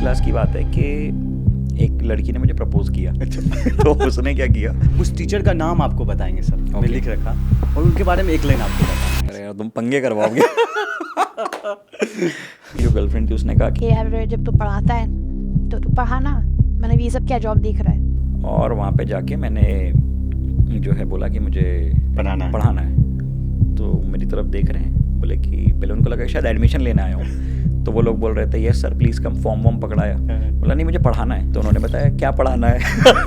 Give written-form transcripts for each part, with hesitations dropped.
Class की बात है कि एक लड़की ने मुझे प्रपोज किया। तो उसने क्या किया, उस टीचर का नाम आपको बताएंगे सर, मैं Okay. लिख रखा, और उनके बारे में एक लाइन आपको बताएंगे। अरे यार तुम पंगे करवाओगे। जो गर्लफ्रेंड थी उसने कहा कि कि यार जब तू पढ़ाता है तो तू पढ़ाना, मतलब ये सब क्या जॉब देख रहा है। और वहाँ पे जाके मैंने जो है बोला कि मुझे पढ़ाना है। तो मेरी तरफ देख रहे हैं, बोले कि पहले उनको लगा कि शायद एडमिशन लेने आया हूँ। तो वो लोग बोल रहे थे yes sir please come, form वॉर्म पकड़ाया। बोला नहीं मुझे पढ़ाना है। तो उन्होंने बताया क्या पढ़ाना है।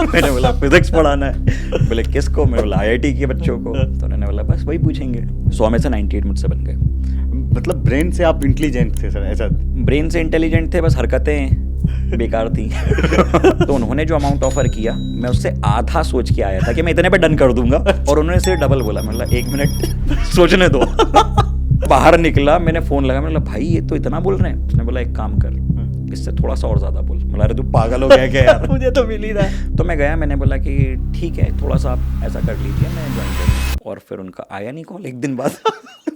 मैंने बोला फिजिक्स पढ़ाना है। बोले किसको? मैं बोला IIT के बच्चों को। तो उन्होंने बोला बस वही पूछेंगे। 100 में से 98 मुझसे बन गए। मतलब ब्रेन से आप इंटेलिजेंट थे सर, ऐसा? ब्रेन से इंटेलिजेंट थे, बस हरकतें बेकार थी। तो उन्होंने जो अमाउंट ऑफर किया मैं उससे आधा सोच के आया था कि मैं इतने पे डन कर दूंगा, और उन्होंने सिर्फ डबल बोला। मतलब 1 मिनट सोचने दो। बाहर निकला, मैंने फ़ोन लगाया, मैंने बोला भाई ये तो इतना बोल रहे हैं। उसने बोला एक काम कर, इससे थोड़ा सा और ज़्यादा बोल। मतलब अरे तू पागल हो गया क्या यार। मुझे तो मिल ही रहा है। तो मैं गया, मैंने बोला कि ठीक है थोड़ा सा आप ऐसा कर लीजिए, मैं ज्वाइन करूँगा। और फिर उनका आया नहीं कॉल 1 दिन बाद।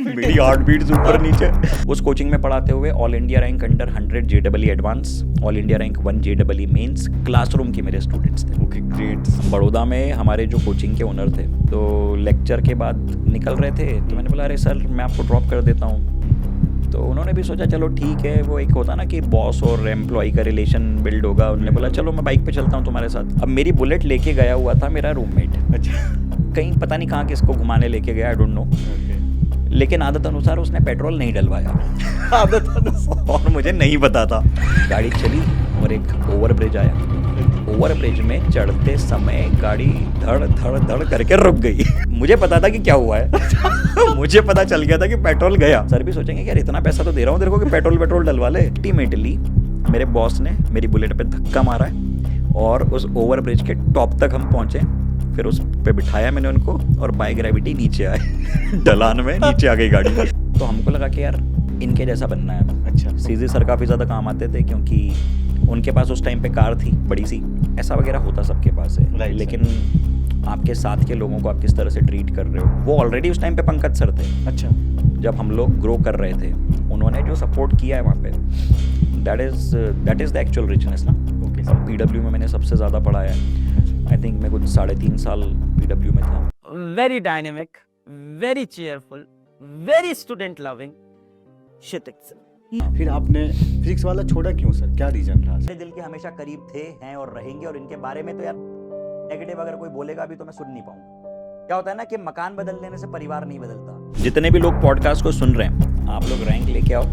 मेरी हार्ट बीट्स ऊपर नीचे। उस कोचिंग में पढ़ाते हुए all India rank under 100 JEE advance, all India rank 1 JEE mains classroom के मेरे स्टूडेंट्स थे। Okay great. बड़ौदा में हमारे जो कोचिंग के ओनर थे, तो लेक्चर के बाद निकल रहे थे, तो मैंने बोला अरे सर मैं आपको ड्रॉप कर देता हूँ। तो उन्होंने भी सोचा चलो ठीक है, वो एक होता ना कि बॉस और एम्प्लॉय का रिलेशन बिल्ड होगा। उन्होंने बोला चलो मैं बाइक पे चलता हूँ तुम्हारे साथ। अब मेरी बुलेट लेके गया हुआ था मेरा रूममेट, अच्छा। कहीं पता नहीं कहाँ किसको घुमाने लेके गया, आई डोंट नो। लेकिन आदत अनुसार उसने पेट्रोल नहीं डलवाया। आदत अनुसार। और मुझे नहीं पता था। गाड़ी चली और एक ओवर ब्रिज आया। ओवर ब्रिज में चढ़ते समय गाड़ी धड़ धड़ धड़ करके रुक गई। मुझे पता था कि क्या हुआ है। मुझे पता चल गया था कि पेट्रोल गया। सर भी सोचेंगे यार इतना पैसा तो दे रहा हूँ तेरे को कि पेट्रोल डलवा ले। अल्टीमेटली मेरे बॉस ने मेरी बुलेट पे धक्का मारा है और उस ओवर ब्रिज के टॉप तक हम पहुंचे। फिर उस पे बिठाया मैंने उनको और बाय ग्रेविटी नीचे आए। ढलान में नीचे आ गई गाड़ी। तो हमको लगा कि यार इनके जैसा बनना है। अच्छा। सीजी सर काफ़ी ज़्यादा काम आते थे क्योंकि उनके पास उस टाइम पे कार थी बड़ी सी। ऐसा वगैरह होता सबके पास है। Right, लेकिन आपके साथ के लोगों को आप किस तरह से ट्रीट कर रहे हो, वो ऑलरेडी उस टाइम पे पंकज सर थे। अच्छा। जब हम लोग ग्रो कर रहे थे उन्होंने जो सपोर्ट किया है वहाँ पे, that is the actual richness ना। ओके और PW में मैंने सबसे ज़्यादा पढ़ाया है। आई थिंक मैं कुछ 3.5 साल PW में था। very dynamic, very cheerful, very student loving, Shitik sir. फिर आपने फिजिक्स वाला छोड़ा क्यों सर, क्या रीजन रहा सर? मेरे दिल के हमेशा करीब थे, हैं और रहेंगे। और इनके बारे में तो यार नेगेटिव अगर कोई बोलेगा भी तो मैं सुन नहीं पाऊंगा। क्या होता है ना कि मकान बदल लेने से परिवार नहीं बदलता। जितने भी लोग पॉडकास्ट को सुन रहे हैं, आप लोग रैंक लेके आओ,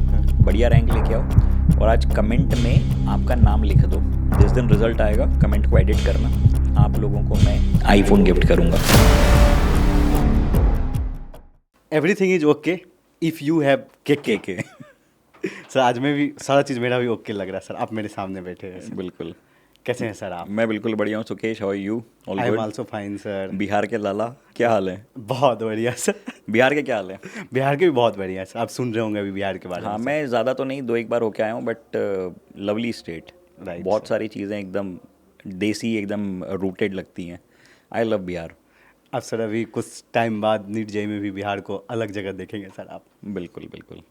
बढ़िया रैंक लेके आओ, और आज कमेंट में आपका नाम लिख दो। जिस दिन रिजल्ट आएगा कमेंट को एडिट करना, आप लोगों को मैं आईफोन गिफ्ट करूंगा। Everything is okay if you have के सर आज में भी सारा चीज़ मेरा भी ओके लग रहा है सर। आप मेरे सामने बैठे हैं सर। बिल्कुल। कैसे हैं सर आप? मैं बिल्कुल बढ़िया हूँ। Sukesh, how are you? All I am good? Also fine sir. Bihar के लाला क्या हाल है? बहुत बढ़िया सर। बिहार के क्या हाल है? बिहार के भी बहुत बढ़िया सर। आप सुन रहे होंगे अभी बिहार के बारे में। हाँ, सर। मैं ज़्यादा तो नहीं, 2-1 बार होके आया हूँ, बट लवली स्टेट। Right, बहुत sir. सारी चीज़ें एकदम देसी, एकदम रूटेड लगती हैं। I love Bihar. अब सर अभी कुछ टाइम बाद नीट जेईई में भी बिहार को अलग जगह देखेंगे सर आप। बिल्कुल बिल्कुल।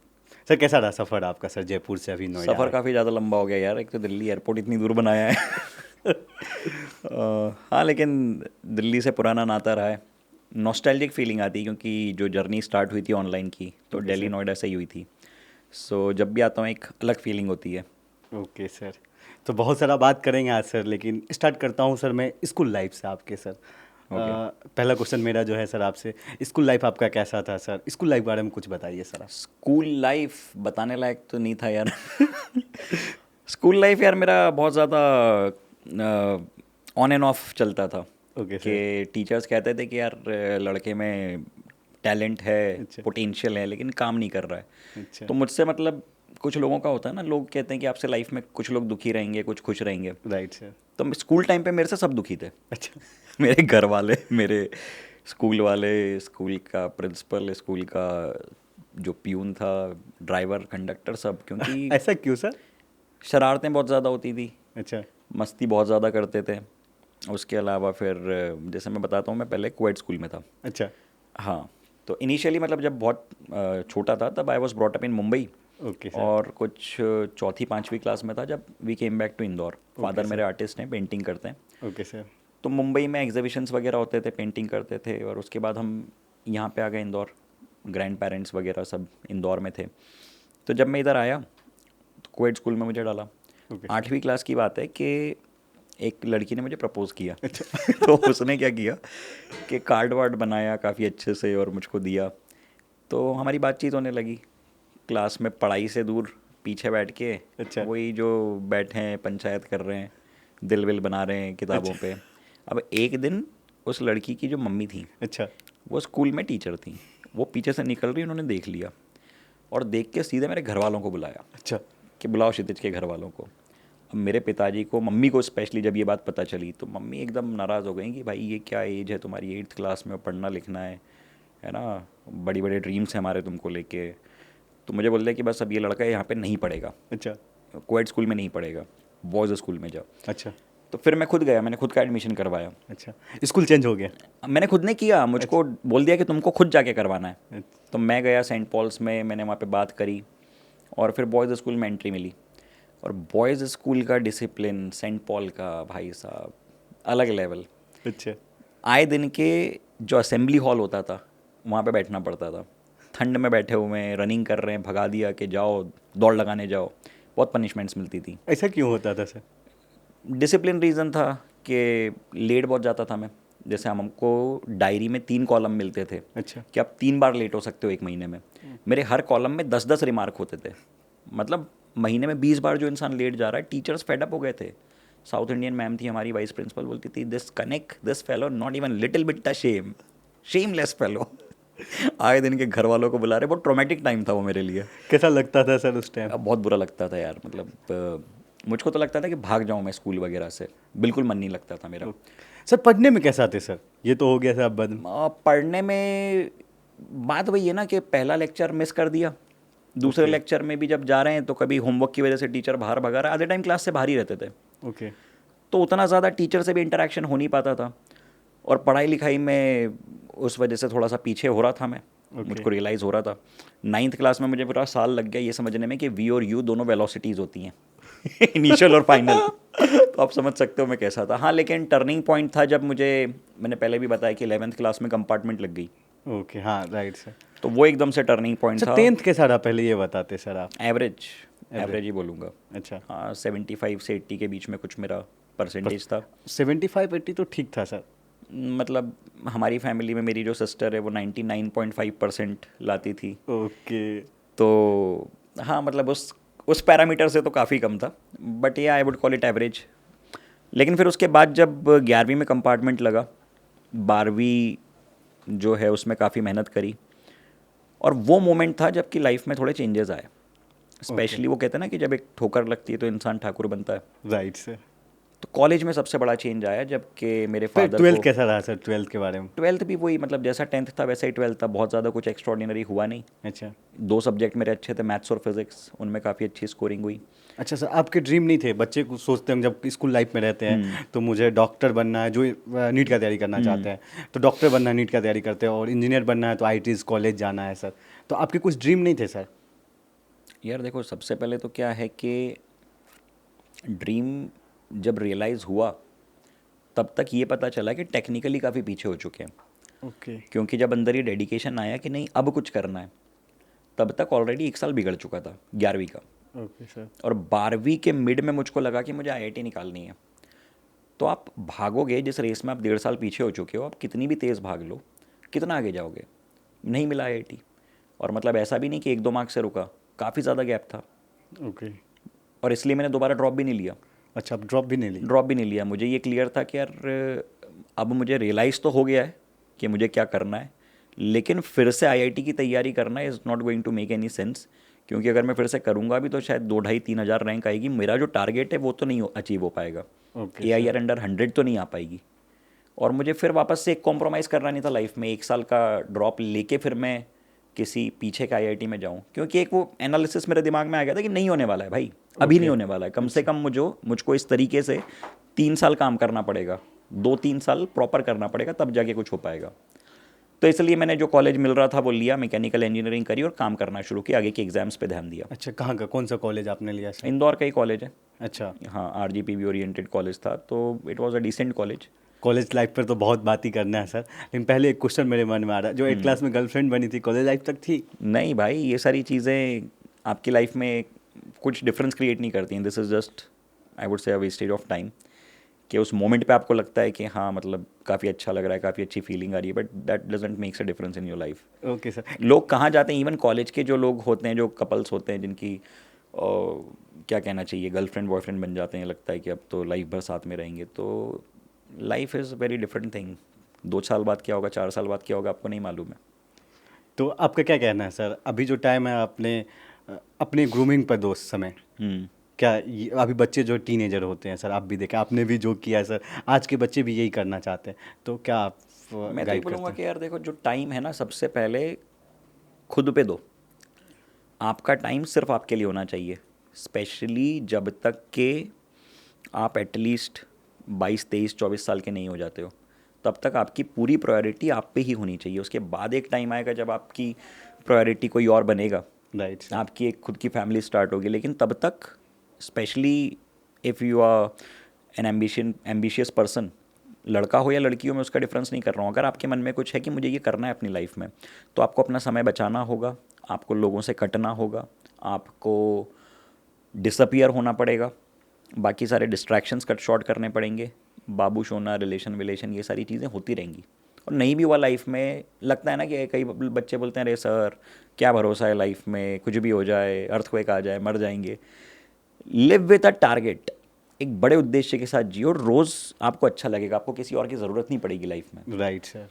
सर कैसा रहा सफ़र आपका सर, जयपुर से अभी नोएडा? सफ़र काफ़ी ज़्यादा लंबा हो गया यार। एक तो दिल्ली एयरपोर्ट इतनी दूर बनाया है। हाँ, लेकिन दिल्ली से पुराना नाता रहा है। नॉस्टैल्जिक फीलिंग आती है क्योंकि जो जर्नी स्टार्ट हुई थी ऑनलाइन की तो दिल्ली नोएडा से ही हुई थी। सो जब भी आता हूँ एक अलग फीलिंग होती है। ओके सर, तो बहुत सारा बात करेंगे आज सर, लेकिन स्टार्ट करता हूँ सर मैं स्कूल लाइफ से आपके सर। पहला क्वेश्चन मेरा जो है सर आपसे, स्कूल लाइफ आपका कैसा था सर? स्कूल लाइफ के बारे में कुछ बताइए सर आप। स्कूल लाइफ बताने लायक तो नहीं था यार। स्कूल लाइफ यार मेरा बहुत ज़्यादा ऑन एंड ऑफ चलता था। ओके कि टीचर्स कहते थे कि यार लड़के में टैलेंट है, अच्छा। पोटेंशियल है, लेकिन काम नहीं कर रहा है। अच्छा। तो मुझसे मतलब कुछ लोगों का होता है ना, लोग कहते हैं कि आपसे लाइफ में कुछ लोग दुखी रहेंगे, कुछ खुश रहेंगे। Right sir. तो स्कूल टाइम पे मेरे से सब दुखी थे। अच्छा। मेरे घर वाले, मेरे स्कूल वाले, स्कूल का प्रिंसिपल, स्कूल का जो प्यून था, ड्राइवर, कंडक्टर, सब। क्योंकि ऐसा क्यों सर? शरारतें बहुत ज़्यादा होती थी, अच्छा। मस्ती बहुत ज़्यादा करते थे। उसके अलावा फिर जैसे मैं बताता हूँ, मैं पहले क्वेट स्कूल में था। अच्छा। हाँ, तो इनिशियली मतलब जब बहुत छोटा था तब I was brought up in Mumbai. Okay sir. और कुछ चौथी पांचवी क्लास में था जब we came back to Indore. Father मेरे आर्टिस्ट हैं, पेंटिंग करते हैं। Okay sir. तो मुंबई में एग्जीबिशंस वगैरह होते थे, पेंटिंग करते थे, और उसके बाद हम यहाँ पे आ गए इंदौर। ग्रैंड पेरेंट्स वगैरह सब इंदौर में थे। तो जब मैं इधर आया तो कोएड स्कूल में मुझे डाला। ओके 8वीं क्लास की बात है कि एक लड़की ने मुझे प्रपोज किया। तो उसने क्या किया कि कार्ड वार्ड बनाया काफ़ी अच्छे से और मुझको दिया। तो हमारी बातचीत होने लगी क्लास में, पढ़ाई से दूर पीछे बैठ के। अच्छा। वही जो बैठे हैं पंचायत कर रहे हैं, दिल विल बना रहे हैं किताबों पे। अब एक दिन उस लड़की की जो मम्मी थी, अच्छा। वो स्कूल में टीचर थी, वो पीछे से निकल रही, उन्होंने देख लिया और देख के सीधे मेरे घर वालों को बुलाया अच्छा। कि बुलाओ क्षितिज के घर वालों को। अब मेरे पिताजी को, मम्मी को स्पेशली जब ये बात पता चली तो मम्मी एकदम नाराज़ हो गई कि भाई ये क्या एज है तुम्हारी, 8th क्लास में पढ़ना लिखना है ना, बड़ी बड़े ड्रीम्स हैं हमारे तुमको लेके। तो मुझे बोल रहे कि बस अब ये लड़का यहाँ पे नहीं पढ़ेगा, अच्छा। कोएड स्कूल में नहीं पढ़ेगा, बॉयज़ स्कूल में जाओ। अच्छा। तो फिर मैं खुद गया, मैंने खुद का एडमिशन करवाया। अच्छा, स्कूल चेंज हो गया। मैंने खुद ने किया, मुझको बोल दिया कि तुमको खुद जाके करवाना है। तो मैं गया सेंट पॉल्स में, मैंने वहाँ पे बात करी और फिर बॉयज़ स्कूल में एंट्री मिली। और बॉयज़ स्कूल का डिसिप्लिन, सेंट पॉल का, भाई साहब अलग लेवल। अच्छा। आए दिन के जो असेंबली हॉल होता था वहाँ पे बैठना पड़ता था, ठंड में बैठे हुए हैं, रनिंग कर रहे हैं, भगा दिया कि जाओ दौड़ लगाने जाओ, बहुत पनिशमेंट्स मिलती थी। ऐसा क्यों होता था सर? डिसिप्लिन रीज़न था कि लेट बहुत जाता था मैं। जैसे हमको डायरी में 3 कॉलम मिलते थे अच्छा। कि आप 3 बार लेट हो सकते हो 1 महीने में। मेरे हर कॉलम में 10-10 रिमार्क होते थे, मतलब महीने में 20 बार जो इंसान लेट जा रहा है। टीचर्स फेडअप हो गए थे। साउथ इंडियन मैम थी हमारी वाइस प्रिंसिपल, बोलती थी this connect this fellow not even little bit the shame, shameless fellow. आए दिन के घर वालों को बुला रहे, बहुत ट्रॉमेटिक टाइम था वो मेरे लिए। कैसा लगता था सर उस टाइम? अब बहुत बुरा लगता था यार, मतलब मुझको तो लगता था कि भाग जाऊँ मैं स्कूल वगैरह से, बिल्कुल मन नहीं लगता था मेरा। सर पढ़ने में कैसा थे सर? ये तो हो गया सर, अब बद पढ़ने में बात वही है ना कि पहला लेक्चर मिस कर दिया, दूसरे लेक्चर में भी जब जा रहे हैं तो कभी होमवर्क की वजह से टीचर बाहर भगा रहा है, आधे टाइम क्लास से बाहर ही रहते थे। ओके। तो उतना ज़्यादा टीचर से भी इंटरेक्शन हो नहीं पाता था और पढ़ाई लिखाई में उस वजह से थोड़ा सा पीछे हो रहा था मैं। मुझको रियलाइज़ हो रहा था। 9th क्लास में मुझे पूरा साल लग गया ये समझने में कि वी और यू दोनों वेलोसिटीज़ होती हैं, इनिशियल और फाइनल। तो आप समझ सकते हो मैं कैसा था। हाँ, लेकिन टर्निंग पॉइंट था जब मैंने पहले भी बताया कि 11th क्लास में कंपार्टमेंट लग गई। ओके, हाँ राइट सर। तो वो एकदम से टर्निंग पॉइंट सर था। 10th कैसा रहा पहले ये बताते सर आप? एवरेज ही बोलूँगा। अच्छा। हाँ, 75 से 80 के बीच में कुछ मेरा परसेंटेज था। 75-80 तो ठीक था सर। मतलब हमारी फैमिली में मेरी जो सिस्टर है वो 99.5% लाती थी। ओके। तो हाँ, मतलब उस पैरामीटर से तो काफ़ी कम था, बट ये I would call it average. लेकिन फिर उसके बाद जब 11वीं में कंपार्टमेंट लगा, 12वीं जो है उसमें काफ़ी मेहनत करी और वो मोमेंट था जब कि लाइफ में थोड़े चेंजेस आए। स्पेशली वो कहते हैं ना कि जब एक ठोकर लगती है तो इंसान ठाकुर बनता है। Right sir. तो कॉलेज में सबसे बड़ा चेंज आया जबकि मेरे फिर फादर 12th को। कैसा रहा सर? 12th के बारे में? 12th भी वही, मतलब जैसा 10th था वैसा ही 12th था, बहुत ज़्यादा कुछ एक्स्ट्रॉर्डिनरी हुआ नहीं। अच्छा। 2 सब्जेक्ट मेरे अच्छे थे, मैथ्स और फिजिक्स, उनमें काफ़ी अच्छी स्कोरिंग हुई। अच्छा सर, आपके ड्रीम नहीं थे? बच्चे को सोचते हैं जब स्कूल लाइफ में रहते हैं तो मुझे डॉक्टर बनना है, जो नीट का तैयारी करना चाहते हैं तो डॉक्टर बनना है, नीट का तैयारी करते हैं, और इंजीनियर बनना है तो IITs कॉलेज जाना है सर। तो आपके कुछ ड्रीम नहीं थे सर? यार देखो, सबसे पहले तो क्या है कि ड्रीम जब रियलाइज़ हुआ तब तक ये पता चला कि टेक्निकली काफ़ी पीछे हो चुके हैं। ओके। क्योंकि जब अंदर ये डेडिकेशन आया कि नहीं अब कुछ करना है, तब तक ऑलरेडी 1 साल बिगड़ चुका था 11वीं का। Okay sir. और 12वीं के मिड में मुझको लगा कि मुझे IIT निकालनी है। तो आप भागोगे जिस रेस में आप 1.5 साल पीछे हो चुके हो, आप कितनी भी तेज़ भाग लो, कितना आगे जाओगे? नहीं मिला IIT। और मतलब ऐसा भी नहीं कि 1-2 मार्क्स से रुका, काफ़ी ज़्यादा गैप था। ओके। और इसलिए मैंने दोबारा ड्रॉप भी नहीं लिया। अच्छा, आप ड्रॉप भी नहीं ली? ड्रॉप भी नहीं लिया। मुझे ये क्लियर था कि यार अब मुझे रियलाइज़ तो हो गया है कि मुझे क्या करना है, लेकिन फिर से IIT की तैयारी करना is not going to make any sense. क्योंकि अगर मैं फिर से करूँगा भी तो शायद 2-2.5-3 हज़ार रैंक आएगी, मेरा जो टारगेट है वो तो नहीं अचीव हो पाएगा। ओके। AIR अंडर 100 तो नहीं आ पाएगी। और मुझे फिर वापस से एक कॉम्प्रोमाइज़ करना नहीं था लाइफ में, 1 साल का ड्रॉप लेके फिर मैं किसी पीछे का IIT में जाऊँ। क्योंकि एक वो एनालिसिस मेरे दिमाग में आ गया था कि नहीं होने वाला है भाई, अभी नहीं होने वाला है। कम से कम मुझको इस तरीके से 3 साल काम करना पड़ेगा, 2-3 साल प्रॉपर करना पड़ेगा, तब जाके कुछ हो पाएगा। तो इसलिए मैंने जो कॉलेज मिल रहा था वो लिया, मैकेनिकल इंजीनियरिंग करी और काम करना शुरू किया, आगे के एग्जाम्स पे ध्यान दिया। अच्छा, कहाँ का कौन सा कॉलेज आपने लिया सर? इंदौर का ही कॉलेज है। अच्छा, हाँ, RGPV ओरिएंटेड कॉलेज था, तो it was a decent college. College life पर तो बहुत बात ही करना है सर, लेकिन पहले एक क्वेश्चन मेरे मन में आ रहा है, जो 8 क्लास में गर्लफ्रेंड बनी थी, कॉलेज लाइफ तक थी? नहीं भाई, ये सारी चीज़ें आपकी लाइफ में कुछ डिफरेंस क्रिएट नहीं करती हैं। This is just I would say a wastage of time, कि उस मोमेंट पे आपको लगता है कि हाँ मतलब काफ़ी अच्छा लग रहा है, काफ़ी अच्छी फीलिंग आ रही है, but that doesn't makes a difference in your life. Okay sir. लोग कहाँ जाते हैं, इवन कॉलेज के जो लोग होते हैं, जो कपल्स होते हैं, जिनकी क्या कहना चाहिए, गर्लफ्रेंड बॉयफ्रेंड बन जाते हैं, लगता है कि अब तो लाइफ भर साथ में रहेंगे, तो life is very different thing. 2 साल बाद क्या होगा, 4 साल बाद क्या होगा, आपको नहीं मालूम है। तो आपका क्या कहना है सर, अभी जो टाइम है अपने ग्रूमिंग पर दोस्त समय, क्या अभी बच्चे जो टीनेजर होते हैं सर, आप भी देखें, आपने भी जो किया है सर, आज के बच्चे भी यही करना चाहते हैं, तो क्या आप मैं तो गाइड बोलूँगा करते कि यार देखो, जो टाइम है ना, सबसे पहले खुद पे दो। आपका टाइम सिर्फ आपके लिए होना चाहिए, स्पेशली जब तक के आप एटलीस्ट 22, 23, 24 साल के नहीं हो जाते हो, तब तक आपकी पूरी प्रायोरिटी आप पे ही होनी चाहिए। उसके बाद एक टाइम आएगा जब आपकी प्रायोरिटी कोई और बनेगा, हैं? Right sir. आपकी एक खुद की फैमिली स्टार्ट होगी, लेकिन तब तक specially if you are an ambitious person, लड़का हो या लड़की हो, मैं उसका डिफरेंस नहीं कर रहा हूँ, अगर आपके मन में कुछ है कि मुझे ये करना है अपनी लाइफ में, तो आपको अपना समय बचाना होगा, आपको लोगों से कटना होगा, आपको डिसअपियर होना पड़ेगा, बाकी सारे डिस्ट्रैक्शंस कट शॉर्ट करने पड़ेंगे, बाबू शोना, रिलेशन ये सारी चीज़ें होती रहेंगी। और नहीं भी हुआ लाइफ में, लगता है ना कि कई बच्चे बोलते हैं, अरे सर क्या भरोसा है लाइफ में, कुछ भी हो जाए, अर्थक्वेक आ जाए, मर जाएंगे। लिव विद अ टारगेट, एक बड़े उद्देश्य के साथ जियो, रोज़ आपको अच्छा लगेगा, आपको किसी और की ज़रूरत नहीं पड़ेगी लाइफ में। Right sir.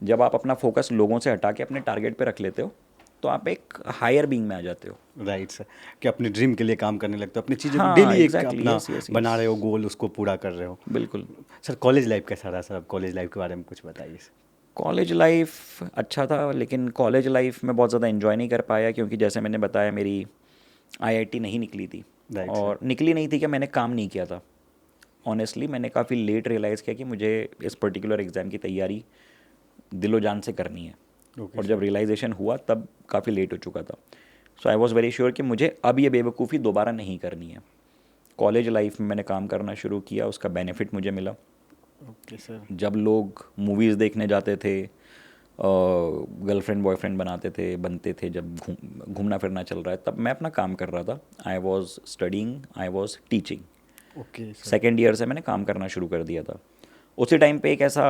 जब आप अपना फोकस लोगों से हटा के अपने टारगेट पे रख लेते हो, तो आप एक हायर बीइंग में आ जाते हो। राइट सर, कि अपने ड्रीम के लिए काम करने लगते हो, अपनी चीज़ों को हाँ, डेली एक exactly, अपना yes, yes, बना yes. रहे हो, गोल उसको पूरा कर रहे हो। बिल्कुल। सर कॉलेज लाइफ कैसा रहा सर? अब कॉलेज लाइफ के बारे में कुछ बताइए सर। कॉलेज लाइफ अच्छा था, लेकिन कॉलेज लाइफ में बहुत ज़्यादा एंजॉय नहीं कर पाया, क्योंकि जैसे मैंने बताया, मेरी IIT नहीं निकली थी। Right, और निकली नहीं थी कि मैंने काम नहीं किया था। ऑनेस्टली मैंने काफ़ी लेट रियलाइज़ किया कि मुझे इस पर्टिकुलर एग्ज़ाम की तैयारी दिलो जान से करनी है। और जब रियलाइजेशन हुआ तब काफ़ी लेट हो चुका था। सो आई वॉज़ वेरी श्योर कि मुझे अब ये बेवकूफ़ी दोबारा नहीं करनी है। कॉलेज लाइफ में मैंने काम करना शुरू किया, उसका बेनिफिट मुझे मिला। Okay sir. जब लोग मूवीज़ देखने जाते थे, गर्लफ्रेंड बॉयफ्रेंड बनते थे, जब घूमना फिरना चल रहा है, तब मैं अपना काम कर रहा था। I was studying, I was teaching. Okay sir. Second year से मैंने काम करना शुरू कर दिया था। उसी टाइम पे एक ऐसा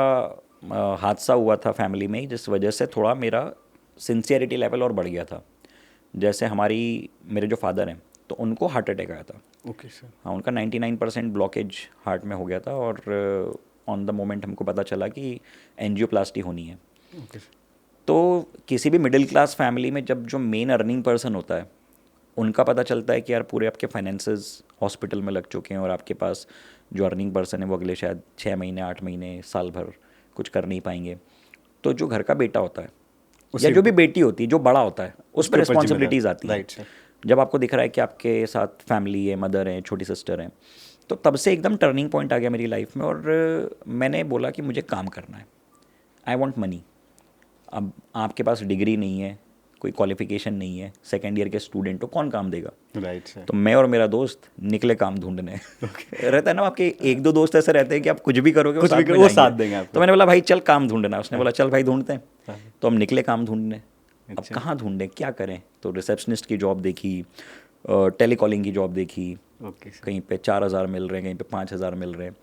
हादसा हुआ था फैमिली में, जिस वजह से थोड़ा मेरा सिंसियरिटी लेवल और बढ़ गया था। जैसे मेरे जो फादर हैं, तो उनको हार्ट अटैक आया था। Okay sir. हाँ, उनका 99% ब्लॉकेज हार्ट में हो गया था, और ऑन द मोमेंट हमको पता चला कि एंजियोप्लास्टी होनी है। Okay sir. तो किसी भी मिडिल क्लास फैमिली में जब जो मेन अर्निंग पर्सन होता है, उनका पता चलता है कि यार पूरे आपके फाइनेंसेस हॉस्पिटल में लग चुके हैं, और आपके पास जो अर्निंग पर्सन है वो अगले शायद 6 महीने, 8 महीने, साल भर कुछ कर नहीं पाएंगे, तो जो घर का बेटा होता है या जो भी बेटी होती है, जो बड़ा होता है, उस पर रिस्पॉन्सिबिलिटीज़ आती है। Right sir. जब आपको दिख रहा है कि आपके साथ फैमिली है, मदर है, छोटी सिस्टर है, तो तब से एकदम टर्निंग पॉइंट आ गया मेरी लाइफ में, और मैंने बोला कि मुझे काम करना है। I want money. अब आपके पास डिग्री नहीं है, कोई क्वालिफिकेशन नहीं है, सेकेंड ईयर के स्टूडेंट हो, कौन काम देगा? Right sir. तो मैं और मेरा दोस्त निकले काम ढूंढने। रहता है ना, आपके 1-2 दोस्त ऐसे रहते हैं कि आप कुछ भी करोगे, कुछ भी में वो जाएंगे। साथ देंगे आपको। तो मैंने बोला भाई चल काम ढूंढना। उसने बोला चल भाई ढूंढते हैं। तो हम निकले काम ढूंढने। अब अच्छा। कहाँ ढूंढें, क्या करें? तो रिसेप्शनिस्ट की जॉब देखी, टेलीकॉलिंग की जॉब देखी। Okay sir. कहीं पे 4,000 मिल रहे हैं, कहीं पे 5,000 मिल रहे हैं।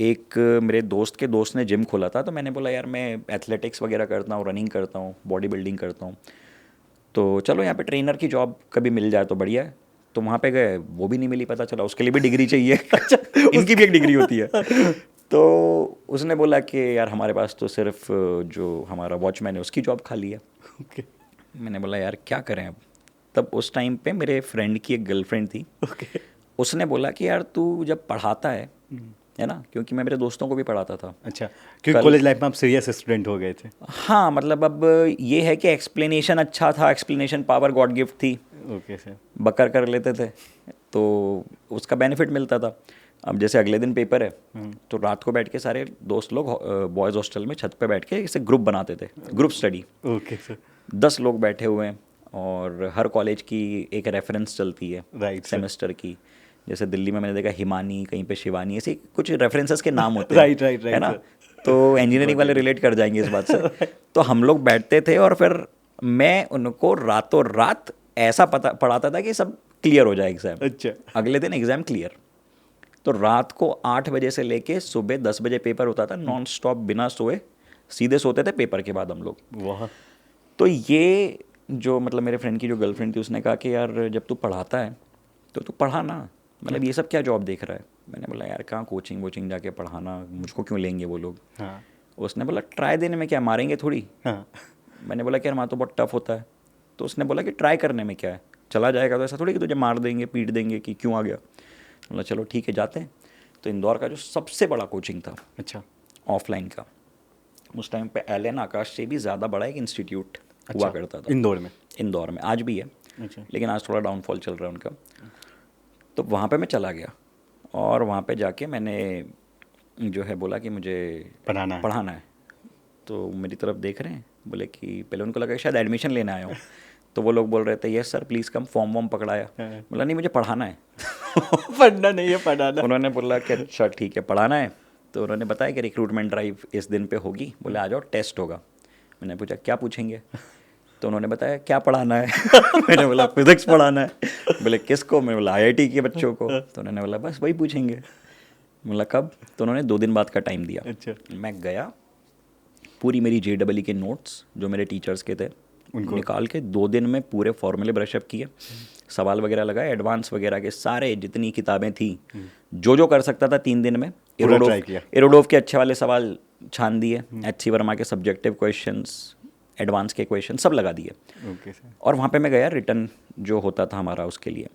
एक मेरे दोस्त के दोस्त ने जिम खोला था, तो मैंने बोला यार मैं एथलेटिक्स वगैरह करता हूँ, रनिंग करता हूँ, बॉडी बिल्डिंग करता हूँ, तो चलो यहाँ पे ट्रेनर की जॉब कभी मिल जाए तो बढ़िया है। तो वहाँ पे गए, वो भी नहीं मिली, पता चला उसके लिए भी डिग्री चाहिए। इनकी भी एक डिग्री होती है। तो उसने बोला कि यार हमारे पास तो सिर्फ जो हमारा वॉचमैन है उसकी जॉब खाली है। ओके। मैंने बोला यार क्या करें अब? तब उस टाइम पे मेरे फ्रेंड की एक गर्लफ्रेंड थी। ओके। उसने बोला कि यार तू जब पढ़ाता है ना, क्योंकि मैं मेरे दोस्तों को भी पढ़ाता था। अच्छा, क्योंकि कॉलेज लाइफ में आप सीरियस स्टूडेंट हो गए थे। हाँ, मतलब अब ये है कि एक्सप्लेनेशन अच्छा था, एक्सप्लेनेशन पावर गॉड गिफ्ट थी, ओके सर। बकर कर लेते थे। तो उसका बेनिफिट मिलता था। अब जैसे अगले दिन पेपर है तो रात को बैठ के सारे दोस्त लोग बॉयज़ हॉस्टल में छत पे बैठ के इसे ग्रुप बनाते थे, ग्रुप स्टडी। Okay sir. 10 लोग बैठे हुए हैं और हर कॉलेज की एक रेफरेंस चलती है Right, sir. सेमेस्टर की। जैसे दिल्ली में मैंने देखा हिमानी, कहीं पे शिवानी, ऐसे कुछ रेफरेंसेस के नाम होते हैं। Right, है ना? sir. तो इंजीनियरिंग वाले रिलेट कर जाएंगे इस बात से। तो हम लोग बैठते थे और फिर मैं उनको रातों रात ऐसा पढ़ाता था कि सब क्लियर हो जाए एग्ज़ाम। अच्छा। अगले दिन एग्ज़ाम क्लियर। तो रात को 8 बजे से लेके सुबह 10 बजे पेपर होता था, नॉन स्टॉप, बिना सोए सीधे सोते थे पेपर के बाद हम लोग। वाह। तो ये जो मतलब मेरे फ्रेंड की जो गर्लफ्रेंड थी उसने कहा कि यार जब तू पढ़ाता है तो तू पढ़ा ना, मतलब ये सब क्या जॉब देख रहा है। मैंने बोला यार कहाँ कोचिंग वोचिंग जाके पढ़ाना, मुझको क्यों लेंगे वो लोग। हाँ। उसने बोला ट्राई देने में क्या, मारेंगे थोड़ी। हाँ। मैंने बोला कि यार वहाँ तो बहुत टफ होता है। तो उसने बोला कि ट्राई करने में क्या है, चला जाएगा तो ऐसा थोड़ी कि तुझे मार देंगे पीट देंगे कि क्यों आ गया। बोला चलो ठीक है जाते हैं। तो इंदौर का जो सबसे बड़ा कोचिंग था अच्छा। ऑफलाइन का, उस टाइम पे एलन आकाश से भी ज़्यादा बड़ा एक इंस्टीट्यूट हुआ करता था इंदौर में। इंदौर में, आज भी है अच्छा। लेकिन आज थोड़ा डाउनफॉल चल रहा है उनका। तो वहाँ पे मैं चला गया और वहाँ पे जाके मैंने जो है बोला कि मुझे पढ़ाना है। तो मेरी तरफ देख रहे हैं, बोले कि पहले उनको लगा कि शायद एडमिशन लेने आया हूँ। तो वो लोग बोल रहे थे yes sir please come, form वॉर्म पकड़ाया। बोला नहीं मुझे पढ़ाना है। पढ़ना नहीं है, पढ़ाना। उन्होंने बोला कि अच्छा ठीक है पढ़ाना है। तो उन्होंने बताया कि रिक्रूटमेंट ड्राइव इस दिन पे होगी, बोले आ जाओ टेस्ट होगा। मैंने पूछा क्या पूछेंगे, तो उन्होंने बताया क्या पढ़ाना है। मैंने बोला फिजिक्स पढ़ाना है। बोले किसको, मैंने बोला IIT के बच्चों को। तो उन्होंने बोला बस वही पूछेंगे। बोला कब, तो उन्होंने 2 दिन बाद का टाइम दिया। अच्छा। मैं गया, पूरी मेरी JEE के नोट्स जो मेरे टीचर्स के थे उनको निकाल के 2 दिन में पूरे फॉर्मूले ब्रशअप किए, सवाल वगैरह लगाए, एडवांस वगैरह के सारे जितनी किताबें थी जो कर सकता था 3 दिन में। एरोडोव के अच्छे वाले सवाल छान दिए, HC वर्मा के सब्जेक्टिव क्वेश्चंस, एडवांस के क्वेश्चन सब लगा दिए। Okay sir. और वहाँ पे मैं गया, रिटर्न जो होता था हमारा उसके लिए।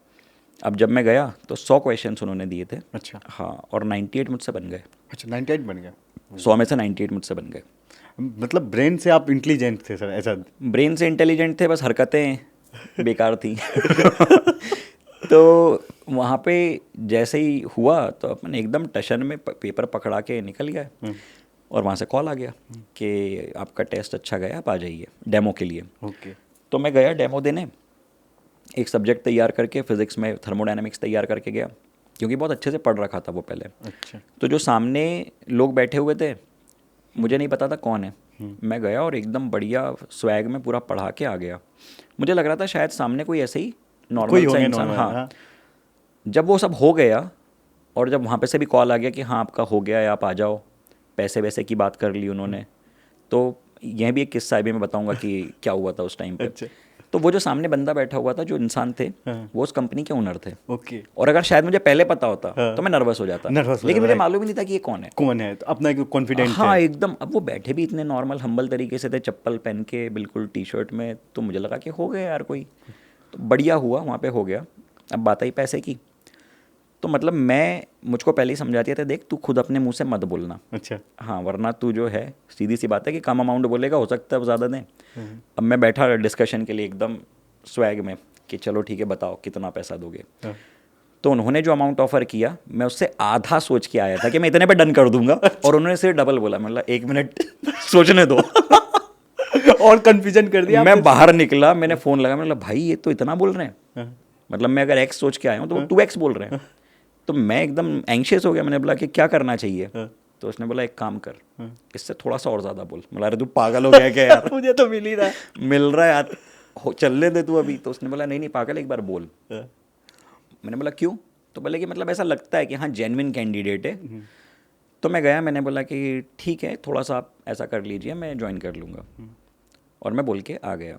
अब जब मैं गया तो 100 क्वेश्चंस उन्होंने दिए थे। अच्छा। हाँ, और 98 मुझसे बन गए। अच्छा 98 बन गया। 100 में से 98 मुझसे बन गए। मतलब ब्रेन से आप इंटेलिजेंट थे सर, ऐसा? ब्रेन से इंटेलिजेंट थे, बस हरकतें बेकार थी। तो वहाँ पे जैसे ही हुआ तो अपन एकदम टशन में पेपर पकड़ा के निकल गए और वहाँ से कॉल आ गया कि आपका टेस्ट अच्छा गया, आप आ जाइए डेमो के लिए। ओके। तो मैं गया डेमो देने, एक सब्जेक्ट तैयार करके फिज़िक्स में थर्मोडायनामिक्स तैयार करके गया, क्योंकि बहुत अच्छे से पढ़ रखा था वो पहले। अच्छा। तो जो सामने लोग बैठे हुए थे मुझे नहीं पता था कौन है। मैं गया और एकदम बढ़िया स्वैग में पूरा पढ़ा के आ गया। मुझे लग रहा था शायद सामने कोई ऐसे ही नॉर्मल सा इंसान। हाँ। जब वो सब हो गया और जब वहाँ पे से भी कॉल आ गया कि हाँ आपका हो गया है, आप आ जाओ, पैसे वैसे की बात कर ली उन्होंने। तो यह भी एक किस्सा है, भी मैं बताऊंगा कि क्या हुआ था उस टाइम पे। अच्छा। तो वो जो सामने बंदा बैठा हुआ था, जो इंसान थे, वो उस कंपनी के ओनर थे। ओके। और अगर शायद मुझे पहले पता होता तो मैं नर्वस हो जाता, लेकिन मुझे मालूम ही नहीं था कि ये कौन है। तो अपना कॉन्फिडेंट। हाँ एकदम। अब वो बैठे भी इतने नॉर्मल हम्बल तरीके से थे, चप्पल पहन के बिल्कुल T-शर्ट में। तो मुझे लगा कि हो गया यार कोई, तो बढ़िया हुआ वहाँ पे हो गया। अब बात आई पैसे की, तो मतलब मुझको पहले ही समझा दिया था, देख तू खुद अपने मुंह से मत बोलना। अच्छा। हाँ, वरना तू जो है सीधी सी बात है कि कम अमाउंट बोलेगा, हो सकता है वो ज़्यादा दें। अब मैं बैठा डिस्कशन के लिए एकदम स्वैग में कि चलो ठीक है बताओ कितना पैसा दोगे। तो उन्होंने जो अमाउंट ऑफर किया मैं उससे आधा सोच के आया था कि मैं इतने पे डन कर दूंगा, और उन्होंने सिर्फ डबल बोला। मतलब 1 मिनट सोचने दो। और कन्फ्यूजन कर दिया। मैं बाहर निकला, मैंने फ़ोन लगा, मतलब भाई ये तो इतना बोल रहे हैं, मतलब मैं अगर X सोच के आया हूँ तो वो 2X बोल रहे हैं। तो मैं एकदम एंशियस हो गया। मैंने बोला कि क्या करना चाहिए। तो उसने बोला एक काम कर, इससे थोड़ा सा और ज़्यादा बोल। बोला अरे तू पागल हो गया क्या यार। मुझे तो मिल ही रहा है। मिल रहा है यार, चलने दे तू अभी। तो उसने बोला नहीं पागल, एक बार बोल। मैंने बोला क्यों। तो बोले कि मतलब ऐसा लगता है कि हाँ जेन्युइन कैंडिडेट है। तो मैं गया, मैंने बोला कि ठीक है थोड़ा सा आप ऐसा कर लीजिए, मैं ज्वाइन कर लूँगा। और मैं बोल के आ गया।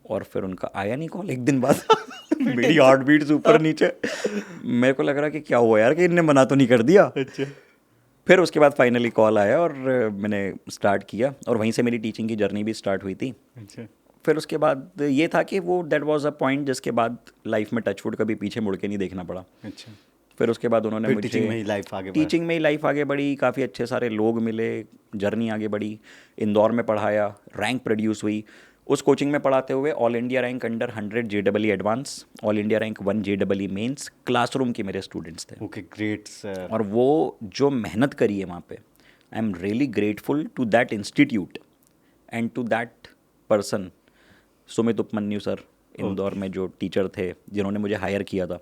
और फिर उनका आया नहीं कॉल 1 दिन बाद। मेरी हार्ट बीट्स ऊपर नीचे। मेरे को लग रहा कि क्या हुआ यार, कि इनने मना तो नहीं कर दिया। अच्छा। फिर उसके बाद फाइनली कॉल आया और मैंने स्टार्ट किया, और वहीं से मेरी टीचिंग की जर्नी भी स्टार्ट हुई थी। अच्छा। फिर उसके बाद ये था कि वो दैट वाज अ पॉइंट जिसके बाद लाइफ में टचवुड कभी पीछे मुड़ के नहीं देखना पड़ा। अच्छा। फिर उसके बाद उन्होंने मुझे टीचिंग में ही लाइफ आगे बढ़ी, काफ़ी अच्छे सारे लोग मिले, जर्नी आगे बढ़ी, इंदौर में पढ़ाया, रैंक प्रोड्यूस हुई। उस कोचिंग में पढ़ाते हुए all India rank under 100 JEE advance, all India rank 1 JEE mains classroom के मेरे स्टूडेंट्स थे। Okay, great sir. और वो जो मेहनत करी है वहाँ पे, I am really grateful to that institute and to that person, Sumit Upmanyu sir, Indore में जो टीचर थे जिन्होंने मुझे हायर किया था।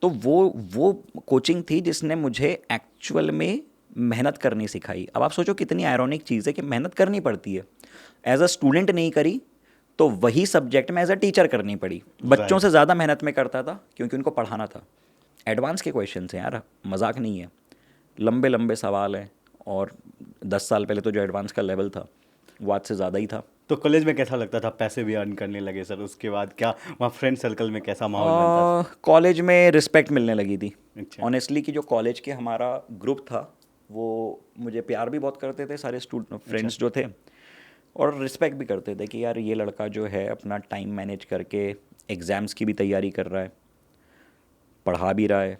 तो वो कोचिंग थी जिसने मुझे एक्चुअल में मेहनत करनी सिखाई। अब आप सोचो कितनी आयरॉनिक चीज़ है कि मेहनत करनी पड़ती है। एज अ स्टूडेंट नहीं करी तो वही सब्जेक्ट में एज अ टीचर करनी पड़ी। बच्चों से ज़्यादा मेहनत में करता था क्योंकि उनको पढ़ाना था। एडवांस के क्वेश्चन हैं यार, मजाक नहीं है, लंबे लंबे सवाल हैं। और 10 साल पहले तो जो एडवांस का लेवल था वो आज से ज़्यादा ही था। तो कॉलेज में कैसा लगता था? पैसे भी अर्न करने लगे सर, उसके बाद क्या वहाँ फ्रेंड सर्कल में कैसा माहौल बनता था? कॉलेज में रिस्पेक्ट मिलने लगी थी अच्छा। ऑनेस्टली, कि जो कॉलेज के हमारा ग्रुप था वो मुझे प्यार भी बहुत करते थे, सारे फ्रेंड्स जो थे, और रिस्पेक्ट भी करते थे कि यार ये लड़का जो है अपना टाइम मैनेज करके एग्ज़ाम्स की भी तैयारी कर रहा है, पढ़ा भी रहा है,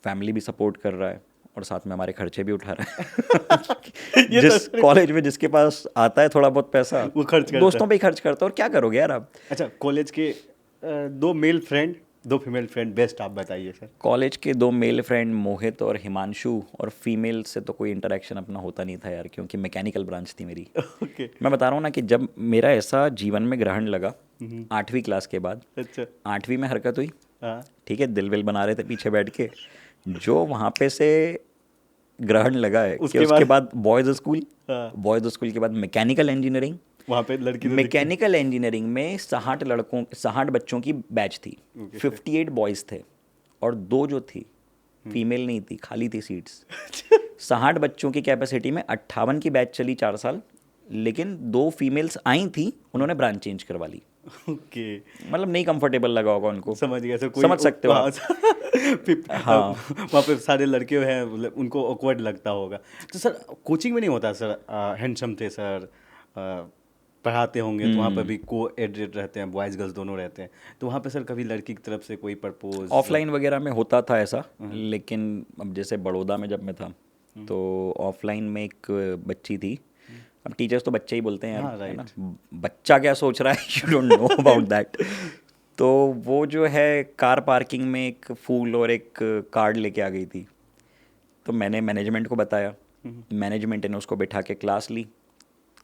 फैमिली भी सपोर्ट कर रहा है और साथ में हमारे खर्चे भी उठा रहा है। जिस कॉलेज में जिसके पास आता है थोड़ा बहुत पैसा वो खर्च करता है। दोस्तों पे ही खर्च करता है, और क्या करोगे यार आप। अच्छा, कॉलेज के 2 male friend 2 female friend best आप बताइए सर। कॉलेज के 2 मेल फ्रेंड मोहित और हिमांशु, और फीमेल से तो कोई इंटरेक्शन अपना होता नहीं था यार, क्योंकि मैकेनिकल ब्रांच थी मेरी। ओके। मैं बता रहा हूँ ना कि जब मेरा ऐसा जीवन में ग्रहण लगा 8वीं क्लास के बाद, अच्छा। 8वीं में हरकत हुई, हाँ। ठीक है, दिल विल बना रहे थे पीछे बैठ के, जो वहाँ पे से ग्रहण लगा है कि उसके बाद बॉयज़ स्कूल, हाँ। बॉयज़ स्कूल के बाद मैकेनिकल इंजीनियरिंग। वहाँ पे लड़की तो मैकेनिकल इंजीनियरिंग में 60 बच्चों की बैच थी, 58 बॉयज़ थे और 2 जो थी फीमेल नहीं थी, खाली थी सीट्स। 60 बच्चों की कैपेसिटी में 58 की बैच चली 4 साल, लेकिन 2 फीमेल्स आई थी, उन्होंने ब्रांच चेंज करवा ली। ओके, मतलब नहीं कंफर्टेबल लगा होगा उनको, समझ गया सर। कोई समझ सकते हो आप। हाँ। वहाँ पे सारे लड़के हैं, मतलब उनको ऑकवर्ड लगता होगा। तो सर कोचिंग में नहीं होता सर, हैंडसम थे सर, पढ़ाते होंगे तो वहाँ पे भी को एडेड रहते हैं, बॉयज़ गर्ल्स दोनों रहते हैं, तो वहाँ पे सर कभी लड़की की तरफ से कोई प्रपोज? ऑफलाइन वगैरह में होता था ऐसा, लेकिन अब जैसे बड़ौदा में जब मैं था तो ऑफलाइन में एक बच्ची थी। अब टीचर्स तो बच्चे ही बोलते हैं यार, हाँ, है ना, बच्चा क्या सोच रहा है, you don't know about that. तो वो जो है कार पार्किंग में एक फूल और एक कार्ड लेके आ गई थी, तो मैंने मैनेजमेंट को बताया, मैनेजमेंट ने उसको बैठा के क्लास ली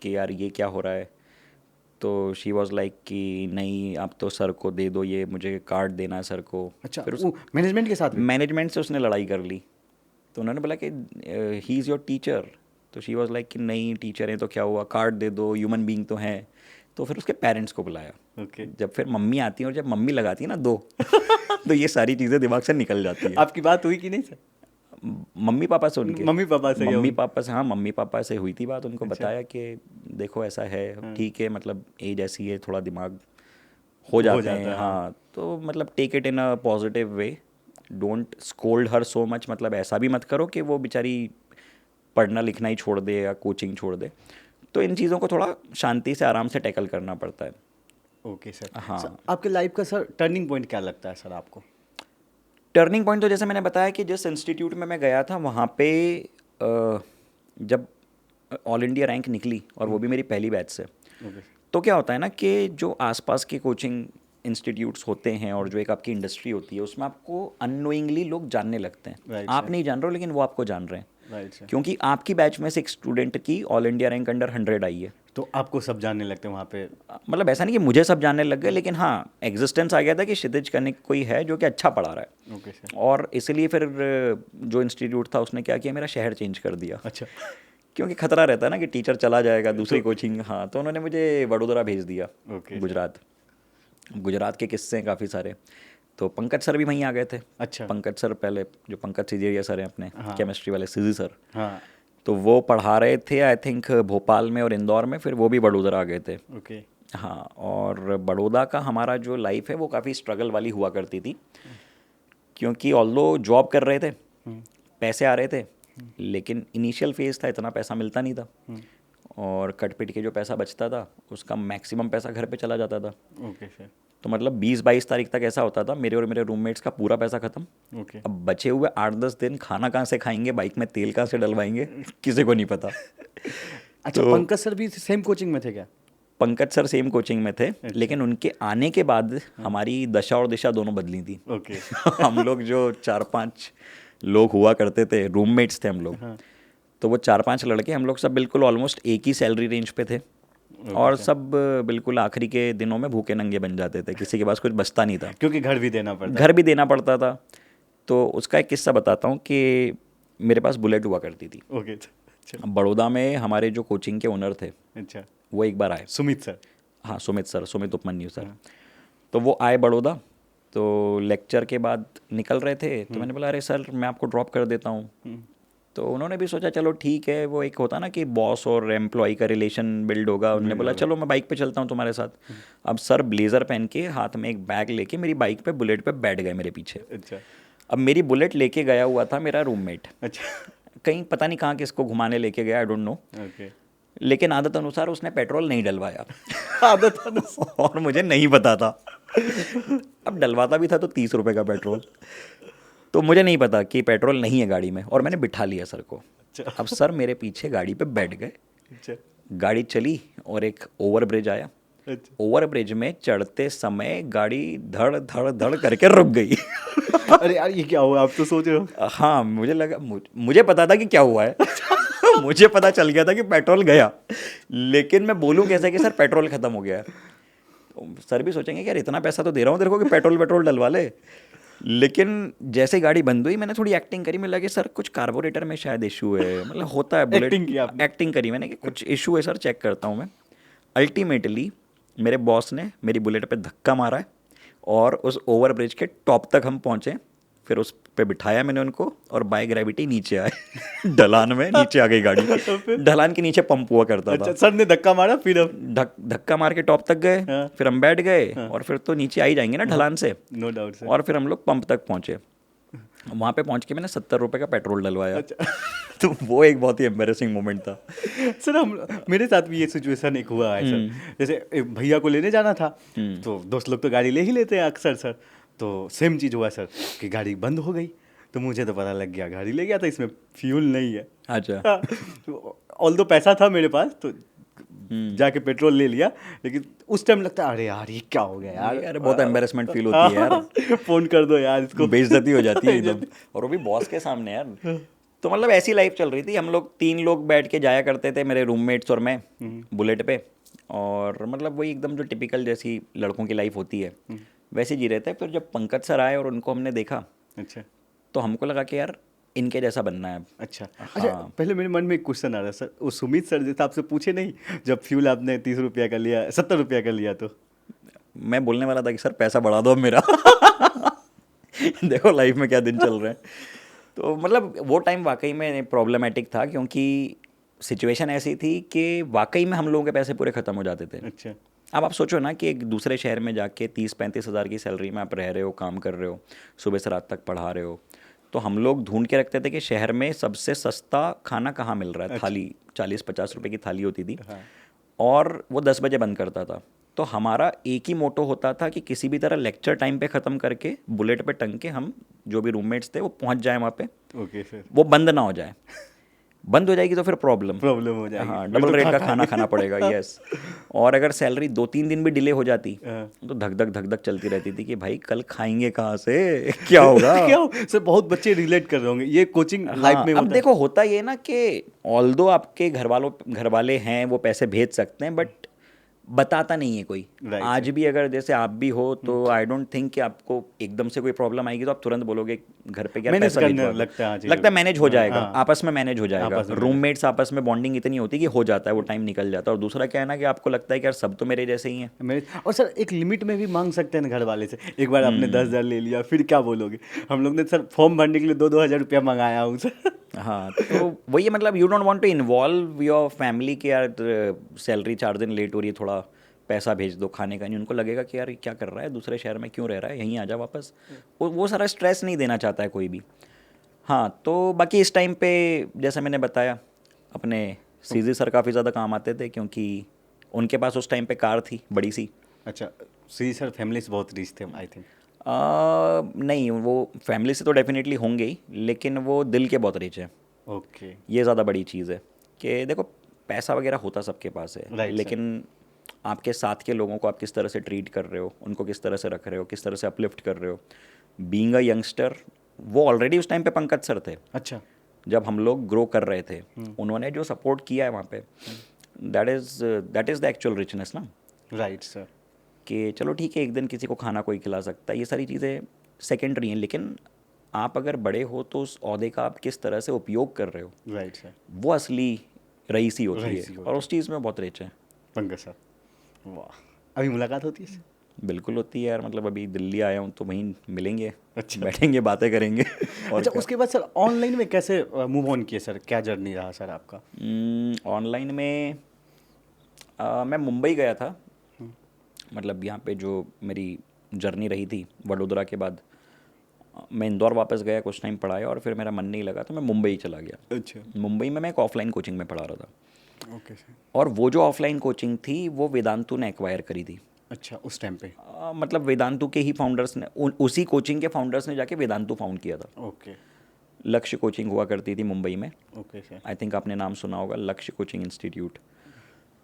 कि यार ये क्या हो रहा है। तो शी वॉज लाइक कि नहीं आप तो सर को दे दो, ये मुझे कार्ड देना है सर को। अच्छा, फिर वो मैनेजमेंट के साथ भी? मैनेजमेंट से उसने लड़ाई कर ली, तो उन्होंने बोला कि ही इज़ योर टीचर। तो शी वॉज लाइक कि नहीं टीचर है तो क्या हुआ, कार्ड दे दो, ह्यूमन बीइंग तो हैं। तो फिर उसके पेरेंट्स को बुलाया। ओके। जब फिर मम्मी आती है और जब मम्मी लगाती है ना 2 तो ये सारी चीज़ें दिमाग से निकल जाती है। आपकी बात हुई कि नहीं सर? मम्मी पापा से उनके मम्मी पापा से? मम्मी पापा से, हाँ मम्मी पापा से हुई थी बात। उनको बताया कि देखो ऐसा है, ठीक है, मतलब एज ऐसी है, थोड़ा दिमाग हो जाते हैं। हाँ, तो मतलब take it in a positive way, don't scold her so much, मतलब ऐसा भी मत करो कि वो बेचारी पढ़ना लिखना ही छोड़ दे या कोचिंग छोड़ दे। तो इन चीज़ों को थोड़ा शांति से आराम से टैकल करना पड़ता है। Okay sir. हाँ। सर, आपके लाइफ का सर टर्निंग पॉइंट क्या लगता है सर आपको? टर्निंग पॉइंट तो जैसे मैंने बताया कि जिस इंस्टीट्यूट में मैं गया था वहाँ पे जब ऑल इंडिया रैंक निकली और वो भी मेरी पहली बैच से, ओके। तो क्या होता है ना कि जो आसपास के कोचिंग इंस्टीट्यूट्स होते हैं और जो एक आपकी इंडस्ट्री होती है उसमें आपको अननोइंगली लोग जानने लगते हैं। Right, आप sir. नहीं जान रहे हो लेकिन वो आपको जान रहे हैं, राइट सर। क्योंकि आपकी बैच में से एक स्टूडेंट की ऑल इंडिया रैंक अंडर 100 आई है। तो आपको सब जानने लगते हैं वहाँ पे? मतलब ऐसा नहीं कि मुझे सब जानने लग गए, लेकिन हाँ एग्जिस्टेंस आ गया था कि क्षितिज कनिक कोई है जो कि अच्छा पढ़ा रहा है। Okay sir. और इसलिए फिर जो इंस्टीट्यूट था उसने क्या किया, मेरा शहर चेंज कर दिया, अच्छा। क्योंकि खतरा रहता है ना कि टीचर चला जाएगा दूसरी कोचिंग। हाँ, तो उन्होंने मुझे वडोदरा भेज दिया, ओके। गुजरात के किस्से हैं काफ़ी सारे। तो पंकज सर भी वहीं आ गए थे। अच्छा। पंकज सर पहले, जो पंकज सिजेरिया सर हैं अपने केमिस्ट्री वाले, सीजी सर, हाँ। तो वो पढ़ा रहे थे आई थिंक भोपाल में और इंदौर में, फिर वो भी वडोदरा आ गए थे। ओके। हाँ, और बड़ौदा का हमारा जो लाइफ है वो काफ़ी स्ट्रगल वाली हुआ करती थी, क्योंकि ऑल्दो जॉब कर रहे थे, पैसे आ रहे थे, लेकिन इनिशियल फेज़ था, इतना पैसा मिलता नहीं था, और कटपिट के जो पैसा बचता था उसका मैक्सिमम पैसा घर पे चला जाता था। Okay sir. तो मतलब 20-22 तारीख तक ऐसा होता था मेरे और मेरे रूममेट्स का पूरा पैसा ख़त्म। ओके। अब बचे हुए 8-10 दिन खाना कहाँ से खाएंगे, बाइक में तेल कहाँ से डलवाएंगे, किसी को नहीं पता। अच्छा, पंकज सर भी सेम कोचिंग में थे क्या? पंकज सर सेम कोचिंग में थे, लेकिन उनके आने के बाद हमारी दशा और दिशा दोनों बदली थी। ओके। हम लोग जो 4-5 लोग हुआ करते थे, रूममेट्स थे हम लोग, तो वो 4-5 लड़के हम लोग सब बिल्कुल ऑलमोस्ट एक ही सैलरी रेंज पे थे और सब बिल्कुल आखिरी के दिनों में भूखे नंगे बन जाते थे, किसी के पास कुछ बचता नहीं था, क्योंकि घर भी देना पड़ता। घर भी देना पड़ता था। तो उसका एक किस्सा बताता हूँ कि मेरे पास बुलेट हुआ करती थी। ओके। अच्छा बड़ौदा में हमारे जो कोचिंग के ओनर थे अच्छा। वो एक बार आए। सुमित सर। हाँ, सुमित उपमन्यु सर। तो वो आए बड़ौदा, तो लेक्चर के बाद निकल रहे थे, तो मैंने बोला अरे सर मैं आपको ड्रॉप कर देता हूँ। तो उन्होंने भी सोचा चलो ठीक है, वो एक होता ना कि बॉस और एम्प्लॉय का रिलेशन बिल्ड होगा। उन्होंने बोला चलो मैं बाइक पे चलता हूँ तुम्हारे साथ। अब सर ब्लेज़र पहन के हाथ में एक बैग लेके मेरी बाइक पे बुलेट पे बैठ गए मेरे पीछे। अच्छा अब मेरी बुलेट लेके गया हुआ था मेरा रूममेट, अच्छा। कहीं पता नहीं कहाँ किसको घुमाने लेके गया, आई डोंट नो। ओके। लेकिन आदत अनुसार उसने पेट्रोल नहीं डलवाया आदत अनुसार। और मुझे नहीं पता था। अब डलवाता भी था तो 30 रुपए का पेट्रोल, तो मुझे नहीं पता कि पेट्रोल नहीं है गाड़ी में, और मैंने बिठा लिया सर को। अच्छा। अब सर मेरे पीछे गाड़ी पे बैठ गए, अच्छा गाड़ी चली और एक ओवर ब्रिज आया। अच्छा। ओवर ब्रिज में चढ़ते समय गाड़ी धड़ धड़ धड़ करके रुक गई। अरे यार ये क्या हुआ, आप तो सोच रहे हो। हाँ, मुझे लगा, मुझे पता था कि क्या हुआ है। मुझे पता चल गया था कि पेट्रोल गया, लेकिन मैं बोलूँ कैसे कि सर पेट्रोल ख़त्म हो गया है। तो सर भी सोचेंगे कि यार इतना पैसा तो दे रहा हूँ तेरे को कि पेट्रोल डलवा ले। लेकिन जैसे गाड़ी बंद हुई मैंने थोड़ी एक्टिंग करी, मुझे लगा कि सर कुछ कार्बोरेटर में शायद इशू है, मतलब होता है बुलेट। Acting की आपने? एक्टिंग करी मैंने कि कुछ इशू है सर, चेक करता हूँ मैं। अल्टीमेटली मेरे बॉस ने मेरी बुलेट पे धक्का मारा है और उस ओवर ब्रिज के टॉप तक हम पहुँचे। फिर उस पे बिठाया मैंने उनको और बाय ग्रेविटी नीचे आए। ढलान में नीचे आ गई गाड़ी। ढलान के नीचे पंप हुआ करता अच्छा था। सर ने धक्का मारा फिर अब। धक्का मार के टॉप तक गए, हाँ। फिर हम बैठ गए और फिर तो नीचे आ ही जाएंगे ना ढलान से। No doubt sir. और फिर हम लोग पंप तक पहुंचे। वहाँ पे पहुंच के मैंने 70 रुपए का पेट्रोल डलवाया। अच्छा। तो वो एक बहुत ही एम्बेरसिंग मोमेंट था। सर हम मेरे साथ भी ये सिचुएशन एक हुआ है सर। जैसे एक भैया को लेने जाना था, तो दोस्त लोग तो गाड़ी ले ही लेते हैं अक्सर सर। तो सेम चीज़ हुआ सर कि गाड़ी बंद हो गई। तो मुझे तो पता लग गया गाड़ी ले गया था, इसमें फ्यूल नहीं है। अच्छा। ऑल दो पैसा था मेरे पास, तो जाके पेट्रोल ले लिया। लेकिन उस टाइम लगता है अरे यार ये क्या हो गया यार। यार बहुत एम्बेरसमेंट फील होती है यार। फ़ोन कर दो यार इसको। बेइज्जती हो जाती है एकदम, और वो भी बॉस के सामने यार। तो मतलब ऐसी लाइफ चल रही थी। हम लोग 3 लोग बैठ के जाया करते थे, मेरे रूममेट्स और मैं, बुलेट पे। और मतलब वही एकदम जो टिपिकल जैसी लड़कों की लाइफ होती है वैसे जी रहे थे। फिर जब पंकज सर आए और उनको हमने देखा, अच्छा तो हमको लगा कि यार इनके जैसा बनना है। अच्छा अच्छा। पहले मेरे मन में एक क्वेश्चन आ रहा है सर, वो सुमित सर जैसे आपसे पूछे नहीं जब फ्यूल आपने 30 रुपया का लिया, 70 रुपया का लिया, तो मैं बोलने वाला था कि सर पैसा बढ़ा दो अब मेरा। देखो लाइफ में क्या दिन चल रहे हैं। तो मतलब वो टाइम वाकई में प्रॉब्लमेटिक था, क्योंकि सिचुएशन ऐसी थी कि वाकई में हम लोगों के पैसे पूरे ख़त्म हो जाते थे। अच्छा अब आप सोचो ना कि एक दूसरे शहर में जाके 30-35 हज़ार की सैलरी में आप रह रहे हो, काम कर रहे हो, सुबह से रात तक पढ़ा रहे हो। तो हम लोग ढूंढ के रखते थे कि शहर में सबसे सस्ता खाना कहाँ मिल रहा है। अच्छा। थाली 40-50 रुपए की थाली होती थी। हाँ। और वो 10 बजे बंद करता था। तो हमारा एक ही मोटो होता था कि किसी भी तरह लेक्चर टाइम पे ख़त्म करके बुलेट पे टंग के हम जो भी रूममेट्स थे वो पहुंच जाए वहाँ पे, ओके सर। वो बंद ना हो जाए। बंद हो जाएगी तो फिर प्रॉब्लम हो जाएगी। हाँ, फिर डबल तो रेट का खा खाना खाना पड़ेगा। यस। और अगर सैलरी 2-3 दिन भी डिले हो जाती हाँ। तो धक धक चलती रहती थी कि भाई कल खाएंगे कहाँ से, क्या होगा। क्या हो? सर बहुत बच्चे रिलेट कर रहे होंगे ये कोचिंग लाइफ में अब होता है। देखो होता ये ना कि ऑल्दो आपके घर वाले हैं वो पैसे भेज सकते हैं, बट बताता नहीं है कोई। Right, आज भी अगर जैसे आप भी हो तो आई डोंट थिंक कि आपको एकदम से कोई प्रॉब्लम आएगी तो आप तुरंत बोलोगे घर पे क्या Manage पैसा करने भिजवा दो। लगता है, हाँ, चीज़ों लगता है को। मैनेज हो जाएगा, हाँ। आपस में मैनेज हो जाएगा। आपस में रूममेट्स आपस में बॉन्डिंग इतनी होती है कि हो जाता है, वो टाइम निकल जाता है। और दूसरा क्या है ना कि आपको लगता है कि यार सब तो मेरे जैसे ही हैं। मेरे और सर एक लिमिट में भी मांग सकते हैं ना घर वाले से। एक बार आपने 10,000 ले लिया फिर क्या बोलोगे। हम लोग ने सर फॉर्म भरने के लिए 2-2 हज़ार रुपया मंगाया हूँ सर। हाँ, तो वही मतलब you don't want to involve your family कि यार सैलरी 4 दिन लेट हो रही है, थोड़ा पैसा भेज दो खाने का। नहीं, उनको लगेगा कि यार क्या कर रहा है, दूसरे शहर में क्यों रह रहा है, यहीं आ जा वापस। वो सारा स्ट्रेस नहीं देना चाहता है कोई भी। हाँ, तो बाकी इस टाइम पे जैसा मैंने बताया अपने सीजी सर काफ़ी ज़्यादा काम आते थे, क्योंकि उनके पास उस टाइम पे कार थी बड़ी सी। अच्छा सी सर फैमिली से बहुत रिच थे आई थिंक। नहीं, वो फैमिली से तो डेफिनेटली होंगे ही, लेकिन वो दिल के बहुत रिच है। ओके ये ज़्यादा बड़ी चीज़ है कि देखो पैसा वगैरह होता सबके पास है, Right, लेकिन आपके साथ के लोगों को आप किस तरह से ट्रीट कर रहे हो, उनको किस तरह से रख रहे हो, किस तरह से अपलिफ्ट कर रहे हो। बीइंग अ यंगस्टर, वो ऑलरेडी उस टाइम पे पंकज सर थे अच्छा। जब हम लोग ग्रो कर रहे थे। उन्होंने जो सपोर्ट किया है वहाँ पे, that is the actual richness ना, राइट सर। कि चलो ठीक है एक दिन किसी को खाना कोई खिला सकता है, ये सारी चीज़ें सेकेंडरी हैं, लेकिन आप अगर बड़े हो तो उस ओहदे का आप किस तरह से उपयोग कर रहे हो, राइट सर। वो असली रईसी होती रईसी है, होती और उस चीज़ में बहुत रिच है। पंकज सर, वाह। अभी मुलाकात होती है सर? बिल्कुल होती है यार, मतलब अभी दिल्ली आया हूँ तो वहीं मिलेंगे, अच्छा। बैठेंगे, बातें करेंगे। और अच्छा, उसके बाद सर ऑनलाइन में कैसे मूव ऑन किए सर? क्या जर्नी रहा सर आपका? ऑनलाइन में मैं मुंबई गया था, मतलब यहाँ पे जो मेरी जर्नी रही थी वडोदरा के बाद, मैं इंदौर वापस गया, कुछ टाइम पढ़ाया और फिर मेरा मन नहीं लगा तो मैं मुंबई चला गया। अच्छा। मुंबई में मैं एक ऑफलाइन कोचिंग में पढ़ा रहा था, ओके सर। और वो जो ऑफलाइन कोचिंग थी वो वेदांतु ने एक्वायर करी थी। अच्छा, उस टाइम पे? मतलब वेदांतु के ही फाउंडर्स ने, उसी कोचिंग के फाउंडर्स ने जाके वेदांतु फाउंड किया था। ओके। लक्ष्य कोचिंग हुआ करती थी मुंबई में, ओके सर। आई थिंक आपने नाम सुना होगा, लक्ष्य कोचिंग इंस्टीट्यूट।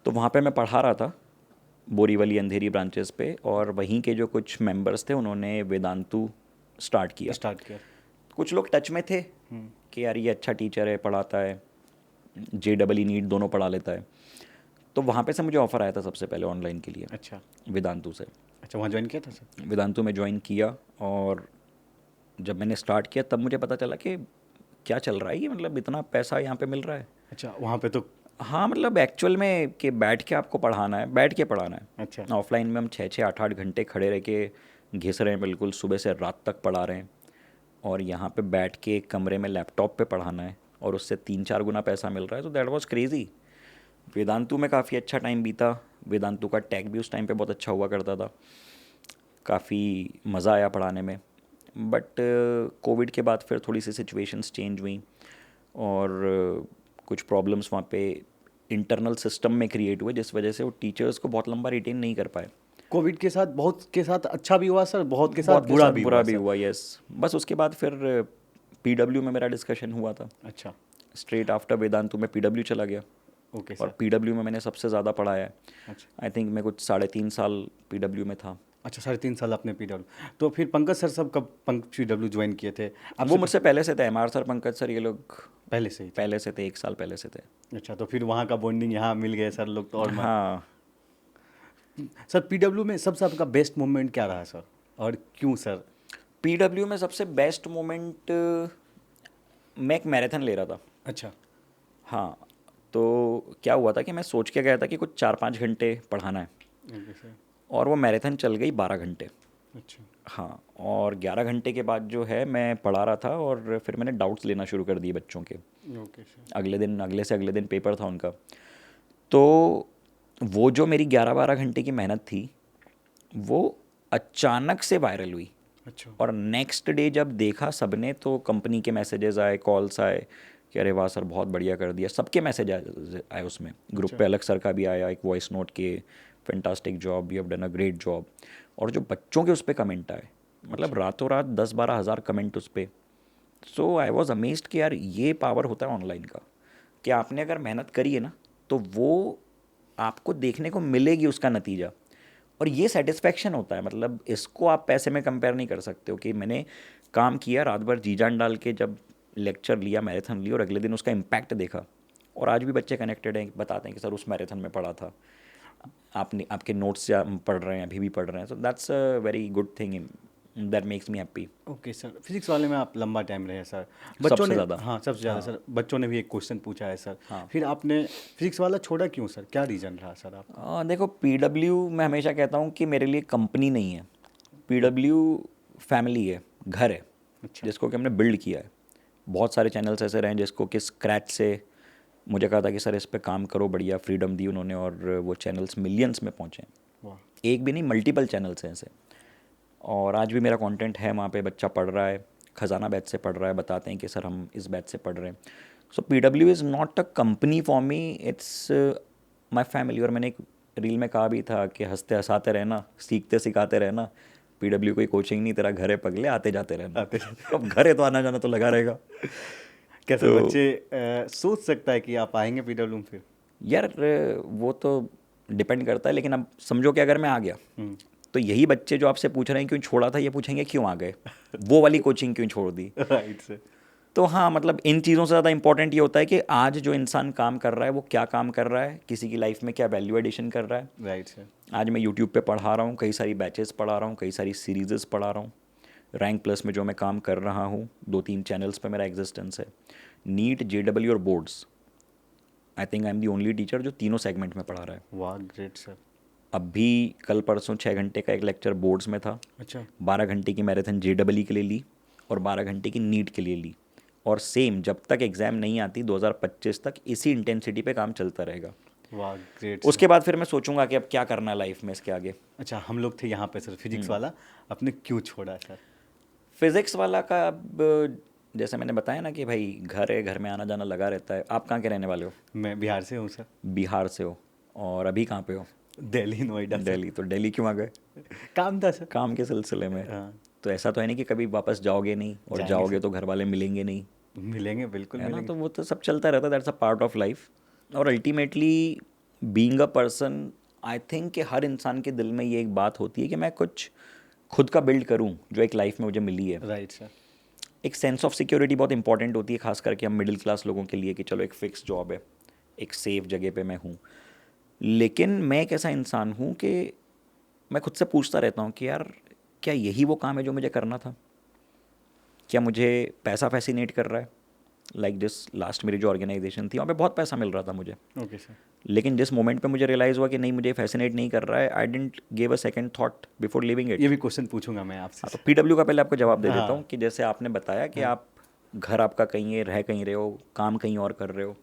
तो वहाँ पे मैं पढ़ा रहा था बोरीवली अंधेरी ब्रांचेस पे, और वहीं के जो कुछ मेंबर्स थे उन्होंने वेदांतु स्टार्ट किया। कुछ लोग टच में थे कि यार ये अच्छा टीचर है, पढ़ाता है, JEE नीट दोनों पढ़ा लेता है। तो वहाँ पे से मुझे ऑफ़र आया था सबसे पहले ऑनलाइन के लिए, अच्छा। वेदांतु से। अच्छा, वहाँ ज्वाइन किया था सर? वेदांतु में ज्वाइन किया, और जब मैंने स्टार्ट किया तब मुझे पता चला कि क्या चल रहा है ये, मतलब इतना पैसा यहाँ पे मिल रहा है। अच्छा, वहाँ पे तो हाँ, मतलब एक्चुअल में कि बैठ के आपको पढ़ाना है, बैठ के पढ़ाना है। अच्छा। ऑफलाइन में हम 6-6 8-8 घंटे खड़े रह के घिस रहे हैं, बिल्कुल सुबह से रात तक पढ़ा रहे हैं, और यहाँ पे बैठ के एक कमरे में लैपटॉप पे पढ़ाना है और उससे 3-4 गुना पैसा मिल रहा है। तो दैट वाज क्रेजी। वेदांतु में काफ़ी अच्छा टाइम बीता, वेदांतु का टैग भी उस टाइम पे बहुत अच्छा हुआ करता था, काफ़ी मज़ा आया पढ़ाने में। बट कोविड के बाद फिर थोड़ी सी सिचुएशंस चेंज हुई, और कुछ प्रॉब्लम्स वहाँ पे इंटरनल सिस्टम में क्रिएट हुए, जिस वजह से वो टीचर्स को बहुत लंबा रिटेन नहीं कर पाए। कोविड के साथ बहुत के साथ अच्छा भी हुआ सर, बहुत के साथ बहुत के बुरा साथ भी बुरा हुआ भी सर। हुआ, यस। बस उसके बाद फिर PW में मेरा डिस्कशन हुआ था। अच्छा। स्ट्रेट आफ्टर वेदांतु में PW चला गया, ओके और सर। PW में मैंने सबसे ज़्यादा पढ़ाया है। अच्छा। आई थिंक मैं कुछ 3.5 साल PW में था। अच्छा, 3.5 साल आपने PW। तो फिर पंकज सर सब कब PW ज्वाइन किए थे? अब वो मुझसे पहले से थे, MR सर, पंकज सर, ये लोग पहले से ही थे? पहले से थे, 1 साल पहले से थे। अच्छा, तो फिर वहाँ का बॉन्डिंग यहाँ मिल गए सर लोग तो, और हाँ, सर PW में सबसे आपका बेस्ट मोमेंट क्या रहा सर, और क्यों सर? PW में सबसे बेस्ट मोमेंट, मैं एक मैराथन ले रहा था। अच्छा। हाँ, तो क्या हुआ था कि मैं सोच के गया था कि कुछ 4-5 घंटे पढ़ाना है, ओके सर। और वो मैराथन चल गई 12 घंटे। अच्छा। हाँ, और 11 घंटे के बाद जो है मैं पढ़ा रहा था, और फिर मैंने डाउट्स लेना शुरू कर दिए बच्चों के। Okay sir. अगले दिन पेपर था उनका। तो वो जो मेरी 11-12 घंटे की मेहनत थी वो अचानक से वायरल हुई, अच्छा। और नेक्स्ट डे जब देखा सबने तो कंपनी के मैसेजेस आए, कॉल्स आए कि अरे वाह सर बहुत बढ़िया कर दिया, सबके मैसेज आए उसमें। ग्रुप पे अलग सर का भी आया एक वॉइस नोट के, fantastic job, you have done a great job. और जो बच्चों के उस पर कमेंट आए, मतलब रातों रात 10-12 हज़ार कमेंट उस पर। सो आई वॉज अमेज्ड कि यार ये पावर होता है ऑनलाइन का, कि आपने अगर मेहनत करी है ना तो वो आपको देखने को मिलेगी उसका नतीजा, और ये सेटिस्फेक्शन होता है। मतलब इसको आप पैसे में कंपेयर नहीं कर सकते हो कि मैंने काम किया रात भर जी जान डाल के, जब लेक्चर लिया, मैराथन ली, और अगले दिन उसका इम्पैक्ट देखा। और आज भी बच्चे कनेक्टेड हैं, बताते हैं कि सर उस मैराथन में पढ़ा था, आपके नोट्स पढ़ रहे हैं, अभी भी पढ़ रहे हैं। सो that's a very good thing, that makes me happy. Okay sir, physics वाले में आप लंबा टाइम रहे सर, बच्चों सबसे ने ज़्यादा। हाँ सबसे ज़्यादा सर, बच्चों ने भी एक क्वेश्चन पूछा है सर। हाँ। फिर आपने फिजिक्स वाला छोड़ा क्यों सर, क्या रीज़न रहा सर आप? देखो, PW मैं हमेशा कहता हूँ कि मेरे लिए कंपनी नहीं है, PW फैमिली है, घर है, अच्छा। जिसको कि हमने बिल्ड किया है। बहुत सारे चैनल्स ऐसे रहे हैं जिसको कि स्क्रैच से मुझे कहा था कि सर इस पे काम करो, बढ़िया फ्रीडम दी उन्होंने, और वो चैनल्स मिलियंस में पहुँचे। वाह। एक भी नहीं, मल्टीपल चैनल्स हैं ऐसे। और आज भी मेरा कंटेंट है वहाँ पे, बच्चा पढ़ रहा है, खजाना बैच से पढ़ रहा है, बताते हैं कि सर हम इस बैच से पढ़ रहे हैं। सो PW is not a company for me, it's my family. और मैंने एक रील में कहा भी था कि हंसते हंसाते रहना, सीखते सिखाते रहना, PW कोई कोचिंग नहीं, तेरा घर है पगले, आते जाते रहना। अब घर है तो आना जाना तो लगा रहेगा। कैसे तो- बच्चे सोच सकता है कि आप आएंगे PW में फिर? यार वो तो डिपेंड करता है, लेकिन अब समझो कि अगर मैं आ गया तो यही बच्चे जो आपसे पूछ रहे हैं क्यों छोड़ा था, ये पूछेंगे क्यों आ गए, वो वाली कोचिंग क्यों छोड़ दी। Right sir. तो हाँ, मतलब इन चीज़ों से ज़्यादा इंपॉर्टेंट ये होता है कि आज जो इंसान काम कर रहा है वो क्या काम कर रहा है, किसी की लाइफ में क्या वैल्यू एडिशन कर रहा है। Right sir. आज मैं यूट्यूब पे पढ़ा रहा हूँ, कई सारी बैचेस पढ़ा रहा हूँ, कई सारी सीरीज़ पढ़ा रहा हूँ। रैंक प्लस में जो मैं काम कर रहा हूँ, 2-3 चैनल्स पे मेरा एग्जिस्टेंस है। नीट, JEE और boards, I think I am the only teacher जो तीनों सेगमेंट में पढ़ा रहा है। वाह, ग्रेट सर। अभी कल परसों 6 घंटे का एक लेक्चर बोर्ड्स में था, अच्छा। 12 घंटे की मैराथन JEE के लिए ली और 12 घंटे की नीट के लिए ली। और सेम जब तक एग्ज़ाम नहीं आती 2025 तक इसी इंटेंसिटी पे काम चलता रहेगा। वाह, ग्रेट। उसके बाद फिर मैं सोचूंगा कि अब क्या करना है लाइफ में इसके आगे। अच्छा, हम लोग थे यहाँ पे सर फिजिक्स वाला, आपने क्यों छोड़ा सर? फिज़िक्स वाला का अब जैसे मैंने बताया ना कि भाई घर है, घर में आना जाना लगा रहता है। आप कहाँ के रहने वाले हो? मैं बिहार से हूँ सर। बिहार से हो, और अभी कहाँ पे हो? दिल्ली, नोएडा सर। दिल्ली। तो दिल्ली क्यों आ गए? काम था सर। काम के सिलसिले में। हाँ। तो ऐसा तो है नहीं कि कभी वापस जाओगे नहीं, और जाएंगे जाओगे सर। तो घर वाले मिलेंगे नहीं, मिलेंगे, बिल्कुल है ना। मिलेंगे। तो वो तो सब चलता रहता है, that's a part of life. और ultimately being a person, I think कि हर इंसान के दिल में ये एक बात होती है कि मैं कुछ खुद का बिल्ड करूं, जो एक लाइफ में मुझे मिली है। Right sir. एक सेंस ऑफ सिक्योरिटी बहुत इंपॉर्टेंट होती है, खास करके हम मिडिल क्लास लोगों के लिए, कि चलो एक फिक्स जॉब है, एक सेफ जगह पे मैं हूँ। लेकिन मैं एक ऐसा इंसान हूँ कि मैं खुद से पूछता रहता हूँ कि यार क्या यही वो काम है जो मुझे करना था? क्या मुझे पैसा फैसिनेट कर रहा है? लाइक जिस लास्ट मेरी जो ऑर्गेनाइजेशन थी वहाँ पे बहुत पैसा मिल रहा था मुझे, ओके सर। लेकिन जिस मोमेंट पे मुझे रियलाइज़ हुआ कि नहीं, मुझे फैसिनेट नहीं कर रहा है, I didn't give a second thought before living it. ये भी क्वेश्चन पूछूंगा मैं आपसे तो सर। PW का पहले आपको जवाब दे देता हाँ। हूँ कि जैसे आपने बताया कि आप घर आपका कहीं है, रह कहीं रहे हो, काम कहीं और कर रहे हो,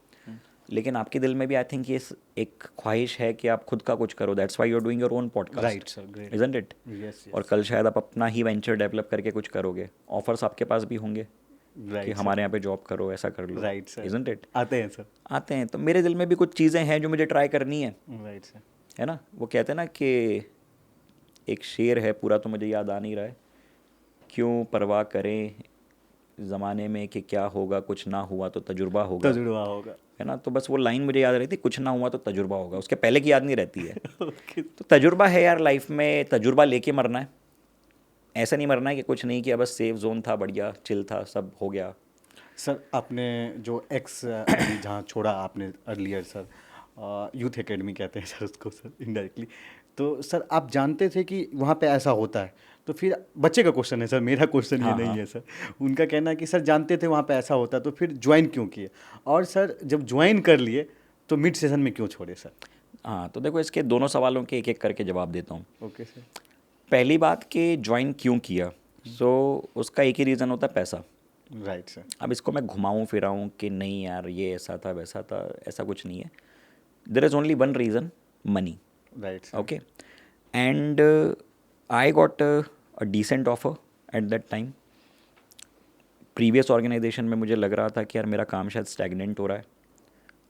लेकिन आपके दिल में भी आई थिंक ये एक ख्वाहिश है कि आप खुद का कुछ करो। That's why you are doing your own podcast, right sir, great. Isn't it? Yes और कल शायद आप अपना ही वेंचर डेवलप करके कुछ करोगे, ऑफर्स आपके पास भी होंगे कि राइट हमारे यहाँ पे जॉब करो, ऐसा कर लो। Right sir. Isn't it? आते हैं सर। आते हैं। तो मेरे दिल में भी कुछ चीज़ें हैं जो मुझे ट्राई करनी है राइट सर। है ना। वो कहते हैं ना कि एक शेर है, पूरा तो मुझे याद आ नहीं रहा है, क्यों परवाह करें ज़माने में कि क्या होगा, कुछ ना हुआ तो तजुर्बा होगा, तजुर्बा होगा। है ना। तो बस वो लाइन मुझे याद रहती, कुछ ना हुआ तो तजुर्बा होगा, उसके पहले की याद नहीं रहती है। ओके। तो तजुर्बा है यार लाइफ में, तजुर्बा लेके मरना है। ऐसा नहीं मरना है कि कुछ नहीं किया, बस सेफ जोन था, बढ़िया चिल था, सब हो गया। सर आपने जो एक्स अभी जहाँ छोड़ा आपने अर्लियर सर, यूथ एकेडमी कहते हैं सर उसको सर इनडायरेक्टली, तो सर आप जानते थे कि वहाँ पे ऐसा होता है? तो फिर बच्चे का क्वेश्चन है सर, मेरा क्वेश्चन ये हाँ, नहीं हाँ। है सर। उनका कहना है कि सर जानते थे वहाँ पे ऐसा होता है तो फिर ज्वाइन क्यों किए, और सर जब ज्वाइन कर लिए तो मिड सेशन में क्यों छोड़े सर? हाँ, तो देखो इसके दोनों सवालों के एक एक करके जवाब देता हूँ। Okay sir. पहली बात कि ज्वाइन क्यों किया, सो उसका एक ही रीज़न होता है, पैसा। Right sir. अब इसको मैं घुमाऊँ फिराऊँ कि नहीं यार ये ऐसा था वैसा था, ऐसा कुछ नहीं है। There is only one reason, money. Right sir. Okay, and I got a decent offer at that time. Previous organisation में मुझे लग रहा था कि यार मेरा काम शायद स्टैगनेंट हो रहा है,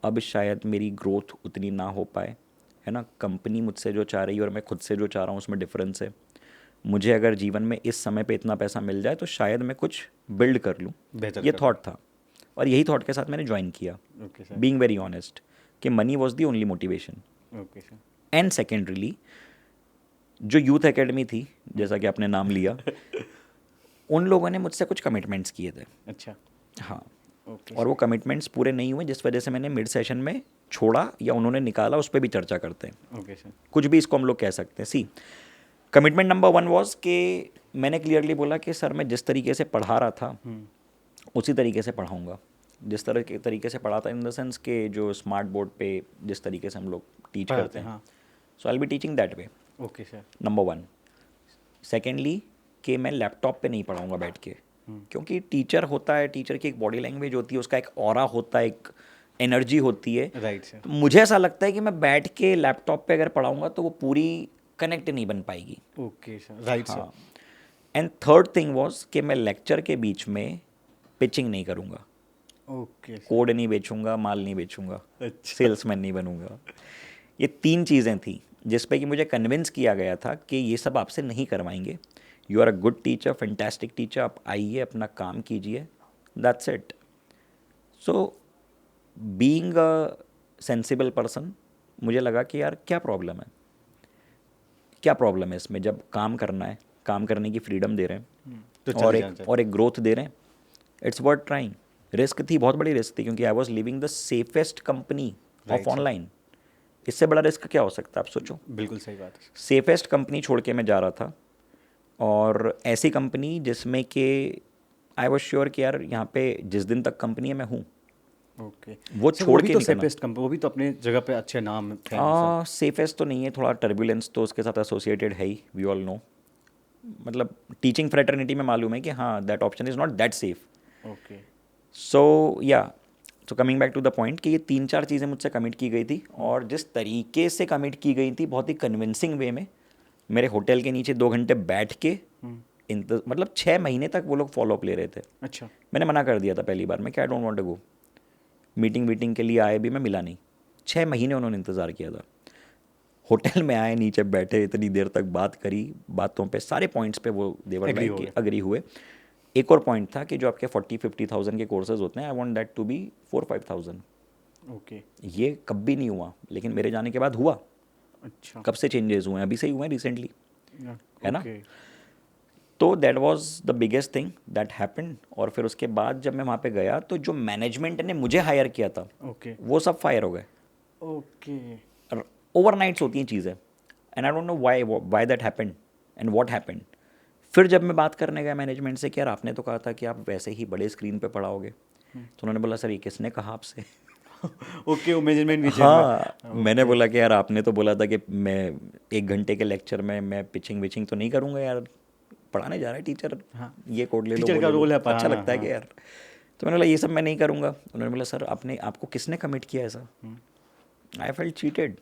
अब शायद मेरी ग्रोथ उतनी ना हो पाए, है ना। कंपनी मुझसे जो चाह रही है और मैं खुद से जो चाह रहा हूँ उसमें डिफरेंस है। मुझे अगर जीवन में इस समय पे इतना पैसा मिल जाए तो शायद मैं कुछ बिल्ड कर लूँ, बेहतर ये कर थॉट था। और यही थॉट के साथ मैंने ज्वाइन किया, okay sir. Being very honest, कि money was the only motivation. Okay sir. And secondarily जो यूथ एकेडमी थी, जैसा कि आपने नाम लिया, उन लोगों ने मुझसे कुछ कमिटमेंट्स किए थे। अच्छा। हाँ, ओके। और वो कमिटमेंट्स पूरे नहीं हुए, जिस वजह से मैंने मिड सेशन में छोड़ा या उन्होंने निकाला, उस पर भी चर्चा करते हैं। Okay sir. कुछ भी इसको हम लोग कह सकते हैं। सी, कमिटमेंट नंबर 1 वॉज कि मैंने क्लियरली बोला कि सर मैं जिस तरीके से पढ़ा रहा था उसी तरीके से पढ़ाऊँगा। जिस तरह के तरीके से पढ़ा था इन द सेंस के जो स्मार्ट बोर्ड पे जिस तरीके से हम लोग टीच पढ़ाते करते हैं, हाँ। So I will be teaching that way, okay sir. Number 1। Secondly कि मैं लैपटॉप पे नहीं पढ़ाऊँगा बैठ के, क्योंकि टीचर होता है, टीचर की एक बॉडी लैंग्वेज होती है, उसका एक ऑरा होता है, एक एनर्जी होती है। Right sir. तो मुझे ऐसा लगता है कि मैं बैठ के लैपटॉप पे अगर पढ़ाऊँगा तो वो पूरी कनेक्ट नहीं बन पाएगी। Okay sir. Right sir. हाँ। एंड थर्ड थिंग वॉज कि मैं लेक्चर के बीच में पिचिंग नहीं करूँगा, ओके सर। कोड नहीं बेचूंगा, माल नहीं बेचूंगा, अच्छा। सेल्समैन नहीं बनूंगा। ये 3 चीज़ें थी जिस पे कि मुझे कन्विंस किया गया था कि ये सब आपसे नहीं करवाएंगे। You are a good teacher, fantastic teacher, आप आइए अपना काम कीजिए, that's it. So being a sensible person, मुझे लगा कि यार क्या प्रॉब्लम है, क्या प्रॉब्लम है इसमें, जब काम करना है, काम करने की फ्रीडम दे रहे हैं तो और चले जाना और एक ग्रोथ दे रहे हैं, इट्स वर्थ ट्राइंग। रिस्क थी, बहुत बड़ी रिस्क थी, क्योंकि I was living the safest company of Right, sir. Online. इससे बड़ा रिस्क क्या हो सकता है, आप सोचो। बिल्कुल सही बात है। सेफेस्ट कंपनी छोड़ के मैं जा रहा था, और ऐसी कंपनी जिसमें कि आई वॉज श्योर कि यार यहाँ पे जिस दिन तक कंपनी है मैं हूँ, ओके, वो सर, छोड़ भी के तो निकलना। सेफेस्ट कंपनी, वो भी तो अपने जगह पे अच्छे नाम थे। सेफेस्ट तो नहीं है, थोड़ा टर्बुलेंस तो उसके साथ एसोसिएटेड है ही, वी ऑल नो। मतलब टीचिंग फ्रेटर्निटी में मालूम है कि हाँ that option is not that safe. Okay, so yeah, तो coming back to the point कि ये 3-4 चीज़ें मुझसे कमिट की गई थी, और जिस तरीके से कमिट की गई थी, बहुत ही कन्विंसिंग वे में, मेरे होटल के नीचे 2 घंटे बैठ के मतलब 6 महीने तक वो लोग फॉलोअप ले रहे थे। अच्छा, मैंने मना कर दिया था पहली बार में कि I don't want to go. Meeting के लिए आए भी, मैं मिला नहीं। 6 महीने उन्होंने इंतज़ार किया था। होटल में आए, नीचे बैठे, इतनी देर तक बात करी, बातों पे सारे पॉइंट्स पे वो देवर Agree हो लाइक गए। अग्री हुए। एक और पॉइंट था कि जो आपके 40-50,000 के कोर्सेज होते हैं, I want that to be 4-5,000। Okay, ये कभी नहीं हुआ, लेकिन मेरे जाने के बाद हुआ। अच्छा, कब से चेंजेस हुए हैं? अभी से ही हुए हैं, रिसेंटली, है ना? ओके, तो that was the biggest thing that happened. और फिर उसके बाद जब मैं वहाँ पे गया, तो जो मैनेजमेंट ने मुझे हायर किया था, ओके, वो सब फायर हो गए। ओके, ओवरनाइट्स होती हैं चीज़ें, and I don't know why that happened and what happened. फिर जब मैं बात करने गया मैनेजमेंट से कि यार आपने तो कहा था कि आप वैसे ही बड़े स्क्रीन पे पढ़ाओगे, तो उन्होंने बोला सर ये किसने कहा आपसे? ओके, वो मैनेजमेंट भी हाँ, मैंने बोला कि यार आपने तो बोला था कि मैं 1 घंटे के लेक्चर में मैं पिचिंग विचिंग तो नहीं करूँगा यार, पढ़ाने जा रहा है टीचर, ये कोड ले लो, टीचर वो का ले लो, रोल है अच्छा पढ़ाना, लगता है हाँ। कि यार। तो मैंने बोला ये सब मैं नहीं करूँगा। उन्होंने बोला सर आपको किसने कमिट किया ऐसा? आई फेल्ट चीटेड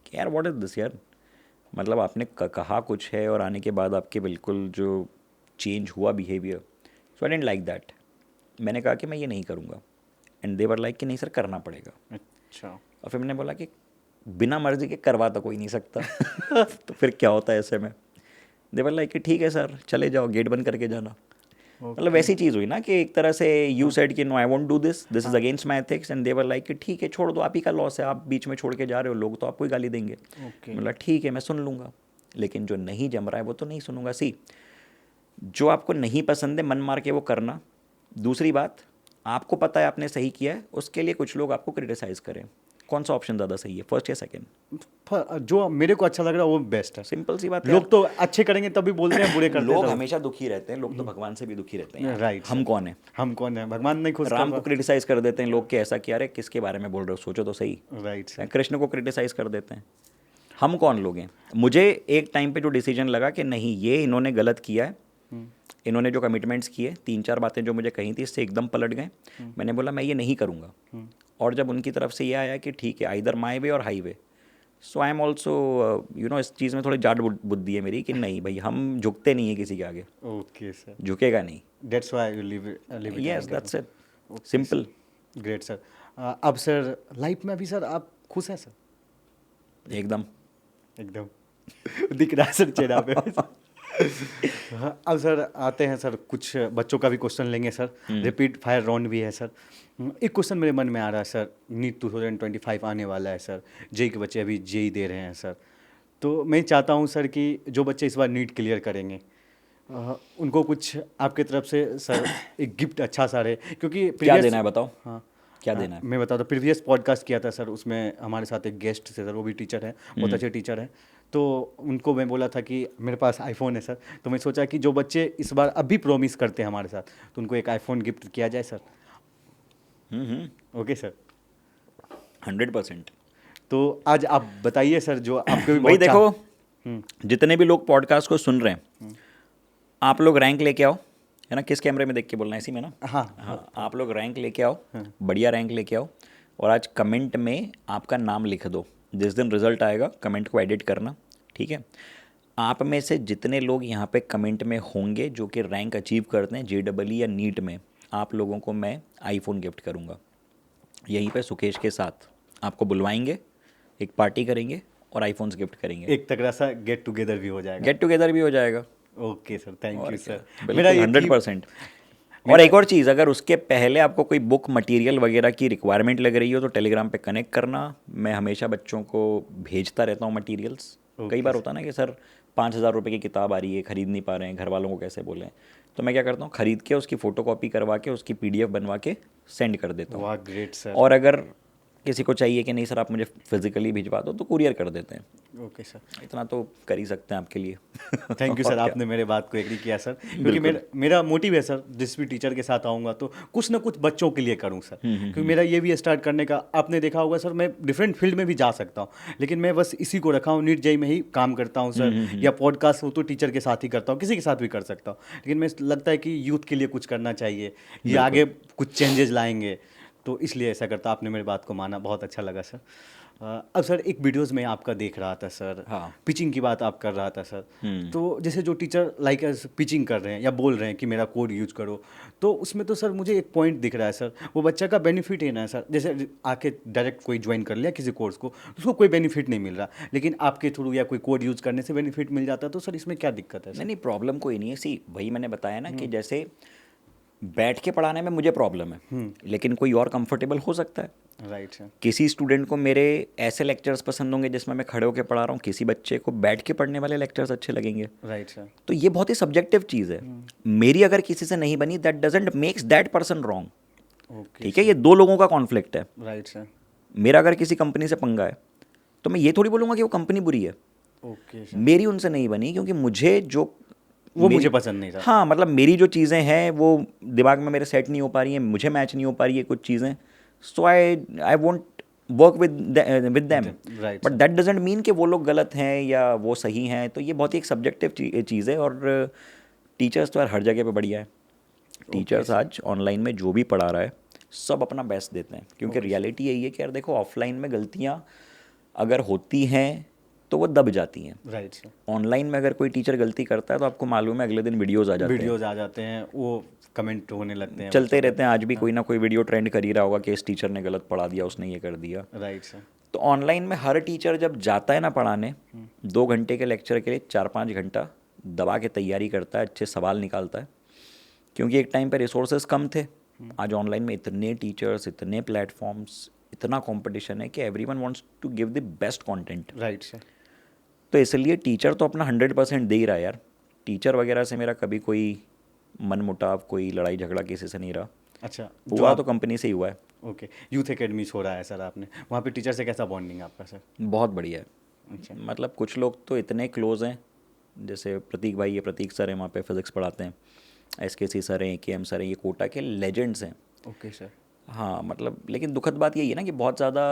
कि यार व्हाट इज़ दिस यार, मतलब आपने कहा कुछ है और आने के बाद आपके बिल्कुल जो चेंज हुआ behaviour, so I didn't like that. मैंने कहा कि मैं ये नहीं करूँगा, एंड दे वर लाइक कि नहीं सर करना पड़ेगा। अच्छा, और फिर मैंने बोला कि बिना मर्जी के करवा तो कोई नहीं सकता तो फिर क्या होता है ऐसे में? दे वर लाइक कि ठीक है सर चले जाओ, गेट बंद करके जाना। मतलब वैसी चीज़ हुई ना कि एक तरह से यू सेड कि no I won't do this is against my ethics, and they were like कि ठीक है छोड़ दो, आप ही का लॉस है, आप बीच में छोड़ के जा रहे हो, लोग तो आपको ही गाली देंगे। ओके, मतलब ठीक है मैं सुन लूँगा, लेकिन जो नहीं जम रहा है वो तो नहीं सुनूंगा। सी, जो आपको नहीं पसंद है मन मार के वो करना। दूसरी बात, आपको पता है आपने सही किया है, उसके लिए कुछ लोग आपको क्रिटिसाइज़ करें, कौन सा ऑप्शन ज़्यादा सही है, फर्स्ट या सेकंड? जो मेरे को अच्छा लग रहा है वो बेस्ट है। सिंपल सी बात है। लोग तो अच्छे करेंगे तभी बोलते हैं, बुरे करते हैं लोग तो हमेशा दुखी रहते हैं, लोग तो भगवान से भी दुखी रहते हैं यार। Right, हम कौन है? हम कौन है? भगवान नहीं खुश राम को क्रिटिसाइज कर देते हैं लोग कि ऐसा किया, अरे किसके बारे में बोल रहे हो, सोचो तो सही। राइट, कृष्ण को क्रिटिसाइज कर देते हैं। हम कौन लोग हैं? मुझे एक टाइम पे जो डिसीजन लगा कि नहीं ये इन्होंने गलत किया है, इन्होंने जो कमिटमेंट्स किए, 3-4 बातें जो मुझे कही थी इससे एकदम पलट गए। मैंने बोला मैं ये नहीं करूँगा। और जब उनकी तरफ से ये आया कि ठीक है आइदर माई वे और highway, so I am also you know, इस चीज़ में थोड़ी जाट बुद्धि है मेरी कि नहीं भाई हम झुकते नहीं है किसी के आगे, ओके सर, झुकेगा नहीं। That's why you live it. Yes that's it, simple. Great sir. अब सर लाइफ में अभी सर आप खुश हैं सर? एकदम। एकदम दिख रहा है सर चेहरा पे। हाँ, अब सर आते हैं सर, कुछ बच्चों का भी क्वेश्चन लेंगे सर, रिपीट फायर राउंड भी है सर। एक क्वेश्चन मेरे मन में आ रहा है सर, नीट 2025 आने वाला है सर, जेई के बच्चे अभी जेई दे रहे हैं सर, तो मैं चाहता हूँ सर कि जो बच्चे इस बार नीट क्लियर करेंगे उनको कुछ आपके तरफ से सर एक गिफ्ट अच्छा सा रहे, क्योंकि क्या देना है बताओ? हाँ, क्या देना है? मैं बताता हूँ, प्रीवियस पॉडकास्ट किया था सर, उसमें हमारे साथ एक गेस्ट थे सर, वो भी टीचर है, बहुत अच्छे टीचर हैं, तो उनको मैं बोला था कि मेरे पास आईफोन है सर, तो मैं सोचा कि जो बच्चे इस बार अभी प्रॉमिस करते हैं हमारे साथ, तो उनको एक आईफोन गिफ्ट किया जाए सर। Okay sir, 100%। तो आज आप बताइए सर, जो आपके भी भाई बहुत देखो, जितने भी लोग पॉडकास्ट को सुन रहे हैं, आप लोग रैंक लेके आओ, है ना? किस कैमरे में देख के बोलना है? इसी में ना? हाँ, आप लोग रैंक लेके आओ, बढ़िया रैंक लेके आओ, और आज कमेंट में आपका नाम लिख दो। जिस दिन रिजल्ट आएगा कमेंट को एडिट करना, ठीक है? आप में से जितने लोग यहाँ पे कमेंट में होंगे जो कि रैंक अचीव करते हैं JEE या नीट में, आप लोगों को मैं आईफोन गिफ्ट करूँगा। यहीं पे सुकेश के साथ आपको बुलवाएंगे, एक पार्टी करेंगे और आईफोन्स गिफ्ट करेंगे। एक तगड़ा सा गेट टुगेदर भी हो जाएगा। गेट टुगेदर भी हो जाएगा। ओके सर, थैंक और यू क्या? सर। बिल्कुल, मेरा एक ही 100%। और एक और चीज़, अगर उसके पहले आपको कोई बुक मटेरियल वगैरह की रिक्वायरमेंट लग रही हो तो टेलीग्राम पे कनेक्ट करना। मैं हमेशा बच्चों को भेजता रहता हूँ मटेरियल्स। कई बार होता ना कि सर 5,000 रुपये की किताब आ रही है, ख़रीद नहीं पा रहे हैं, घर वालों को कैसे बोलें, तो मैं क्या करता हूँ, ख़रीद के उसकी फ़ोटो कॉपी करवा के उसकी PDF बनवा के सेंड कर देता हूँ। वाह ग्रेट सर। और अगर किसी को चाहिए कि नहीं सर आप मुझे फिजिकली भिजवा दो तो कुरियर कर देते हैं। ओके सर, इतना तो कर ही सकते हैं आपके लिए। थैंक यू और सर, क्या। आपने मेरे बात को एग्री किया सर, क्योंकि मेरा मोटिव है सर, जिस भी टीचर के साथ आऊँगा तो कुछ ना कुछ बच्चों के लिए करूँ सर, क्योंकि मेरा ये भी स्टार्ट करने का, आपने देखा होगा सर, मैं डिफरेंट फील्ड में भी जा सकता हूँ, लेकिन मैं बस इसी को रखा हूँ, नीट जेई में ही काम करता हूँ सर, या पॉडकास्ट हो तो टीचर के साथ ही करता हूँ, किसी के साथ भी कर सकता हूँ, लेकिन मैं लगता है कि यूथ के लिए कुछ करना चाहिए, ये आगे कुछ चेंजेस लाएंगे, तो इसलिए ऐसा करता। आपने मेरी बात को माना, बहुत अच्छा लगा सर। अब सर एक वीडियोस में आपका देख रहा था सर, हाँ। पिचिंग की बात आप कर रहा था सर, तो जैसे जो टीचर लाइक पिचिंग कर रहे हैं या बोल रहे हैं कि मेरा कोड यूज करो, तो उसमें तो सर मुझे एक पॉइंट दिख रहा है सर, वो बच्चा का बेनिफिट है ना सर, जैसे आके डायरेक्ट कोई ज्वाइन कर लिया किसी कोर्स को, उसको कोई बेनिफिट नहीं मिल रहा, लेकिन आपके थ्रू या कोई कोड यूज करने से बेनिफिट मिल जाता है, तो सर इसमें क्या दिक्कत है सर? नहीं नहीं, प्रॉब्लम कोई नहीं है। सी वही मैंने बताया ना कि जैसे बैठ के पढ़ाने में मुझे प्रॉब्लम है, लेकिन कोई और कंफर्टेबल हो सकता है। Right sir. किसी स्टूडेंट को मेरे ऐसे लेक्चर्स पसंद होंगे जिसमें मैं खड़े होकर पढ़ा रहा हूँ, किसी बच्चे को बैठ के पढ़ने वाले लेक्चर्स अच्छे लगेंगे। Right sir. तो ये बहुत ही सब्जेक्टिव चीज़ है। मेरी अगर किसी से नहीं बनी, that doesn't makes that person wrong. Okay. ठीक है, ये दो लोगों का कॉन्फ्लिक्ट है। Right sir. मेरा अगर किसी कंपनी से पंगा है तो मैं ये थोड़ी बोलूँगा कि वो कंपनी बुरी है। Okay sir. मेरी उनसे नहीं बनी क्योंकि मुझे जो वो मुझे पसंद नहीं था। हाँ, मतलब मेरी जो चीज़ें हैं वो दिमाग में मेरे सेट नहीं हो पा रही हैं, मुझे मैच नहीं हो पा रही है कुछ चीज़ें, so I won't work with them. Right, but that doesn't mean कि वो लोग गलत हैं या वो सही हैं। तो ये बहुत ही एक सब्जेक्टिव चीज़ है। और टीचर्स तो यार हर जगह पे बढ़िया है। टीचर्स आज ऑनलाइन में जो भी पढ़ा रहा है सब अपना बेस्ट देते हैं, क्योंकि रियलिटी यही है कि यार देखो, ऑफलाइन में गलतियाँ अगर होती हैं तो वो दब जाती हैं। Right sir. ऑनलाइन में अगर कोई टीचर गलती करता है तो आपको मालूम है अगले दिन वीडियोज़ आ जाते हैं, वीडियोज आ जाते हैं, वो कमेंट होने लगते हैं, चलते रहते हैं। आज भी कोई ना कोई वीडियो ट्रेंड कर ही रहा होगा कि इस टीचर ने गलत पढ़ा दिया, उसने ये कर दिया। Right sir. तो ऑनलाइन में हर टीचर जब जाता है ना पढ़ाने, 2 घंटे के लेक्चर के लिए 4-5 घंटा दबा के तैयारी करता है, अच्छे सवाल निकालता है, क्योंकि एक टाइम पर रिसोर्सेज कम थे। आज ऑनलाइन में इतने टीचर्स, इतने प्लेटफॉर्म्स, इतना कंपटीशन है कि everyone wants to give the best content. Right sir. तो इसलिए टीचर तो अपना 100% दे ही रहा है यार। टीचर वगैरह से मेरा कभी कोई मनमुटाव, कोई लड़ाई झगड़ा किसी से नहीं रहा। अच्छा, हुआ तो कंपनी से ही हुआ है। ओके, यूथ एकेडमी छोड़ा है सर आपने, वहाँ पे टीचर से कैसा बॉन्डिंग आपका सर? बहुत बढ़िया है। अच्छा। मतलब कुछ लोग तो इतने क्लोज हैं, जैसे प्रतीक भाई है, प्रतीक सर हैं, वहाँ पे फिज़िक्स पढ़ाते हैं। SKC सर हैं, KM सर हैं, ये कोटा के लेजेंड्स हैं। Okay sir. हाँ, मतलब लेकिन दुखद बात यही है ना कि बहुत ज़्यादा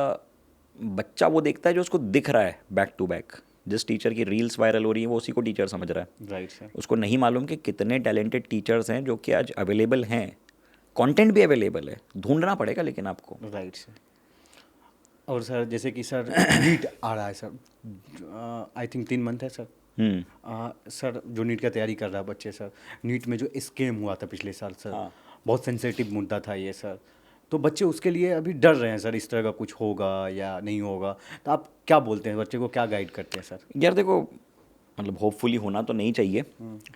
बच्चा वो देखता है जो उसको दिख रहा है बैक टू बैक। जिस टीचर की रील्स वायरल हो रही है वो उसी को टीचर समझ रहा है। Right sir. उसको नहीं मालूम कि कितने टैलेंटेड टीचर्स हैं जो कि आज अवेलेबल हैं, कंटेंट भी अवेलेबल है, ढूंढना पड़ेगा लेकिन आपको। Right sir. और सर जैसे कि सर नीट आ रहा है सर, आई थिंक 3 मंथ है सर। सर जो नीट का तैयारी कर रहा है बच्चे सर, नीट में जो स्कैम हुआ था पिछले साल सर, हाँ। बहुत सेंसिटिव मुद्दा था ये सर, तो बच्चे उसके लिए अभी डर रहे हैं सर, इस तरह का कुछ होगा या नहीं होगा, तो आप क्या बोलते हैं, बच्चे को क्या गाइड करते हैं सर? यार देखो, मतलब होपफुली होना तो नहीं चाहिए,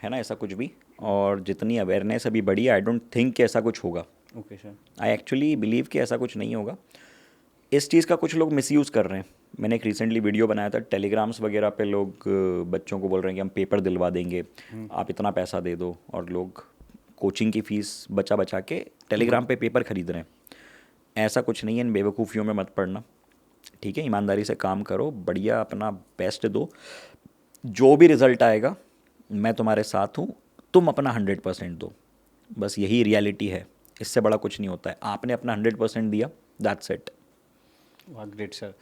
है ना, ऐसा कुछ भी। और जितनी अवेयरनेस अभी बढ़ी है, आई डोंट थिंक कि ऐसा कुछ होगा। Okay sir. I actually believe कि ऐसा कुछ नहीं होगा। इस चीज़ का कुछ लोग मिसयूज़ कर रहे हैं। मैंने एक रिसेंटली वीडियो बनाया था, टेलीग्राम्स वगैरह पे लोग बच्चों को बोल रहे हैं कि हम पेपर दिलवा देंगे, आप इतना पैसा दे दो, और लोग कोचिंग की फ़ीस बचा बचा के टेलीग्राम पे पेपर खरीद रहे हैं। ऐसा कुछ नहीं है, इन बेवकूफ़ियों में मत पड़ना, ठीक है। ईमानदारी से काम करो, बढ़िया अपना बेस्ट दो, जो भी रिज़ल्ट आएगा मैं तुम्हारे साथ हूँ, तुम अपना 100% दो, बस यही रियलिटी है। इससे बड़ा कुछ नहीं होता है। आपने अपना 100% दिया, दैट्स इट। वाह ग्रेट सर,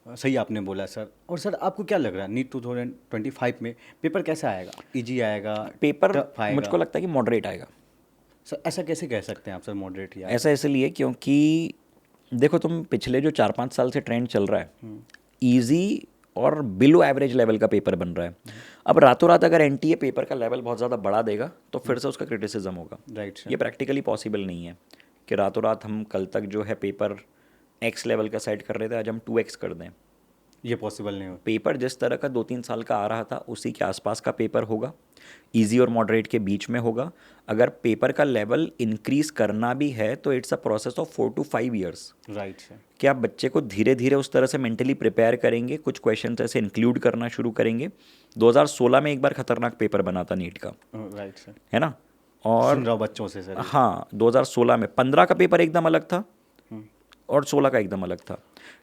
सही आपने बोला सर। और सर आपको क्या लग रहा है नीट 2025 में पेपर कैसा आएगा? इजी आएगा, पेपर टफ आएगा? मुझको लगता है कि मॉडरेट आएगा। सर ऐसा कैसे कह सकते हैं आप सर, मॉडरेट या? ऐसा इसलिए क्योंकि देखो, तुम पिछले जो 4-5 साल से ट्रेंड चल रहा है, ईजी और बिलो एवरेज लेवल का पेपर बन रहा है। अब रातों रात अगर NTA पेपर का लेवल बहुत ज़्यादा बढ़ा देगा तो फिर से उसका क्रिटिसिज्म होगा। Right sir. ये प्रैक्टिकली पॉसिबल नहीं है कि रातों रात हम कल तक जो है पेपर X लेवल का सेट कर रहे थे, आज हम 2X कर दें। ये पॉसिबल नहीं हो। पेपर जिस तरह का 2-3 साल का आ रहा था उसी के आसपास का पेपर होगा, इजी और मॉडरेट के बीच में होगा। अगर पेपर का लेवल इंक्रीज करना भी है तो it's a process of 4 to 5 years right sir. कि आप बच्चे को धीरे धीरे उस तरह से मेंटली प्रिपेयर करेंगे, कुछ क्वेश्चन ऐसे इंक्लूड करना शुरू करेंगे। 2016 में एक बार खतरनाक पेपर बना था नीट का, राइट सर। है ना। और सुन रहा हूँ बच्चों से सर। हाँ 2016 में 15 का पेपर एकदम अलग था और 16 का एकदम अलग था।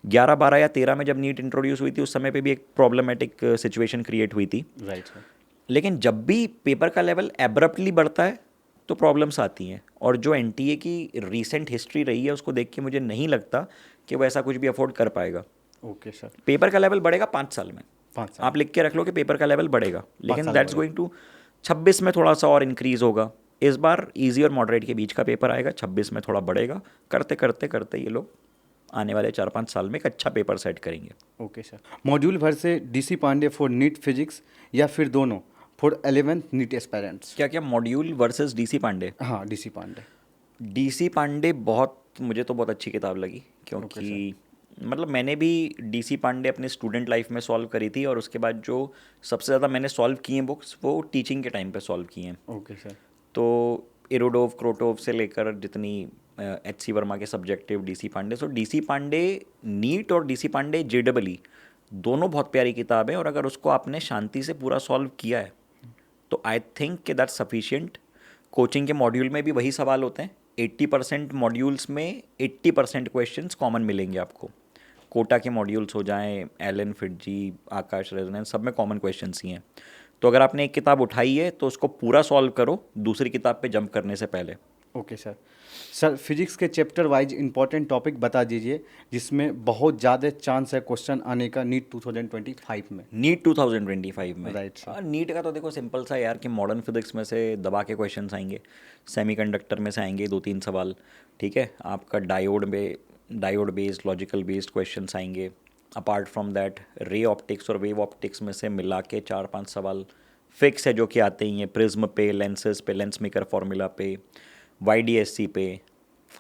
11, 12 या 13 में जब नीट इंट्रोड्यूस हुई थी उस समय पे भी एक प्रॉब्लमेटिक सिचुएशन क्रिएट हुई थी। Right sir. लेकिन जब भी पेपर का लेवल एब्रप्टली बढ़ता है तो प्रॉब्लम्स आती हैं। और जो एनटीए की रीसेंट हिस्ट्री रही है उसको देख के मुझे नहीं लगता कि वो ऐसा कुछ भी अफोर्ड कर पाएगा। Okay sir. पेपर का लेवल बढ़ेगा 5 साल में, 5 साल। आप लिख के रख लो कि पेपर का लेवल बढ़ेगा, लेकिन साल दैट्स बढ़ेगा। गोइंग टू 26 में थोड़ा सा और इंक्रीज होगा। इस बार इजी और मॉडरेट के बीच का पेपर आएगा, 26 में थोड़ा बढ़ेगा, करते करते करते ये लोग आने वाले 4-5 साल में एक अच्छा पेपर सेट करेंगे। Okay sir. मॉड्यूल भर से DC Pandey for NEET physics या फिर दोनों फॉर 11th नीट एस्पायरेंट्स? क्या क्या मॉड्यूल वर्सेस डीसी पांडे? हाँ, डीसी पांडे। डीसी पांडे मुझे तो बहुत अच्छी किताब लगी, क्योंकि मतलब मैंने भी डीसी पांडे अपने स्टूडेंट लाइफ में सॉल्व करी थी और उसके बाद जो सबसे ज़्यादा मैंने सॉल्व की हैं बुक्स वो टीचिंग के टाइम पे सॉल्व की हैं। Okay sir. तो इरोडोव, क्रोटोव से लेकर जितनी एच.सी. वर्मा के सब्जेक्टिव, डीसी पांडे। सो डीसी पांडे नीट और डीसी पांडे JEE दोनों बहुत प्यारी किताब है और अगर उसको आपने शांति से पूरा सॉल्व किया है तो आई थिंक कि दैट्स सफिशिएंट। कोचिंग के मॉड्यूल में भी वही सवाल होते हैं। 80% मॉड्यूल्स में 80% क्वेश्चंस कॉमन मिलेंगे आपको। कोटा के मॉड्यूल्स हो जाएं, एलन फिटजी, आकाश रेजोनेंस, सब में कॉमन क्वेश्चंस ही हैं। तो अगर आपने एक किताब उठाई है तो उसको पूरा सॉल्व करो दूसरी किताब पे जंप करने से पहले। Okay sir. सर फिजिक्स के चैप्टर वाइज इंपॉर्टेंट टॉपिक बता दीजिए जिसमें बहुत ज़्यादा चांस है क्वेश्चन आने का नीट 2025 में। नीट 2025 में Right, sir. नीट का तो देखो सिंपल सा यार कि मॉडर्न फिजिक्स में से दबा के क्वेश्चंस आएंगे, सेमीकंडक्टर में से आएंगे 2-3 सवाल, ठीक है। आपका diode based, logical based questions आएंगे। Apart from that ray optics और वेव ऑप्टिक्स में से मिला के 4-5 सवाल फिक्स है जो कि आते ही हैं, प्रिज्म पे, लेंसेज पे, लेंस मेकर फॉर्मूला पे, YDSC पे।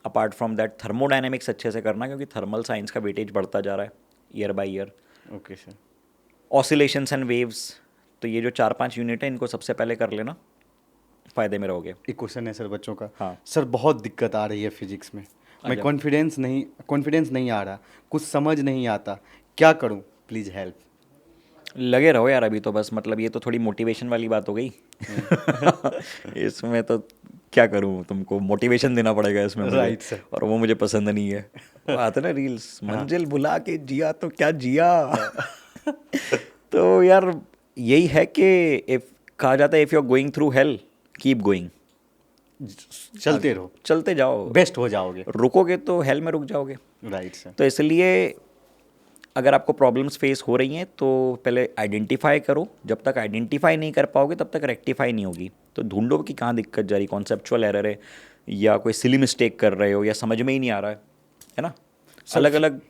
अपार्ट फ्रॉम दैट थर्मोडायनेमिक्स अच्छे से करना क्योंकि थर्मल साइंस का वेटेज बढ़ता जा रहा है year by year. Okay sir. Oscillations and waves, तो ये जो 4-5 यूनिट है इनको सबसे पहले कर लेना, फ़ायदे में रहोगे। एक क्वेश्चन है सर बच्चों का। हाँ। सर बहुत दिक्कत आ रही है फिजिक्स में, मैं अच्छा। कॉन्फिडेंस नहीं आ रहा, कुछ समझ नहीं आता, क्या करूं, प्लीज़ हेल्प। लगे रहो यार अभी तो बस, मतलब ये तो थोड़ी मोटिवेशन वाली बात हो गई। इसमें तो क्या करूं, तुमको मोटिवेशन देना पड़ेगा इसमें मुझे। Right, sir. और वो मुझे पसंद नहीं है। वो आते ना रील्स, मंजिल भुला के जिया तो क्या जिया। तो यार यही है कि इफ कहा जाता है if you are going through hell keep going, चलते रहो, चलते जाओ, बेस्ट हो जाओगे। रुकोगे तो हेल में रुक जाओगे। Right sir. तो इसलिए अगर आपको प्रॉब्लम्स फेस हो रही हैं तो पहले आइडेंटिफाई करो, जब तक आइडेंटिफाई नहीं कर पाओगे तब तक रेक्टिफाई नहीं होगी। तो ढूंढो कि कहाँ दिक्कत जा रही, कॉन्सेप्चुअल एरर है या कोई सिली मिस्टेक कर रहे हो या समझ में ही नहीं आ रहा है ना। अलग अलग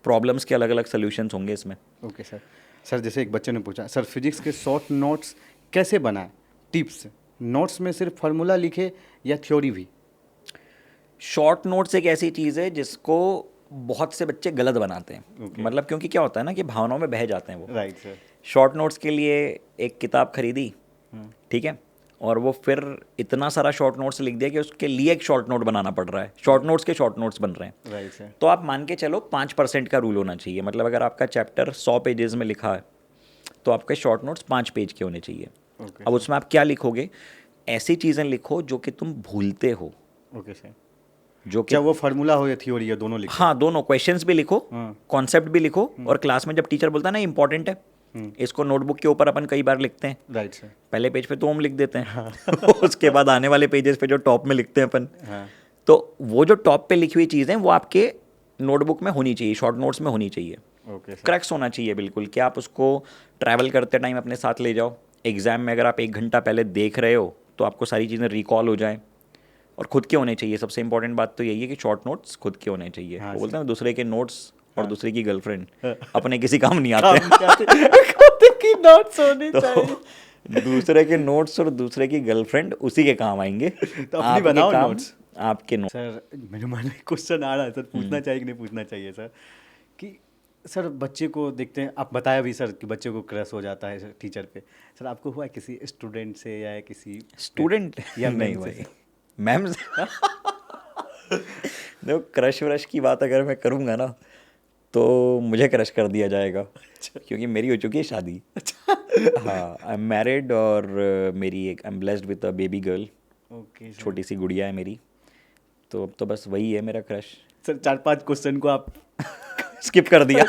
प्रॉब्लम्स के अलग अलग सोल्यूशंस होंगे इसमें। Okay sir. सर जैसे एक बच्चे ने पूछा, सर फिजिक्स के शॉर्ट नोट्स कैसे बनाएं, टिप्स। नोट्स में सिर्फ फार्मूला लिखे या थ्योरी भी? शॉर्ट नोट्स एक ऐसी चीज़ है जिसको बहुत से बच्चे गलत बनाते हैं। मतलब क्योंकि क्या होता है ना कि भावनाओं में बह जाते हैं वो। Right sir. शॉर्ट नोट्स के लिए एक किताब खरीदी, ठीक है, और वो फिर इतना सारा शॉर्ट नोट्स लिख दिया कि उसके लिए एक शॉर्ट नोट बनाना पड़ रहा है, शॉर्ट नोट्स के शॉर्ट नोट्स बन रहे हैं। Right sir. तो आप मान के चलो 5% का रूल होना चाहिए। मतलब अगर आपका चैप्टर 100 पेजेस में लिखा है तो आपके शॉर्ट नोट्स 5 पेज के होने चाहिए। ओके। अब उसमें आप क्या लिखोगे, ऐसी चीज़ें लिखो जो कि तुम भूलते हो, ओके सर। जो कि क्या वो फार्मूला हो या थ्योरी या दोनों लिखो? हाँ दोनों, क्वेश्चंस भी लिखो, हाँ। कॉन्सेप्ट भी लिखो, और क्लास में जब टीचर बोलता है ना इंपॉर्टेंट है, इसको नोटबुक के ऊपर अपन कई बार लिखते हैं। Right sir. पहले पेज पे तो हम लिख देते हैं, उसके बाद आने वाले पेजेस पे जो टॉप में लिखते हैं अपन, हाँ। तो वो जो टॉप पे लिखी हुई चीज़ें वो आपके नोटबुक में होनी चाहिए, शॉर्ट नोट्स में होनी चाहिए, ओके सर। क्रैक्स होना चाहिए बिल्कुल, कि आप उसको ट्रैवल करते टाइम अपने साथ ले जाओ। एग्जाम में अगर आप 1 घंटा पहले देख रहे हो तो आपको सारी चीज़ें रिकॉल हो जाएं, और खुद के होने चाहिए। सबसे इंपॉर्टेंट बात तो यही है कि शॉर्ट नोट्स खुद के होने चाहिए। हाँ, वो बोलते हैं ना, दूसरे के नोट्स और दूसरे की गर्लफ्रेंड अपने किसी काम नहीं काम आते। खुद की नोट्स होने तो चाहिए। दूसरे के नोट्स और दूसरे की गर्लफ्रेंड उसी के काम आएंगे। तो अपनी आपके बनाओ काम, नोट्स। आपके नोट्स। सर मेरे मन में क्वेश्चन आ रहा है सर, पूछना चाहिए कि नहीं पूछना चाहिए सर, कि सर बच्चे को देखते हैं, आप बताया भी सर कि बच्चे को क्रश हो जाता है टीचर पे। सर आपको हुआ है किसी स्टूडेंट से या किसी स्टूडेंट या नहीं मैम से? भाई, मैम से देखो क्रश व्रश की बात अगर मैं करूँगा ना तो मुझे क्रश कर दिया जाएगा, क्योंकि मेरी हो चुकी है शादी। हाँ, आई एम मैरिड और मेरी एक I am blessed with a baby girl, okay sir. छोटी सी गुड़िया है मेरी। तो अब तो बस वही है मेरा क्रश। सर 4-5 क्वेश्चन को आप स्किप कर दिया।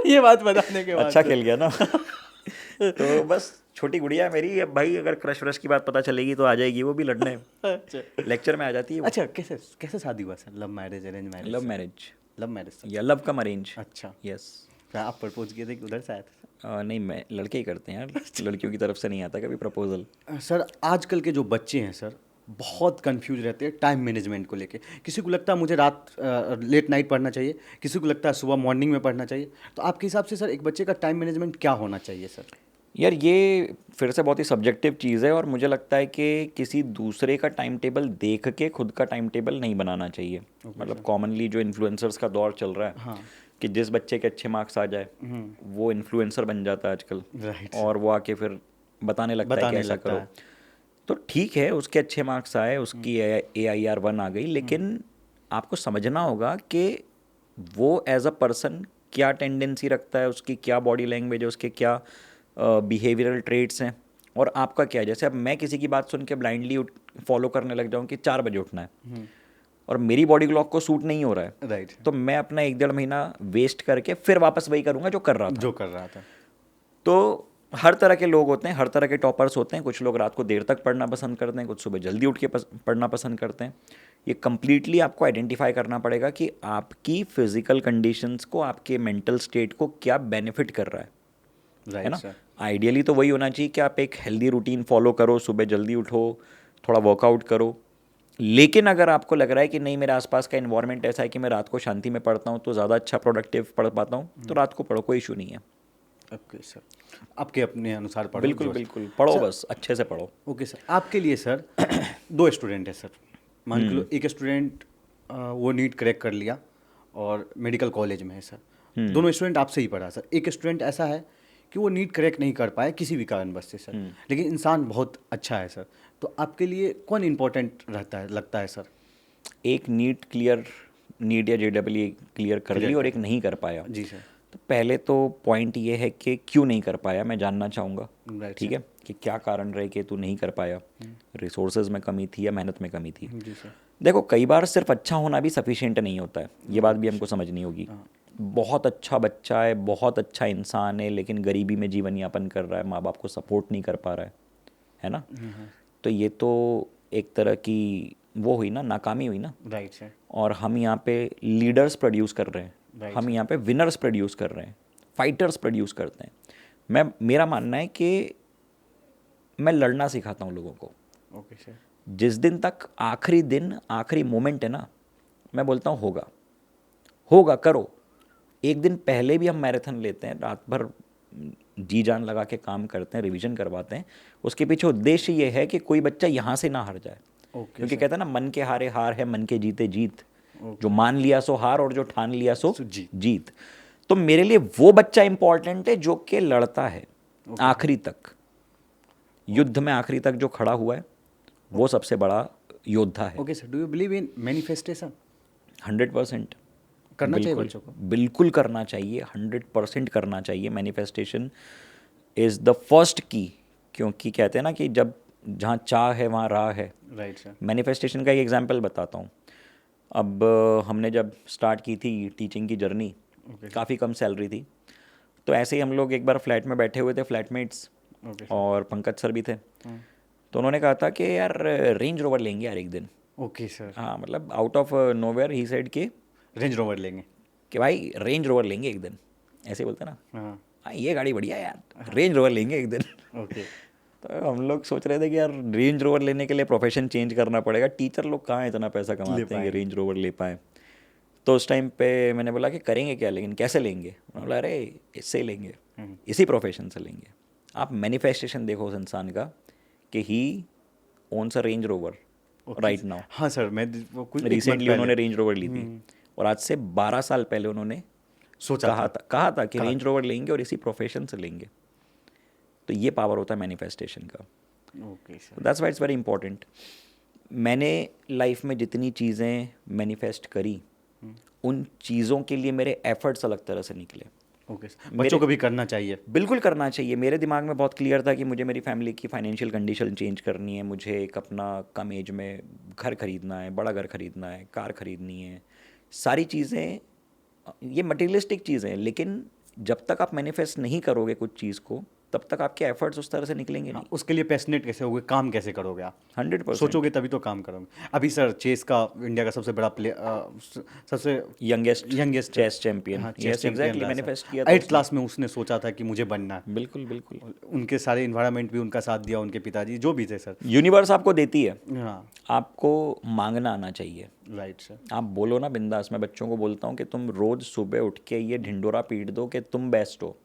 ये बात बताने के बाद अच्छा से। खेल गया ना। तो बस छोटी गुड़िया है मेरी। अब भाई अगर क्रश व्रश की बात पता चलेगी तो आ जाएगी वो भी लड़ने, अच्छा लेक्चर में आ जाती है वो। अच्छा, कैसे कैसे शादी हुआ sir? Love marriage, arrange marriage? Love marriage love marriage या लव कम अरेंज। अच्छा, यस। क्या आप प्रपोज किए थे कि उधर से आया था? नहीं, मैं लड़के ही करते हैं यार, लड़कियों की तरफ से नहीं आता कभी प्रपोजल। सर आजकल के जो बच्चे हैं सर बहुत कंफ्यूज रहते हैं टाइम मैनेजमेंट को लेके। किसी को लगता है मुझे रात लेट नाइट पढ़ना चाहिए, किसी को लगता है सुबह मॉर्निंग में पढ़ना चाहिए। तो आपके हिसाब से सर एक बच्चे का टाइम मैनेजमेंट क्या होना चाहिए सर? यार ये फिर से बहुत ही सब्जेक्टिव चीज़ है, और मुझे लगता है कि किसी दूसरे का टाइम टेबल देख के खुद का टाइम टेबल नहीं बनाना चाहिए। मतलब कॉमनली जो इन्फ्लुएंसर्स का दौर चल रहा है, हाँ। कि जिस बच्चे के अच्छे मार्क्स आ जाए वो इन्फ्लुएंसर बन जाता है आजकल, राइट। और वो आके फिर बताने लगता है कि बताने ऐसा लगता करो। है। तो ठीक है, उसके अच्छे मार्क्स आए, उसकी AIR 1 आ गई, लेकिन आपको समझना होगा कि वो एज अ पर्सन क्या टेंडेंसी रखता है, उसकी क्या बॉडी लैंग्वेज है, उसके क्या बिहेवियरल ट्रेट्स हैं, और आपका क्या है। जैसे अब मैं किसी की बात सुन के ब्लाइंडली फॉलो करने लग जाऊँ कि 4 बजे उठना है, और मेरी बॉडी क्लॉक को सूट नहीं हो रहा है, राइट। तो मैं अपना 1-1.5 महीना वेस्ट करके फिर वापस वही करूँगा जो कर रहा था। जो कर रहा था। तो हर तरह के लोग होते हैं, हर तरह के टॉपर्स होते हैं। कुछ लोग रात को देर तक पढ़ना पसंद करते हैं, कुछ सुबह जल्दी उठ के पढ़ना पसंद करते हैं। ये कम्प्लीटली आपको आइडेंटिफाई करना पड़ेगा कि आपकी फिजिकल कंडीशंस को, आपके मेंटल स्टेट को क्या बेनिफिट कर रहा है राइट ना। सर। आइडियली तो वही होना चाहिए कि आप एक हेल्दी रूटीन फॉलो करो, सुबह जल्दी उठो, थोड़ा वर्कआउट करो। लेकिन अगर आपको लग रहा है कि नहीं, मेरे आसपास का इन्वायरमेंट ऐसा है कि मैं रात को शांति में पढ़ता हूँ तो ज़्यादा अच्छा प्रोडक्टिव पढ़ पाता हूँ, तो रात को पढ़ो, कोई इशू नहीं है। ओके सर, आपके अपने अनुसार पढ़ो। बिल्कुल बिल्कुल, पढ़ो, बस अच्छे से पढ़ो। ओके सर, आपके लिए सर 2 स्टूडेंट है सर। मान के लो एक स्टूडेंट वो नीट क्रैक कर लिया और मेडिकल कॉलेज में है सर। दोनों स्टूडेंट आपसे ही पढ़ा सर। एक स्टूडेंट ऐसा है कि वो नीट क्रैक नहीं कर पाए किसी भी कारणवश से सर, लेकिन इंसान बहुत अच्छा है सर। तो आपके लिए कौन इंपॉर्टेंट रहता है, लगता है सर? एक नीट या JEE क्लियर कर ली और एक नहीं कर पाया। जी सर। तो पहले तो पॉइंट ये है कि क्यों नहीं कर पाया, मैं जानना चाहूँगा। राइट ठीक है, कि क्या कारण रहे कि तू नहीं कर पाया, रिसोर्सेज में कमी थी या मेहनत में कमी थी। जी सर। देखो, कई बार सिर्फ अच्छा होना भी सफिशिएंट नहीं होता है, ये बात भी हमको समझनी होगी। बहुत अच्छा बच्चा है, बहुत अच्छा इंसान है, लेकिन गरीबी में जीवन यापन कर रहा है, माँ बाप को सपोर्ट नहीं कर पा रहा है ना। तो ये तो एक तरह की वो हुई ना, नाकामी हुई ना। Right sir. और हम यहाँ पे लीडर्स प्रोड्यूस कर रहे हैं, Right, हम यहाँ पे विनर्स प्रोड्यूस कर रहे हैं, फाइटर्स प्रोड्यूस करते हैं। मेरा मानना है कि मैं लड़ना सिखाता हूँ लोगों को। Okay sir. जिस दिन तक आखिरी दिन, आखिरी मोमेंट है ना, मैं बोलता हूँ होगा होगा, करो। एक दिन पहले भी हम मैराथन लेते हैं, रात भर जी जान लगा के काम करते हैं, रिवीजन करवाते हैं। उसके पीछे उद्देश्य ये है कि कोई बच्चा यहाँ से ना हार जाए। क्योंकि कहते हैं ना, मन के हारे हार है, मन के जीते जीत। जो मान लिया सो हार, और जो ठान लिया सो जीत। तो मेरे लिए वो बच्चा इंपॉर्टेंट है जो कि लड़ता है आखिरी तक, युद्ध में आखिरी तक जो खड़ा हुआ है, वो सबसे बड़ा योद्धा है। Okay sir, do you believe in manifestation? 100% करना चाहिए बिल्कुल, बच्चों को? बिल्कुल करना चाहिए, 100% करना चाहिए। मैनिफेस्टेशन इज़ द फर्स्ट की। क्योंकि कहते हैं ना कि जब जहाँ चाह है वहाँ राह है। Right sir. मैनिफेस्टेशन का एक एग्जांपल बताता हूँ। अब हमने जब स्टार्ट की थी टीचिंग की जर्नी, काफ़ी कम सैलरी थी, तो ऐसे ही हम लोग एक बार फ्लैट में बैठे हुए थे, फ्लैटमेट्स, और पंकज सर भी थे। तो उन्होंने कहा था कि यार रेंज रोवर लेंगे यार एक दिन। Okay sir. हाँ, मतलब out of nowhere he said कि रेंज रोवर लेंगे कि भाई रेंज रोवर लेंगे एक दिन, ऐसे बोलते ना। हाँ। हाँ, ये गाड़ी बढ़िया है यार, रेंज रोवर लेंगे एक दिन। ओके। तो हम लोग सोच रहे थे कि यार रेंज रोवर लेने के लिए प्रोफेशन चेंज करना पड़ेगा, टीचर लोग कहाँ इतना पैसा कमाते हैं कि रेंज रोवर ले पाएँ। तो उस टाइम पे मैंने बोला कि करेंगे क्या, लेकिन कैसे लेंगे। उन्होंने बोला अरे इससे ही लेंगे, इसी प्रोफेशन से लेंगे। आप मैनिफेस्टेशन देखो उस इंसान का कि he owns a Range Rover right now. हाँ सर, मैं वो कुछ रिसेंटली उन्होंने रेंज रोवर ली थी, और आज से 12 साल पहले उन्होंने सोचा कहा था कि रेंज रोवर लेंगे और इसी प्रोफेशन से लेंगे। तो ये पावर होता है मैनिफेस्टेशन का। Okay sir. That's why it's very important. मैंने लाइफ में जितनी चीज़ें मैनिफेस्ट करी उन चीज़ों के लिए मेरे एफर्ट्स अलग तरह से निकले। ओके सर, बच्चों को भी करना चाहिए। बिल्कुल करना चाहिए। मेरे दिमाग में बहुत क्लियर था कि मुझे मेरी फैमिली की फाइनेंशियल कंडीशन चेंज करनी है, मुझे एक अपना कम एज में घर खरीदना है, बड़ा घर खरीदना है, कार खरीदनी है, सारी चीज़ें ये मटेरियलिस्टिक चीज़ें हैं। लेकिन जब तक आप मैनिफेस्ट नहीं करोगे कुछ चीज़ को तब तक आपके एफर्ट्स उस तरह से निकलेंगे नहीं। उसके लिए पैशनेट कैसे होगे, काम कैसे करोगे आप? 100% सोचोगे तभी तो काम करोगे। अभी सर चेस का इंडिया का सबसे बड़ा सबसे youngest chess champion, yes exactly, manifest किया था 8th क्लास में उसने सोचा था कि मुझे बनना है। बिल्कुल बिल्कुल। उनके सारे इन्वायरमेंट भी उनका साथ दिया, उनके पिताजी जो भी थे सर। यूनिवर्स आपको देती है, हाँ आपको मांगना आना चाहिए। Right sir. आप बोलो ना बिंदास। मैं बच्चों को बोलता हूँ कि तुम रोज़ सुबह उठ के ये ढिंडोरा पीट दो कि तुम बेस्ट हो,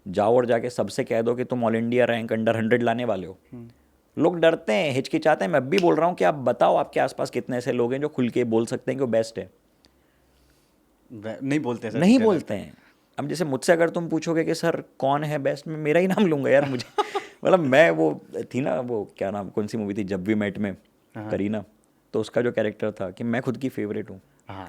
जाओ और जाके सबसे कह दो कि तुम ऑल इंडिया रैंक अंडर 100 लाने वाले हो। लोग डरते हैं, हिचकिचाते हैं। मैं भी बोल रहा हूँ कि आप बताओ आपके आसपास कितने ऐसे लोग हैं जो खुल के बोल सकते हैं कि वो बेस्ट है। नहीं बोलते सर, नहीं बोलते हैं। अब जैसे मुझसे अगर तुम पूछोगे कि सर कौन है बेस्ट, मैं मेरा ही नाम लूँगा यार। मुझे मतलब मैं वो थी ना, वो क्या नाम, कौन सी मूवी थी, जब वी मेट में करीना, तो उसका जो कैरेक्टर था कि मैं खुद की फेवरेट हूँ,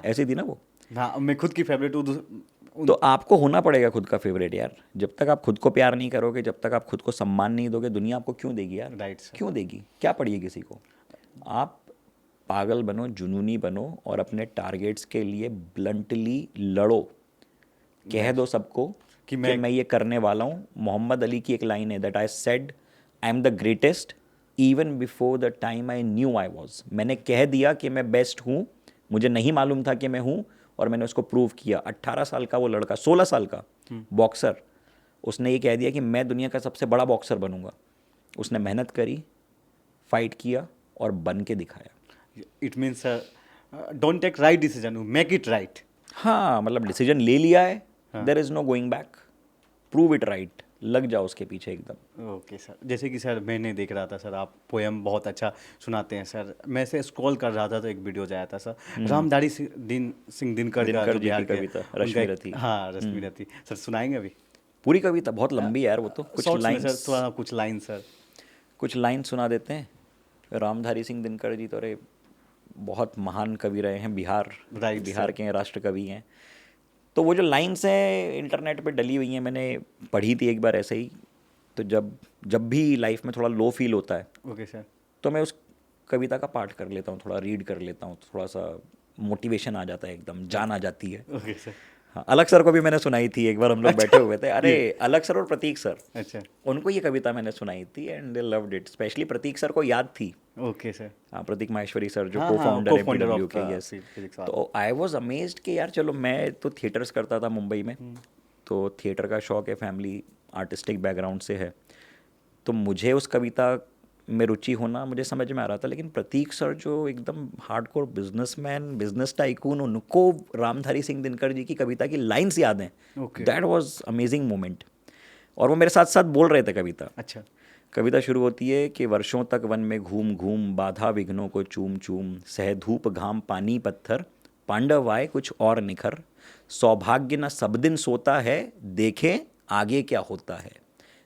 ऐसी थी ना वो। हाँ, मैं खुद की फेवरेट हूँ। तो आपको होना पड़ेगा खुद का फेवरेट यार। जब तक आप खुद को प्यार नहीं करोगे, जब तक आप खुद को सम्मान नहीं दोगे, दुनिया आपको क्यों देगी यार? Right sir. क्यों देगी? क्या पड़ी किसी को? आप पागल बनो, जुनूनी बनो और अपने टारगेट्स के लिए ब्लंटली लड़ो। कह दो सबको कि मैं ये करने वाला हूँ। मोहम्मद अली की एक लाइन है, that I said I am the greatest even before the time I knew I was. मैंने कह दिया कि मैं बेस्ट हूँ, मुझे नहीं मालूम था कि मैं हूँ, और मैंने उसको प्रूव किया। 18 साल का वो लड़का, 16 साल का बॉक्सर, उसने ये कह दिया कि मैं दुनिया का सबसे बड़ा बॉक्सर बनूंगा। उसने मेहनत करी, फाइट किया और बन के दिखाया। It means don't take right decision, make it right. हाँ, मतलब डिसीजन ले लिया है, there is no going back, prove it right, लग जाओ उसके पीछे एकदम। Okay sir. जैसे कि सर मैंने देख रहा था सर, आप पोएम बहुत अच्छा सुनाते हैं सर। मैं से स्क्रॉल कर रहा था तो एक वीडियो जाया था सर, रामधारी सिंह दिनकर का जो जी बिहार की के कविता, उनका रश्मि एक- रथी। हाँ रश्मि रथी सर, सुनाएंगे अभी? पूरी कविता बहुत लंबी है यार वो तो। कुछ Shorts में लाइन्स, सर, थोड़ा कुछ लाइन सर। कुछ लाइन सुना देते हैं। रामधारी सिंह दिनकर जी तो अरे बहुत महान कवि रहे हैं, बिहार के राष्ट्र कवि हैं। तो वो जो लाइन्स हैं इंटरनेट पे डली हुई हैं, मैंने पढ़ी थी एक बार ऐसे ही। तो जब भी लाइफ में थोड़ा लो फील होता है, ओके सर, तो मैं उस कविता का पाठ कर लेता हूँ, थोड़ा रीड कर लेता हूँ, तो थोड़ा सा मोटिवेशन आ जाता है, एकदम जान आ जाती है। Okay sir. हाँ, अलग सर को भी मैंने सुनाई थी एक बार, हम लोग बैठे हुए थे। अरे अलग सर और प्रतीक सर, अच्छा उनको ये कविता मैंने सुनाई थी and they loved it. Specially Prateek sir को याद थी। Okay sir. हाँ, प्रतीक माहेश्वरी सर जो हाँ, को हाँ, फाउंडर है co-founder PW of, के, यस। physics वाला। तो आई वाज अमेज्ड कि यार चलो, मैं तो थिएटर्स करता था मुंबई में, तो थिएटर का शौक है, फैमिली आर्टिस्टिक बैकग्राउंड से है, तो मुझे उस कविता में रुचि होना मुझे समझ में आ रहा था। लेकिन प्रतीक सर जो एकदम हार्डकोर बिजनेसमैन, बिजनेस टाइकून, उनको रामधारी सिंह दिनकर जी की कविता की लाइन्स याद हैं। That was amazing moment. और वो मेरे साथ साथ बोल रहे थे कविता। अच्छा। कविता शुरू होती है कि वर्षों तक वन में घूम घूम, बाधा विघ्नों को चूम चूम, सह धूप घाम पानी पत्थर, पांडव आए कुछ और निखर, सौभाग्य न सब दिन सोता है, देखें आगे क्या होता है,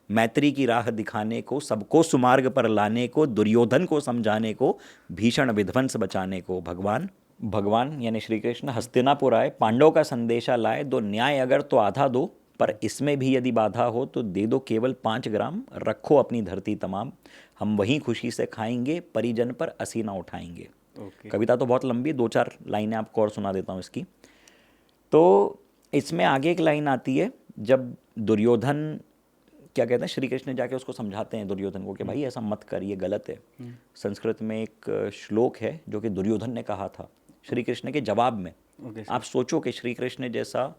मैत्री की राह दिखाने को, सबको सुमार्ग पर लाने को, दुर्योधन को समझाने को, भीषण विध्वंस बचाने को, भगवान यानी श्री कृष्ण हस्तिनापुर आए, पांडव का संदेशा लाए, दो न्याय अगर तो आधा दो, पर इसमें भी यदि बाधा हो तो दे दो केवल 5 ग्राम, रखो अपनी धरती तमाम, हम वहीं खुशी से खाएंगे, परिजन पर असीना उठाएंगे। कविता तो बहुत लंबी, 2-4 लाइनें आपको और सुना देता हूँ इसकी। तो इसमें आगे एक लाइन आती है, जब दुर्योधन क्या कहते हैं, श्री कृष्ण जाके उसको समझाते हैं दुर्योधन को कि भाई ऐसा मत कर, ये गलत है। संस्कृत में एक श्लोक है जो कि दुर्योधन ने कहा था श्री कृष्ण के जवाब में। आप सोचो कि श्री कृष्ण जैसा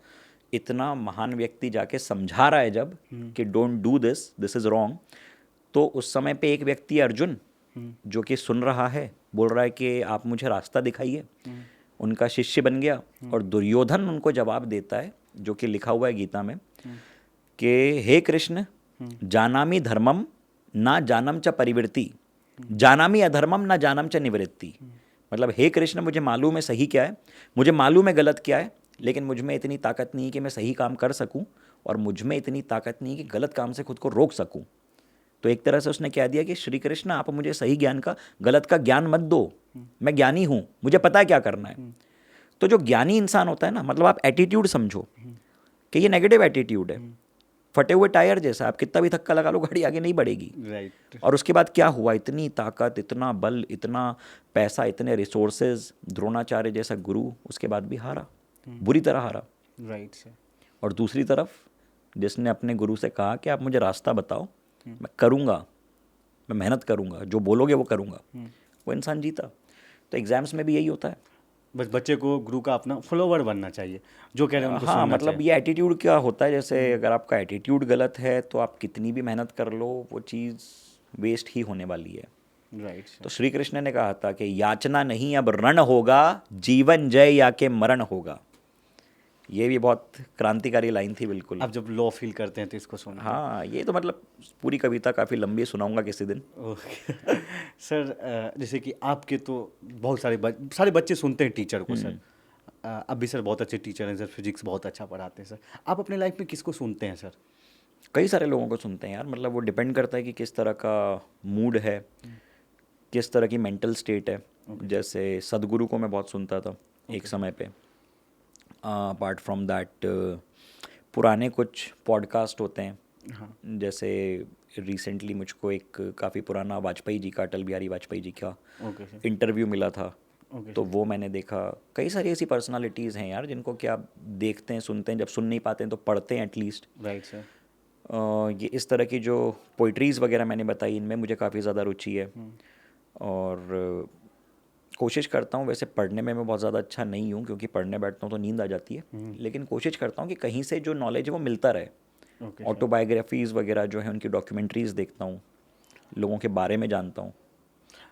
इतना महान व्यक्ति जाके समझा रहा है जब कि don't do this, this is wrong, तो उस समय पे एक व्यक्ति अर्जुन जो कि सुन रहा है, बोल रहा है कि आप मुझे रास्ता दिखाइए, उनका शिष्य बन गया। और दुर्योधन उनको जवाब देता है जो कि लिखा हुआ है गीता में कि हे कृष्ण, जानामि धर्मम ना जानम च परिवृत्ति, जानामि अधर्मम ना जानम च निवृत्ति। मतलब हे कृष्ण, मुझे मालूम है सही क्या है, मुझे मालूम है गलत क्या है, लेकिन मुझ में इतनी ताकत नहीं है कि मैं सही काम कर सकूं, और मुझ में इतनी ताकत नहीं है कि गलत काम से खुद को रोक सकूं। तो एक तरह से उसने कह दिया कि श्री कृष्ण, आप मुझे सही ज्ञान का गलत का ज्ञान मत दो, मैं ज्ञानी हूँ, मुझे पता है क्या करना है। तो जो ज्ञानी इंसान होता है ना, मतलब आप एटीट्यूड समझो कि ये नेगेटिव एटीट्यूड है, फटे हुए टायर जैसा, आप कितना भी धक्का लगा लो गाड़ी आगे नहीं बढ़ेगी। राइट। और उसके बाद क्या हुआ, इतनी ताकत, इतना बल, इतना पैसा, इतने रिसोर्सेज, द्रोणाचार्य जैसा गुरु, उसके बाद भी हारा, बुरी तरह हारा। Right sir. और दूसरी तरफ जिसने अपने गुरु से कहा कि आप मुझे रास्ता बताओ, मैं करूँगा, मैं मेहनत करूँगा, जो बोलोगे वो करूँगा, वो इंसान जीता। तो एग्जाम्स में भी यही होता है। बस बच्चे को गुरु का अपना फॉलोवर बनना चाहिए, जो कह रहे हैं उनको हाँ, सुनना मतलब चाहिए। ये एटीट्यूड क्या होता है, जैसे अगर आपका एटीट्यूड गलत है तो आप कितनी भी मेहनत कर लो, वो चीज़ वेस्ट ही होने वाली है। Right sir. तो श्री कृष्ण ने कहा था कि याचना नहीं अब रण होगा, जीवन जय या के मरण होगा। ये भी बहुत क्रांतिकारी लाइन थी, बिल्कुल। आप जब लो फील करते हैं तो इसको सुनना। हाँ, ये तो मतलब पूरी कविता काफ़ी लंबी, सुनाऊंगा किसी दिन। ओके सर, जैसे कि आपके तो बहुत सारे बच्चे सुनते हैं टीचर को सर। आप भी सर बहुत अच्छे टीचर हैं सर, फिजिक्स बहुत अच्छा पढ़ाते हैं सर। आप अपने लाइफ में किसको सुनते हैं सर? कई सारे लोगों को सुनते हैं यार, मतलब वो डिपेंड करता है कि किस तरह का मूड है, किस तरह की मेंटल स्टेट है। जैसे सदगुरु को मैं बहुत सुनता था एक समय पे। अपार्ट फ्रॉम दैट पुराने कुछ पॉडकास्ट होते हैं, जैसे रिसेंटली मुझको एक काफ़ी पुराना वाजपेयी जी का, अटल बिहारी वाजपेयी जी का ओके सर। इंटरव्यू मिला था, ओके तो वो मैंने देखा। कई सारी ऐसी पर्सनालिटीज़ हैं यार जिनको कि आप देखते हैं, सुनते हैं, जब सुन नहीं पाते हैं तो पढ़ते हैं एटलीस्ट। Right sir. ये इस तरह की जो पोइट्रीज़ वगैरह मैंने बताई, इनमें मुझे काफ़ी ज़्यादा रुचि है। और कोशिश करता हूँ, वैसे पढ़ने में मैं बहुत ज़्यादा अच्छा नहीं हूँ क्योंकि पढ़ने बैठता हूँ तो नींद आ जाती है, लेकिन कोशिश करता हूँ कि कहीं से जो नॉलेज है वो मिलता रहे। ओके ऑटोबायोग्राफीज़ वगैरह जो है, उनकी डॉक्यूमेंट्रीज़ देखता हूँ, लोगों के बारे में जानता हूँ।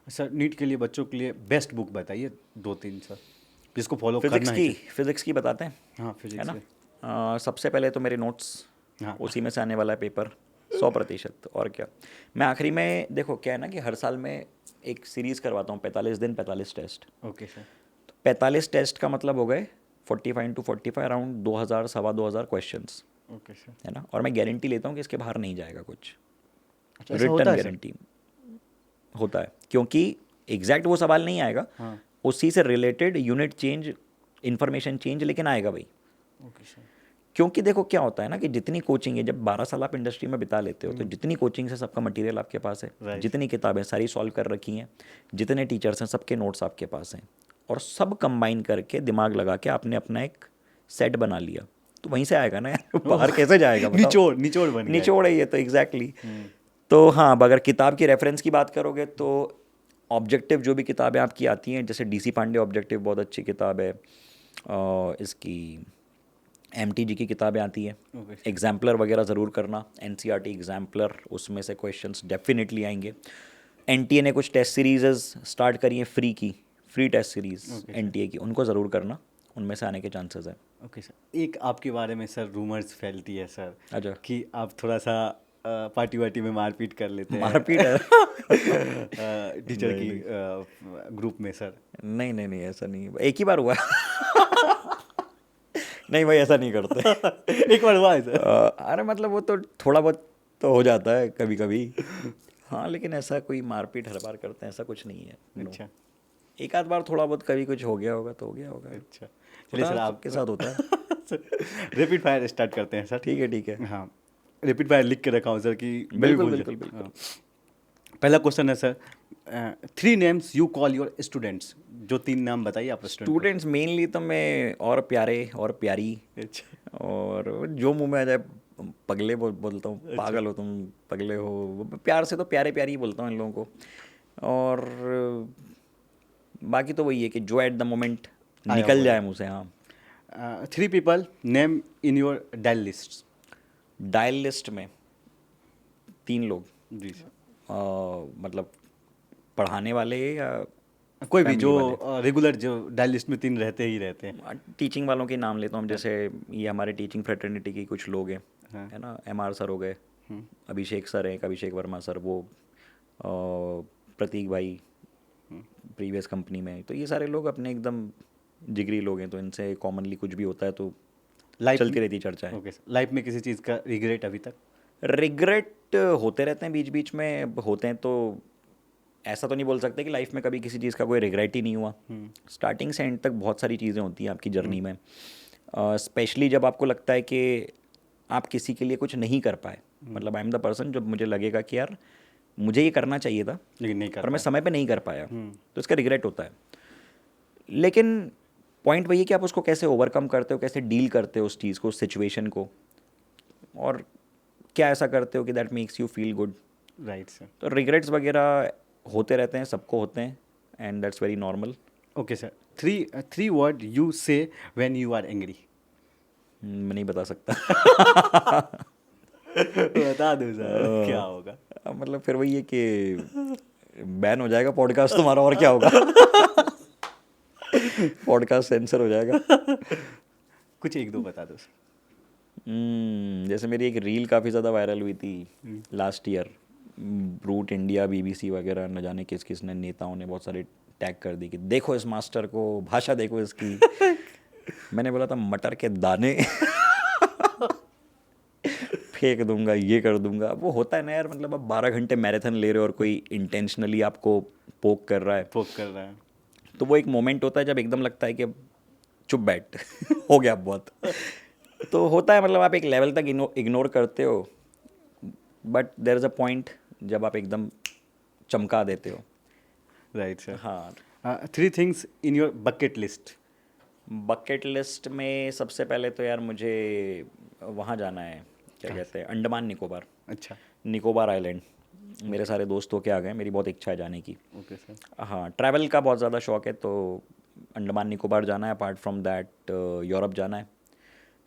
सर, नीट के लिए बच्चों के लिए बेस्ट बुक बताइए 2-3 सर, जिसको फॉलो करना फिज़िक्स है। की फिज़िक्स की बताते हैं, हाँ है फिजिक्स ना। के। सबसे पहले तो मेरे नोट्स, हाँ। उसी में से आने वाला है पेपर 100%। और क्या, मैं आखिरी में, देखो क्या है ना कि हर साल में एक सीरीज़ करवाता हूँ, 45 दिन 45 टेस्ट। Okay sir. तो 45 टेस्ट का मतलब हो गए 45 to 45, अराउंड 2000 सवा 2000 क्वेश्चंस, ओके सर। है ना। और मैं गारंटी लेता हूँ कि इसके बाहर नहीं जाएगा कुछ, अच्छा, ऐसा होता रिटर्न है सर? गारंटी होता है, क्योंकि एग्जैक्ट वो सवाल नहीं आएगा, हाँ। उसी से related unit change, information change, लेकिन आएगा भाई। Okay sir. क्योंकि देखो क्या होता है ना कि जितनी कोचिंग है, जब 12 साल आप इंडस्ट्री में बिता लेते हो तो जितनी कोचिंग से सबका मटेरियल आपके पास है, Right. जितनी किताबें सारी सॉल्व कर रखी हैं, जितने टीचर्स हैं सबके नोट्स आपके पास हैं, और सब कंबाइन करके दिमाग लगा के आपने अपना एक सेट बना लिया, तो वहीं से आएगा ना यार, बाहर कैसे जाएगा बताओ? निचोड़ बन गया। निचोड़ है ये तो, एग्जैक्टली। तो हाँ, अब अगर किताब की रेफरेंस की बात करोगे तो ऑब्जेक्टिव जो भी किताबें आपकी आती हैं, जैसे डीसी पांडे ऑब्जेक्टिव बहुत अच्छी किताब है, इसकी MTG की किताबें आती हैं। Okay. एग्जाम्पलर वगैरह ज़रूर करना, NCERT एग्जाम्पलर, उसमें से क्वेश्चंस डेफिनेटली आएंगे। NTA ने कुछ टेस्ट सीरीज़ स्टार्ट करी हैं, फ्री टेस्ट सीरीज़ NTA की, उनको ज़रूर करना, उनमें से आने के चांसेस हैं। ओके सर, एक आपके बारे में सर रूमर्स फैलती है सर, अच्छा। कि आप थोड़ा सा पार्टी वार्टी में मारपीट कर लेते हैं। मारपीट है? टीचर की ग्रुप में सर। नहीं नहीं नहीं, ऐसा नहीं, एक ही बार हुआ नहीं भाई, ऐसा नहीं करते। एक बार हुआ है सर? अरे मतलब वो तो थोड़ा बहुत तो हो जाता है कभी कभी, हाँ, लेकिन ऐसा कोई मारपीट हर बार करते हैं ऐसा कुछ नहीं है। No. अच्छा। एक आध बार थोड़ा बहुत कभी कुछ हो गया होगा तो हो गया होगा। अच्छा, चलिए सर, आपके साथ होता है। रैपिड फायर स्टार्ट करते हैं सर। ठीक है। हाँ, रैपिड फायर लिख के रखा हूँ सर कि बिल्कुल। हाँ। पहला क्वेश्चन है sir, 3 names you call your students, जो 3 नाम बताइए आप स्टूडेंट्स मेनली तो मैं और प्यारे और प्यारी, अच्छा। और जो मुंह में आ जाए, पगले बोलता हूँ, पागल हो तुम, पगले हो, प्यार से तो प्यारे प्यारी ही बोलता हूँ इन लोगों को। और बाकी तो वही है कि जो एट द मोमेंट निकल जाए मुँह से। हाँ। 3 people name in your dial list. Dial list में 3 लोग, जी सर। मतलब पढ़ाने वाले या कोई भी family जो वाले? रेगुलर जो डायल लिस्ट में 3 रहते ही रहते हैं। टीचिंग वालों के नाम लेता हूँ, जैसे ये हमारे टीचिंग फ्रेटर्निटी की कुछ लोग हैं, हाँ। है ना। MR सर हो गए, अभिषेक सर हैं, अभिषेक वर्मा सर, वो प्रतीक भाई प्रीवियस कंपनी में, तो ये सारे लोग अपने एकदम जिगरी लोग हैं, तो इनसे कॉमनली कुछ भी होता है तो लाइफ चलती रहती चर्चाएं। ओके सर, लाइफ में किसी चीज़ का रिग्रेट अभी तक? रिग्रेट होते रहते हैं, बीच बीच में होते हैं, तो ऐसा तो नहीं बोल सकते कि लाइफ में कभी किसी चीज़ का कोई रिग्रेट ही नहीं हुआ। स्टार्टिंग से एंड तक बहुत सारी चीज़ें होती हैं आपकी जर्नी में, स्पेशली जब आपको लगता है कि आप किसी के लिए कुछ नहीं कर पाए। मतलब आई एम द पर्सन, जब मुझे लगेगा कि यार मुझे ये करना चाहिए था लेकिन नहीं कर और मैं पाए। समय पे नहीं कर पाया, तो इसका रिग्रेट होता है। लेकिन पॉइंट वही है कि आप उसको कैसे ओवरकम करते हो, कैसे डील करते हो उस चीज़ को, उस सिचुएशन को, और क्या ऐसा करते हो कि that makes you feel good. Right sir. तो रिग्रेट्स वगैरह होते रहते हैं, सबको होते हैं, and that's very normal. Okay sir, three word you से व्हेन यू आर एंग्री। मैं नहीं बता सकता। बता दो सर, क्या होगा? मतलब फिर वही है कि बैन हो जाएगा पॉडकास्ट तुम्हारा, और क्या होगा। पॉडकास्ट सेंसर हो जाएगा। कुछ एक दो बता दो सर। जैसे मेरी एक रील काफ़ी ज़्यादा वायरल हुई थी last year, brute India, BBC वगैरह, न जाने किस किस ने, नेताओं ने बहुत सारे टैग कर दी कि देखो इस मास्टर को, भाषा देखो इसकी। मैंने बोला था मटर के दाने फेंक दूंगा, ये कर दूंगा। वो होता है ना यार, मतलब अब 12 घंटे मैराथन ले रहे हो और कोई इंटेंशनली आपको पोक कर रहा है, पोक कर रहा है। तो वो एक मोमेंट होता है जब एकदम लगता है कि चुप बैठ हो गया बहुत। तो होता है, मतलब आप एक लेवल तक इग्नोर करते हो, but there is a point जब आप एकदम चमका देते हो। Right sir. हाँ, 3 things in your bucket list. Bucket list में सबसे पहले तो यार मुझे वहाँ जाना है, क्या कहते हैं, अंडमान निकोबार। अच्छा। निकोबार आइलैंड मेरे सारे दोस्त होके आ गए, मेरी बहुत इच्छा है जाने की। Okay sir. हाँ, ट्रैवल का बहुत ज़्यादा शौक है, तो अंडमान निकोबार जाना है। अपार्ट फ्रॉम दैट यूरोप जाना है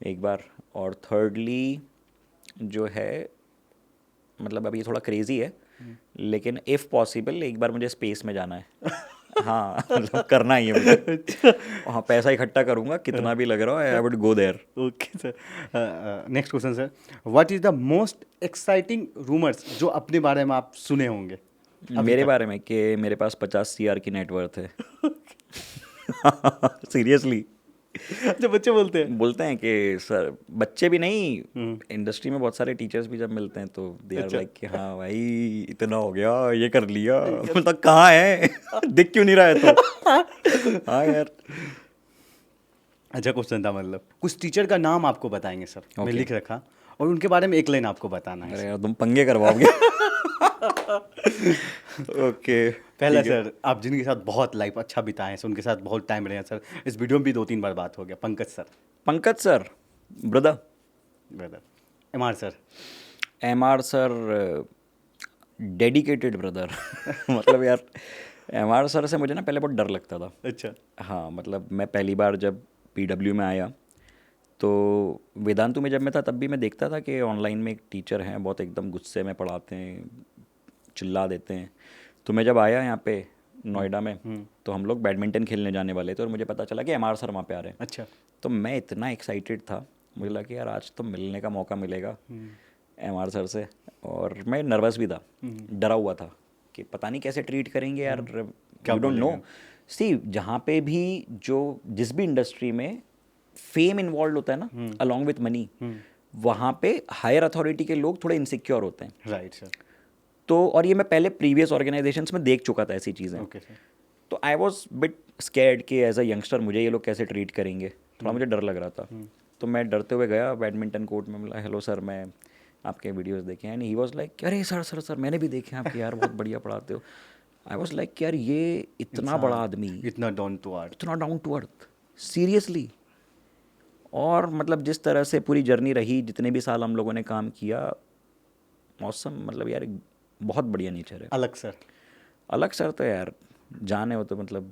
एक बार। और थर्डली जो है, मतलब अभी ये थोड़ा क्रेजी है, लेकिन इफ़ पॉसिबल एक बार मुझे स्पेस में जाना है। हाँ, मतलब करना ही है मुझे। हाँ, पैसा इकट्ठा करूँगा, कितना भी लग रहा हो, I would go there. Okay sir. Next question sir, what is the most exciting rumours जो अपने बारे में आप सुने होंगे? मेरे बारे में कि मेरे पास 50 CR की नेटवर्थ है। सीरियसली जो बच्चे बोलते हैं। बोलते हैं कि सर, बच्चे भी नहीं, इंडस्ट्री में बहुत सारे टीचर्स भी जब मिलते हैं तो दे आर लाइक कि हाँ भाई इतना हो गया, ये कर लिया। मतलब कहाँ है, दिख क्यों नहीं रहा है तो। हाँ यार। अच्छा क्वेश्चन था, मतलब कुछ टीचर का नाम आपको बताएंगे सर, मैं Okay. लिख रखा, और उनके बारे में एक लाइन आपको बताना है। अरे यार तुम पंगे करवाओगे। ओके, पहला सर, आप जिनके साथ बहुत लाइफ अच्छा बिताए हैं सर, उनके साथ बहुत टाइम रहे हैं सर, इस वीडियो में भी 2-3 बार बात हो गया। Pankaj sir. Pankaj sir, brother. Brother. MR sir. MR sir, dedicated brother. मतलब यार MR सर से मुझे ना पहले बहुत डर लगता था। अच्छा। हाँ, मतलब मैं पहली बार जब PW में आया, तो वेदांतु में जब मैं था तब भी मैं देखता था कि ऑनलाइन में एक टीचर हैं, बहुत एकदम गुस्से में पढ़ाते हैं, चिल्ला देते हैं। तो मैं जब आया यहाँ पे नोएडा में, तो हम लोग बैडमिंटन खेलने जाने वाले थे और मुझे पता चला कि MR सर वहाँ पे आ रहे हैं। अच्छा। तो मैं इतना एक्साइटेड था, मुझे लगा कि यार आज तो मिलने का मौका मिलेगा MR सर से। और मैं नर्वस भी था, डरा हुआ था कि पता नहीं कैसे ट्रीट करेंगे यार, क्या यू डोंट नो। बोलेंगे? सी, जहाँ पे भी जिस भी इंडस्ट्री में फेम इन्वॉल्व होता है ना, अलॉन्ग विथ मनी, वहाँ पे हायर अथॉरिटी के लोग थोड़े इनसिक्योर होते हैं। Right sir. तो और ये मैं पहले प्रीवियस ऑर्गेनाइजेशंस में देख चुका था ऐसी चीज़ें। Okay sir. तो आई वॉज बिट स्कैर्ड कि एज अ यंगस्टर मुझे ये लोग कैसे ट्रीट करेंगे, थोड़ा मुझे डर लग रहा था। तो मैं डरते हुए गया बैडमिंटन कोर्ट में, बोला हेलो सर, मैं आपके वीडियोस देखे हैं। एंड ही वाज लाइक अरे सर सर सर मैंने भी देखे हैं आपके, यार बहुत बढ़िया पढ़ाते हो। आई वाज लाइक यार ये इतना बड़ा आदमी, इतना डाउन टू अर्थ। इतना डाउन टू अर्थ, सीरियसली। और मतलब जिस तरह से पूरी जर्नी रही, जितने भी साल हम लोगों ने काम किया, मौसम, मतलब यार बहुत बढ़िया नेचर है। अलग सर। अलग सर तो यार जाने हो तो मतलब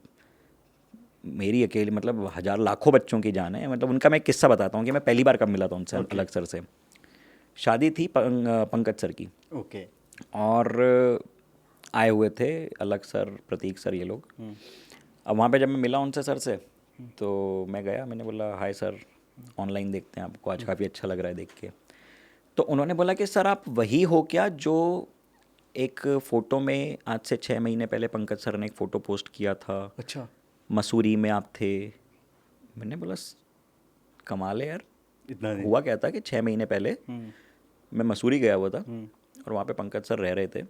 मेरी अकेली, मतलब हज़ार लाखों बच्चों की जान है। मतलब उनका मैं एक किस्सा बताता हूँ कि मैं पहली बार कब मिला था उनसे। अलग सर से शादी थी पंकज सर की, ओके। और आए हुए थे अलग सर, प्रतीक सर, ये लोग। अब वहाँ पे जब मैं मिला उनसे सर से, तो मैं गया, मैंने बोला हाय सर, ऑनलाइन देखते हैं आपको, आज काफ़ी अच्छा लग रहा है देख के। तो उन्होंने बोला कि सर आप वही हो क्या जो एक फ़ोटो में आज से 6 महीने पहले पंकज सर ने एक फ़ोटो पोस्ट किया था, अच्छा। मसूरी में आप थे, मैंने बोला कमाल है यार। इतना नहीं। हुआ क्या था कि 6 महीने पहले मैं मसूरी गया हुआ था और वहाँ पे पंकज सर रह रहे थे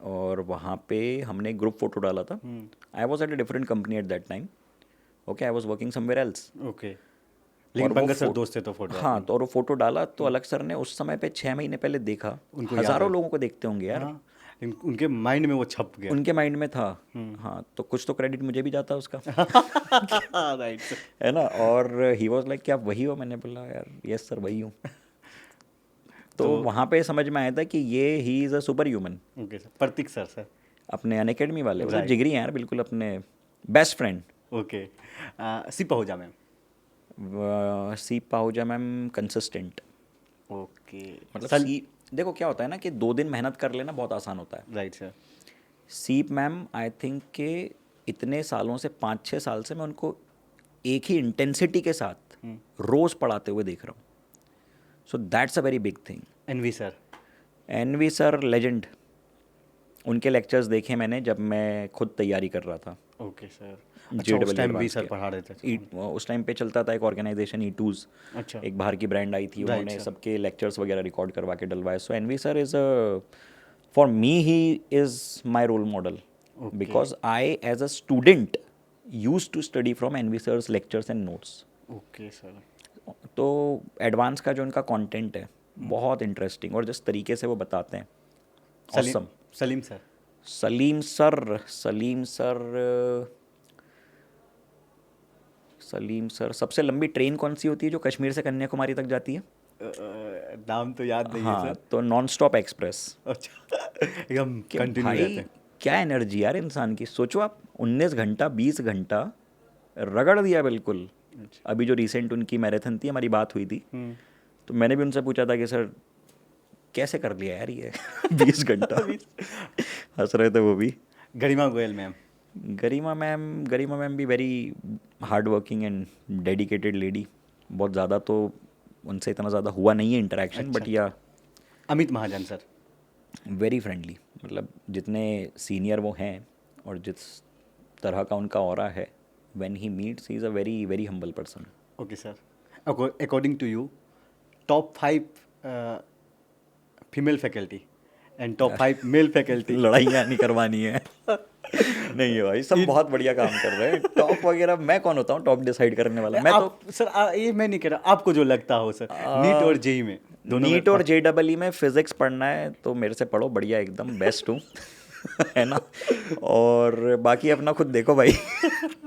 और वहाँ पे हमने एक ग्रुप फोटो डाला था। I was at a different company at that time. Okay, I was working somewhere else. Okay, लेकिन और वो पंकज सर फो- दोस्त थे तो फोटो हाँ, तो और वो फोटो डाला तो अलग सर ने उस समय पे 6 महीने पहले देखा। उनको याद हज़ारों है। लोगों को देखते होंगे यार। हाँ, उनके माइंड में वो छप गया। उनके माइंड में था। हाँ, तो कुछ तो क्रेडिट मुझे भी जाता उसका। Right sir. है ना। और ही वॉज लाइक क्या आप वही हो? मैंने बोला यार यस सर वही हूँ। तो वहाँ पे समझ में आया था कि ये ही is a super human. Okay sir, Prateek sir sir. अपने अनअकैडमी वाले मतलब Right. जिगरी हैं यार, बिल्कुल अपने best friend. Okay, C Pahuja ma'am. C Pahuja ma'am consistent. Okay, मतलब सर। सी देखो क्या होता है ना कि 2 दिन मेहनत कर लेना बहुत आसान होता है। Right sir. सीप मैम आई थिंक के इतने सालों से 5-6 साल से मैं उनको एक ही इंटेंसिटी के साथ रोज़ पढ़ाते हुए देख रहा हूँ। So that's a very big thing. NV sir. NV sir legend. उनके लेक्चर्स देखे मैंने जब मैं खुद तैयारी कर रहा था। Okay sir. अच्छा, JEE उस टाइम भी advanced सर के। पढ़ा रहे थे। उस टाइम पे चलता था एक ऑर्गेनाइजेशन E2s। अच्छा। एक बाहर की ब्रांड आई थी, Right, उन्होंने sir. सबके लेक्चर्स वगैरह रिकॉर्ड करवा के डलवाए। So NV sir is for me he is my role model Okay. Because I as a student use to study from NV sir's lectures and notes. Okay sir. तो advance का जो उनका content है बहुत interesting और जिस तरीके से वो बताते हैं awesome। Salim sir. Salim sir सबसे लंबी ट्रेन कौन सी होती है जो कश्मीर से कन्याकुमारी तक जाती है? नाम तो याद नहीं है हाँ, सर। तो नॉन स्टॉप एक्सप्रेस। अच्छा, एकदम कि कंटिन्यू भाई रहते हैं। क्या एनर्जी यार इंसान की। सोचो आप 19 घंटा 20 घंटा रगड़ दिया बिल्कुल। अच्छा। अभी जो रिसेंट उनकी मैराथन थी, हमारी बात हुई थी, तो मैंने भी उनसे पूछा था कि सर कैसे कर लिया यार ये 20 घंटा। हंस रहे थे वो भी। गरिमा गोयल मैम। गरिमा मैम भी very hard working and dedicated lady. बहुत ज़्यादा तो उनसे इतना ज़्यादा हुआ नहीं है इंटरेक्शन, बट या अमित महाजन सर। Very friendly. मतलब जितने सीनियर वो हैं और जिस तरह का उनका ऑरा है, when he meets he is a very very humble person. Okay sir, according to you top 5 female faculty and top 5 male faculty. लड़ाइयाँ नहीं करवानी है। नहीं है भाई, सब बहुत बढ़िया काम कर रहे हैं। टॉप वगैरह मैं कौन होता हूँ टॉप डिसाइड करने वाला? मैं तो सर ये मैं नहीं कह रहा, आपको जो लगता हो सर। नीट और जेई में दोनों नीट और JEE में फिजिक्स पढ़ना है तो मेरे से पढ़ो, बढ़िया एकदम बेस्ट हूँ। है ना। और बाकी अपना खुद देखो भाई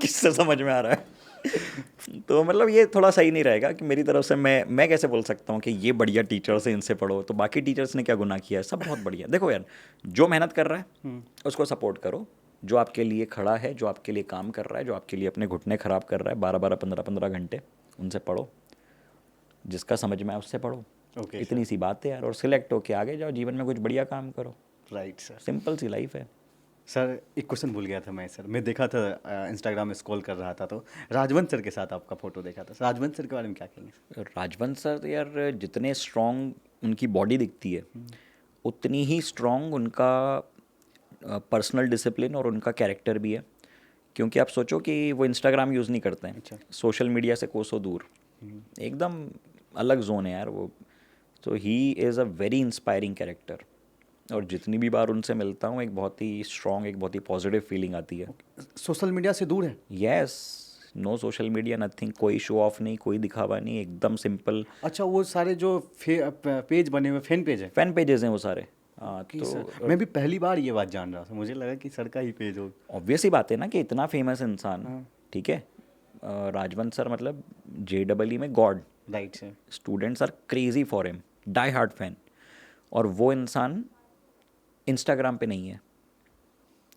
किससे समझ में आ रहा है। तो मतलब ये थोड़ा सही नहीं रहेगा कि मेरी तरफ से मैं कैसे बोल सकता हूँ कि ये बढ़िया टीचर्स है इनसे पढ़ो, तो बाकी टीचर्स ने क्या गुनाह किया है? सब बहुत बढ़िया। देखो यार, जो मेहनत कर रहा है उसको सपोर्ट करो, जो आपके लिए खड़ा है, जो आपके लिए काम कर रहा है, जो आपके लिए अपने घुटने ख़राब कर रहा है 12-12 15-15 घंटे, उनसे पढ़ो। जिसका समझ में आए उससे पढ़ो। ओके इतनी सी बात है यार। और सिलेक्ट होके आगे जाओ, जीवन में कुछ बढ़िया काम करो। Right sir. सिंपल सी लाइफ है। सर एक क्वेश्चन भूल गया था मैं सर। मैं देखा था इंस्टाग्राम में स्क्रॉल कर रहा था तो राजवंत सर के साथ आपका फोटो देखा था। राजवंत सर के बारे में क्या कहेंगे? राजवंत सर तो यार जितने स्ट्रॉन्ग उनकी बॉडी दिखती है उतनी ही स्ट्रॉन्ग उनका पर्सनल डिसिप्लिन और उनका कैरेक्टर भी है। क्योंकि आप सोचो कि वो इंस्टाग्राम यूज़ नहीं करते हैं। अच्छा। सोशल मीडिया से कोसों दूर, एकदम अलग जोन है यार वो। तो ही is a very inspiring character. और जितनी भी बार उनसे मिलता हूँ एक बहुत ही स्ट्रॉन्ग, एक बहुत ही पॉजिटिव फीलिंग आती है। सोशल मीडिया से दूर है? Yes, no social media nothing, कोई शो ऑफ नहीं, कोई दिखावा नहीं, एकदम सिंपल। अच्छा, वो सारे जो पेज बने हुए फैन पेज है? फैन पेजेस हैं वो सारे। हाँ, कि तो सर मैं भी पहली बार ये बात जान रहा था। मुझे लगा कि सर का ही पेज हो। ऑब्वियस ही बात है ना कि इतना फेमस इंसान, ठीक है। राजवंत सर मतलब JEE में god. Right sir. Students are crazy for him, die hard fan. और वो इंसान इंस्टाग्राम पे नहीं है।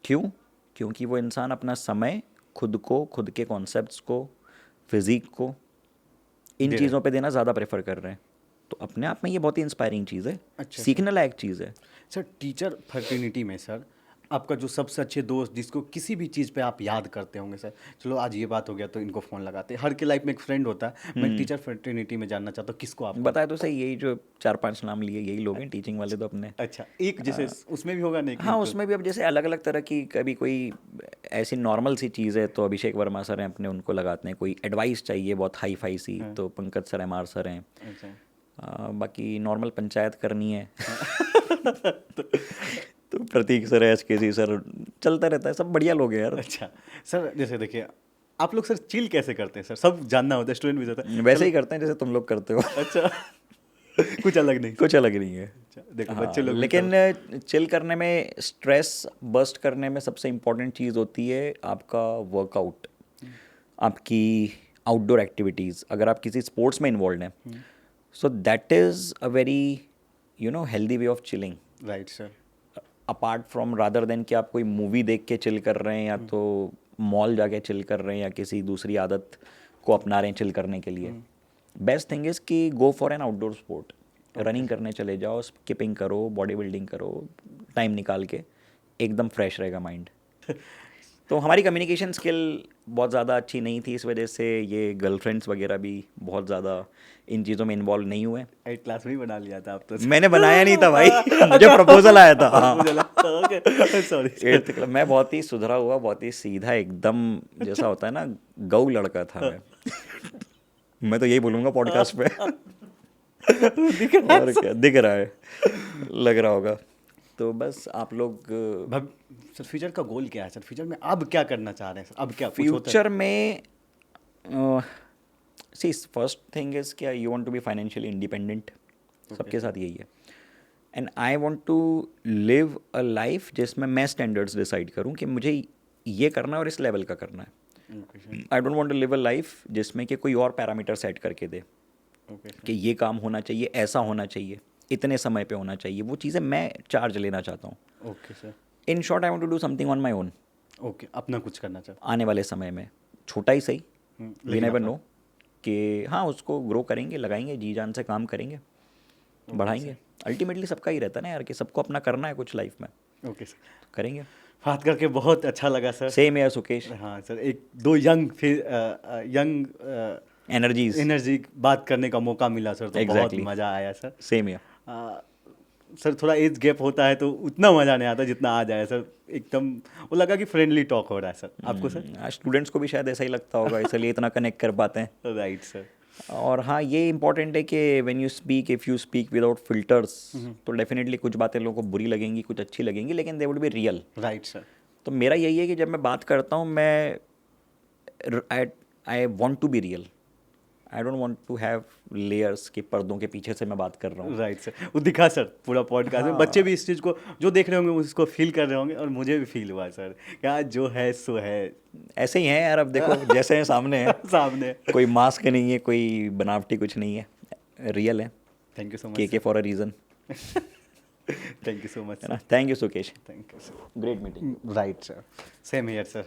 क्यों? क्योंकि वो इंसान अपना समय खुद को, खुद के कॉन्सेप्ट्स को, फिजिक को, इन चीज़ों पे देना ज़्यादा प्रेफर कर रहे हैं। तो अपने आप में ये बहुत ही इंस्पायरिंग चीज़ है। अच्छा। सीखने लायक चीज़ है। सर टीचर फर्टिनिटी में सर आपका जो सबसे अच्छे दोस्त जिसको किसी भी चीज़ पे आप याद करते होंगे सर, चलो आज ये बात हो गया तो इनको फ़ोन लगाते हैं, हर के लाइफ में एक फ्रेंड होता है, मैं टीचर फ्रेटर्निटी में जानना चाहता हूँ किसको आप बताया तो सही, यही जो 4-5 नाम लिए यही लोग हैं टीचिंग वाले तो अपने। अच्छा एक जैसे उसमें भी होगा नहीं हाँ, उसमें भी अब जैसे अलग अलग तरह की, कभी कोई ऐसी नॉर्मल सी चीज़ है तो अभिषेक वर्मा सर हैं अपने, उनको लगाते हैं। कोई एडवाइस चाहिए बहुत हाई फाई सी तो पंकज सर एमआर सर हैं। अच्छा बाकी नॉर्मल पंचायत करनी है तो प्रतीक सर है, एसकेसी सर, चलता रहता है, सब बढ़िया लोग हैं यार। अच्छा सर जैसे देखिए आप लोग सर चिल कैसे करते हैं सर, सब जानना होता है, स्टूडेंट भी होता है वैसे ही करते हैं जैसे तुम लोग करते हो। अच्छा कुछ अलग नहीं कुछ अलग नहीं है। अच्छा, देखो हाँ, बच्चे लोग भी लेकिन चिल करने में, स्ट्रेस बस्ट करने में सबसे इम्पोर्टेंट चीज़ होती है आपका वर्कआउट, आपकी आउटडोर एक्टिविटीज़। अगर आप किसी स्पोर्ट्स में इन्वॉल्व हैं so that is a very healthy way of chilling, right sir. Apart from rather than कि आप कोई मूवी देख के चिल कर रहे हैं या तो मॉल जाके चिल कर रहे हैं या किसी दूसरी आदत को अपना रहे हैं चिल करने के लिए। बेस्ट थिंग इज़ कि go for an outdoor sport, running करने चले जाओ, स्किपिंग करो, बॉडी बिल्डिंग करो, टाइम निकाल के, एकदम फ्रेश रहेगा माइंड। तो हमारी कम्युनिकेशन स्किल बहुत ज़्यादा अच्छी नहीं थी, इस वजह से ये गर्लफ्रेंड्स वगैरह भी बहुत ज़्यादा इन चीज़ों में इन्वॉल्व नहीं हुए। 8 क्लास में ही बना लिया था आप तो। मैंने बनाया नहीं था भाई, मुझे प्रपोजल आया था। हाँ। मुझे लगता ओके सॉरी। 8th क्लास, मैं बहुत ही सुधरा हुआ, बहुत ही सीधा, एकदम जैसा होता है ना गऊ लड़का था मैं तो यही बोलूँगा पॉडकास्ट पे। और क्या दिख रहा है, लग रहा होगा। तो बस आप लोग सर फ्यूचर का गोल क्या है सर, फ्यूचर में अब क्या करना चाह रहे हैं सर, अब क्या कुछ होता है? फ्यूचर में सी फर्स्ट थिंग इज़ क्या, you want to be financially independent, सबके साथ यही है। And I want to live a life जिसमें मैं स्टैंडर्ड्स डिसाइड करूं कि मुझे ये करना है और इस लेवल का करना है। I don't want to live a life जिसमें कि कोई और पैरामीटर सेट करके दे कि ये काम होना चाहिए, ऐसा होना चाहिए, इतने समय पे होना चाहिए। वो चीज़ें मैं चार्ज लेना चाहता हूँ। Okay sir. In short I want to do something on my own. Okay अपना कुछ करना चाहता आने वाले समय में छोटा ही सही, वी लेकिन नेवर अपना- नो, कि हाँ उसको ग्रो करेंगे, लगाएंगे, जी जान से काम करेंगे, बढ़ाएंगे। अल्टीमेटली सबका ही रहता है ना यार कि सबको अपना करना है कुछ लाइफ में, ओके सर। करेंगे। बात करके बहुत अच्छा लगा सर। सेम है सुकेश, हाँ सर, एक दो यंग एनर्जीज, एनर्जी बात करने का मौका मिला सर, तो बहुत Exactly. मज़ा आया सर। सेम है। सर थोड़ा एज गैप होता है तो उतना मज़ा नहीं आता जितना आ जाए सर, एकदम वो लगा कि फ्रेंडली टॉक हो रहा है सर। आपको सर? स्टूडेंट्स को भी शायद ऐसा ही लगता होगा, इसलिए इतना कनेक्ट कर पाते हैं। Right sir. और हाँ ये इंपॉर्टेंट है कि when you speak, if you speak without filters, तो डेफिनेटली कुछ बातें लोगों को बुरी लगेंगी, कुछ अच्छी लगेंगी, लेकिन they would be real. Right sir. तो मेरा यही है कि जब मैं बात करता हूँ, मैं I want to be real, I don't want to have layers के पर्दों के पीछे से मैं बात कर रहा हूँ। राइट सर, वो दिखा सर पूरा पॉडकास्ट में, बच्चे भी इस चीज़ को जो देख रहे होंगे उसको फील कर रहे होंगे, और मुझे भी फील हुआ सर क्या जो है सो है। ऐसे ही है यार, अब देखो जैसे हैं सामने है, सामने। कोई मास्क नहीं है, कोई बनावटी कुछ नहीं है, रियल है। थैंक यू सो के much. For a reason, thank you so much है ना। Thank you Sukesh, thank you sir. Great meeting. Right sir, same here sir.